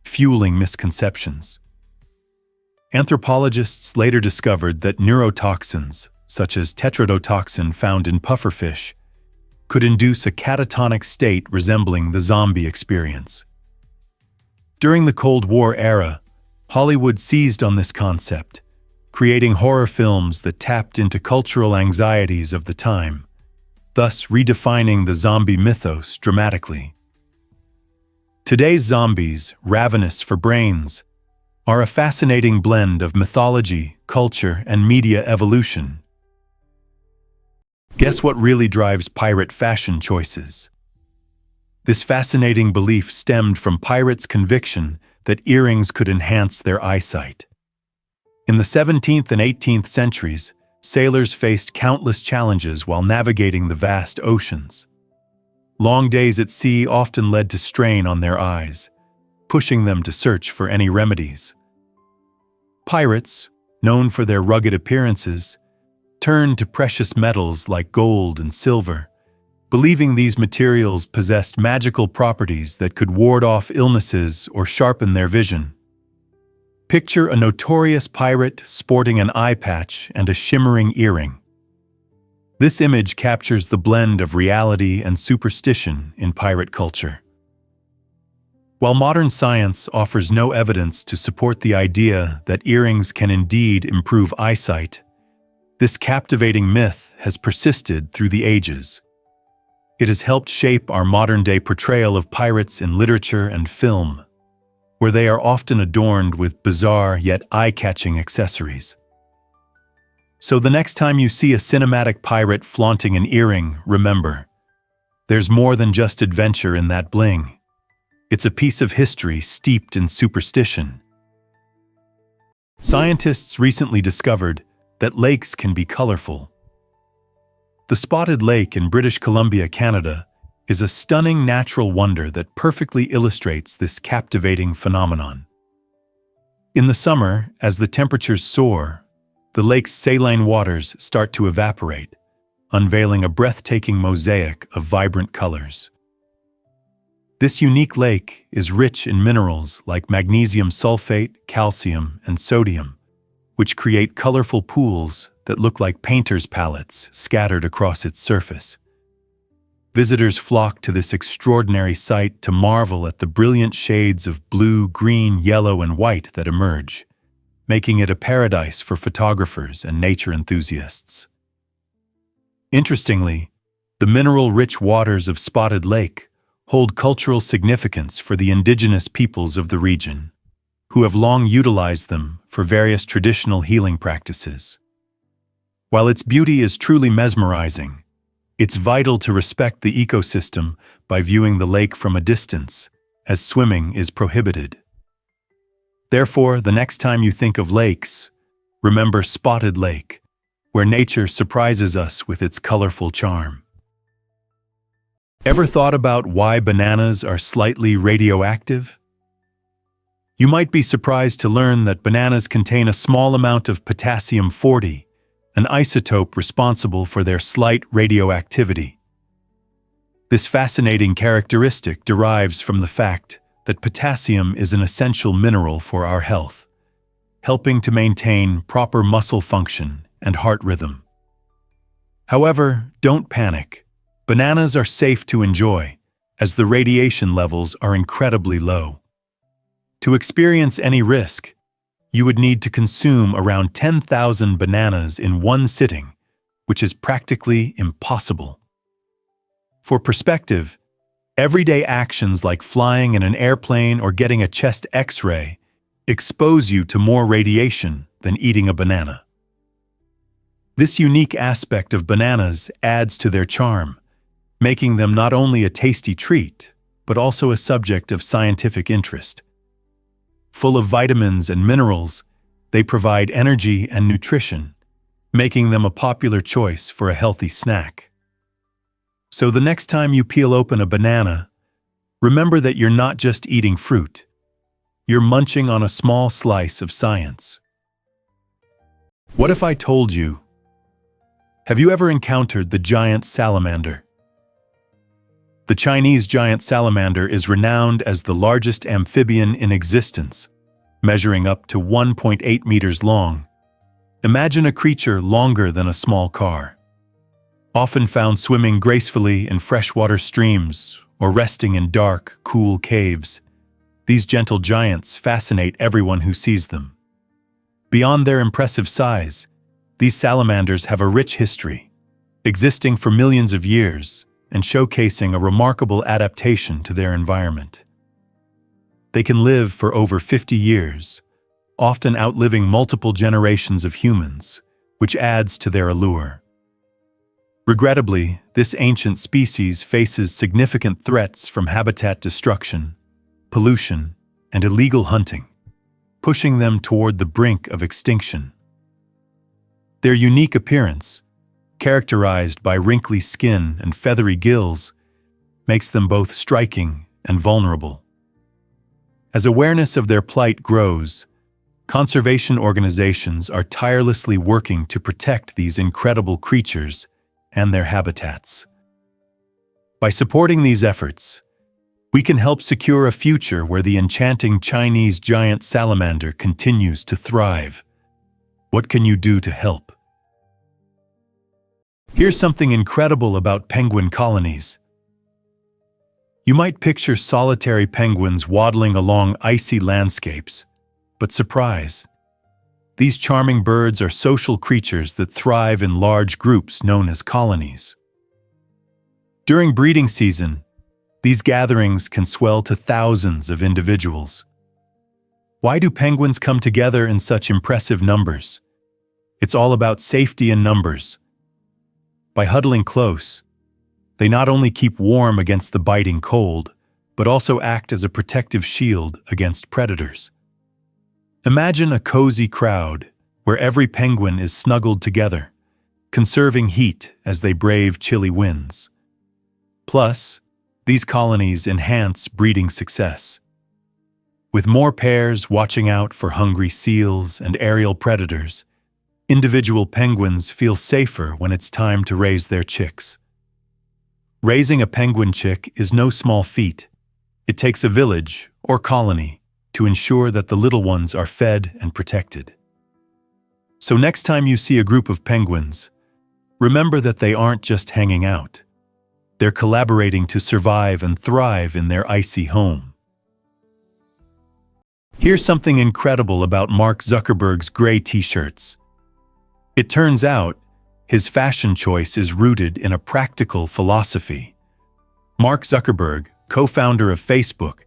fueling misconceptions. Anthropologists later discovered that neurotoxins, such as tetrodotoxin found in pufferfish, could induce a catatonic state resembling the zombie experience. During the Cold War era, Hollywood seized on this concept, creating horror films that tapped into cultural anxieties of the time, thus redefining the zombie mythos dramatically. Today's zombies, ravenous for brains, are a fascinating blend of mythology, culture, and media evolution. Guess what really drives pirate fashion choices? This fascinating belief stemmed from pirates' conviction that earrings could enhance their eyesight. In the 17th and 18th centuries, sailors faced countless challenges while navigating the vast oceans. Long days at sea often led to strain on their eyes, pushing them to search for any remedies. Pirates, known for their rugged appearances, turned to precious metals like gold and silver, believing these materials possessed magical properties that could ward off illnesses or sharpen their vision. Picture a notorious pirate sporting an eye patch and a shimmering earring. This image captures the blend of reality and superstition in pirate culture. While modern science offers no evidence to support the idea that earrings can indeed improve eyesight, this captivating myth has persisted through the ages. It has helped shape our modern-day portrayal of pirates in literature and film, where they are often adorned with bizarre yet eye-catching accessories. So the next time you see a cinematic pirate flaunting an earring, remember, there's more than just adventure in that bling. It's a piece of history steeped in superstition. Scientists recently discovered that lakes can be colorful. The Spotted Lake in British Columbia, Canada, is a stunning natural wonder that perfectly illustrates this captivating phenomenon. In the summer, as the temperatures soar, the lake's saline waters start to evaporate, unveiling a breathtaking mosaic of vibrant colors. This unique lake is rich in minerals like magnesium sulfate, calcium, and sodium, which create colorful pools that look like painters' palettes scattered across its surface. Visitors flock to this extraordinary sight to marvel at the brilliant shades of blue, green, yellow, and white that emerge, making it a paradise for photographers and nature enthusiasts. Interestingly, the mineral-rich waters of Spotted Lake hold cultural significance for the indigenous peoples of the region, who have long utilized them for various traditional healing practices. While its beauty is truly mesmerizing, it's vital to respect the ecosystem by viewing the lake from a distance, as swimming is prohibited. Therefore, the next time you think of lakes, remember Spotted Lake, where nature surprises us with its colorful charm. Ever thought about why bananas are slightly radioactive? You might be surprised to learn that bananas contain a small amount of potassium-40, an isotope responsible for their slight radioactivity. This fascinating characteristic derives from the fact that potassium is an essential mineral for our health, helping to maintain proper muscle function and heart rhythm. However, don't panic. Bananas are safe to enjoy, as the radiation levels are incredibly low. To experience any risk, you would need to consume around 10,000 bananas in one sitting, which is practically impossible. For perspective, everyday actions like flying in an airplane or getting a chest X-ray expose you to more radiation than eating a banana. This unique aspect of bananas adds to their charm, making them not only a tasty treat, but also a subject of scientific interest. Full of vitamins and minerals, they provide energy and nutrition, making them a popular choice for a healthy snack. So the next time you peel open a banana, remember that you're not just eating fruit. You're munching on a small slice of science. What if I told you? Have you ever encountered the giant salamander? The Chinese giant salamander is renowned as the largest amphibian in existence, measuring up to 1.8 meters long. Imagine a creature longer than a small car. Often found swimming gracefully in freshwater streams or resting in dark, cool caves, these gentle giants fascinate everyone who sees them. Beyond their impressive size, these salamanders have a rich history, existing for millions of years and showcasing a remarkable adaptation to their environment. They can live for over 50 years, often outliving multiple generations of humans, which adds to their allure. Regrettably, this ancient species faces significant threats from habitat destruction, pollution, and illegal hunting, pushing them toward the brink of extinction. Their unique appearance, characterized by wrinkly skin and feathery gills, makes them both striking and vulnerable. As awareness of their plight grows, conservation organizations are tirelessly working to protect these incredible creatures and their habitats. By supporting these efforts, we can help secure a future where the enchanting Chinese giant salamander continues to thrive. What can you do to help? Here's something incredible about penguin colonies. You might picture solitary penguins waddling along icy landscapes, but surprise! These charming birds are social creatures that thrive in large groups known as colonies. During breeding season, these gatherings can swell to thousands of individuals. Why do penguins come together in such impressive numbers? It's all about safety in numbers. By huddling close, they not only keep warm against the biting cold, but also act as a protective shield against predators. Imagine a cozy crowd where every penguin is snuggled together, conserving heat as they brave chilly winds. Plus, these colonies enhance breeding success. With more pairs watching out for hungry seals and aerial predators, individual penguins feel safer when it's time to raise their chicks. Raising a penguin chick is no small feat. It takes a village or colony to ensure that the little ones are fed and protected. So next time you see a group of penguins, remember that they aren't just hanging out. They're collaborating to survive and thrive in their icy home. Here's something incredible about Mark Zuckerberg's gray t-shirts. It turns out, his fashion choice is rooted in a practical philosophy. Mark Zuckerberg, co-founder of Facebook,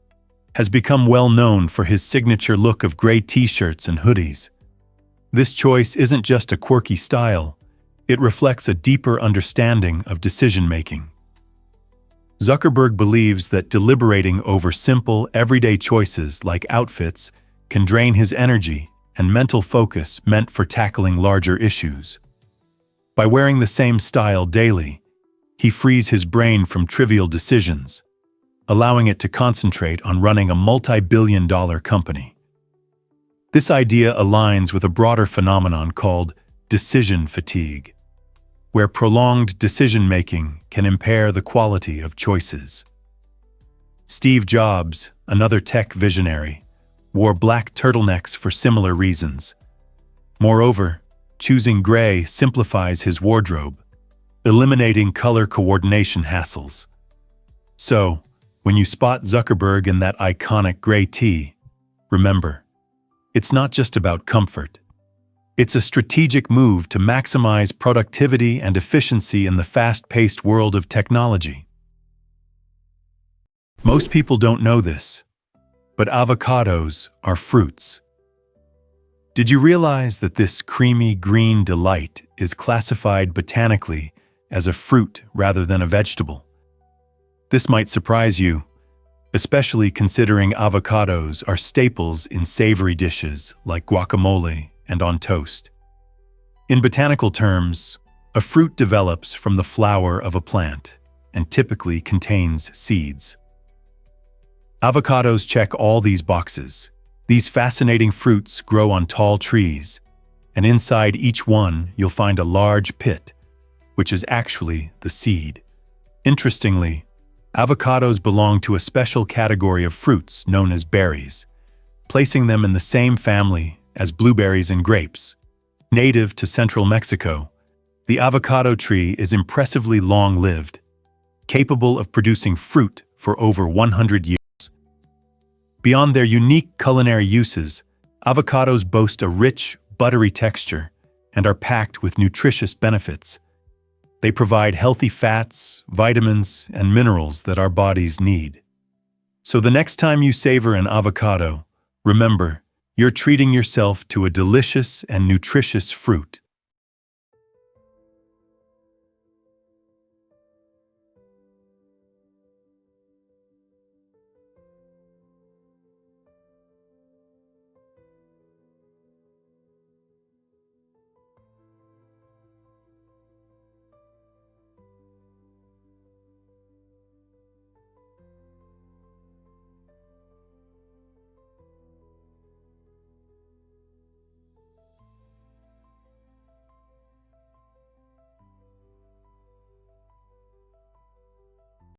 has become well known for his signature look of gray t-shirts and hoodies. This choice isn't just a quirky style, it reflects a deeper understanding of decision-making. Zuckerberg believes that deliberating over simple, everyday choices like outfits can drain his energy and mental focus meant for tackling larger issues. By wearing the same style daily, he frees his brain from trivial decisions, allowing it to concentrate on running a multi-billion-dollar company. This idea aligns with a broader phenomenon called decision fatigue, where prolonged decision-making can impair the quality of choices. Steve Jobs, another tech visionary, wore black turtlenecks for similar reasons. Moreover, choosing gray simplifies his wardrobe, eliminating color coordination hassles. So, when you spot Zuckerberg in that iconic gray tee, remember, it's not just about comfort. It's a strategic move to maximize productivity and efficiency in the fast-paced world of technology. Most people don't know this, but avocados are fruits. Did you realize that this creamy green delight is classified botanically as a fruit rather than a vegetable? This might surprise you, especially considering avocados are staples in savory dishes like guacamole and on toast. In botanical terms, a fruit develops from the flower of a plant and typically contains seeds. Avocados check all these boxes. These fascinating fruits grow on tall trees, and inside each one you'll find a large pit, which is actually the seed. Interestingly, avocados belong to a special category of fruits known as berries, placing them in the same family as blueberries and grapes. Native to central Mexico, the avocado tree is impressively long-lived, capable of producing fruit for over 100 years. Beyond their unique culinary uses, avocados boast a rich, buttery texture and are packed with nutritious benefits. They provide healthy fats, vitamins, and minerals that our bodies need. So the next time you savor an avocado, remember, you're treating yourself to a delicious and nutritious fruit.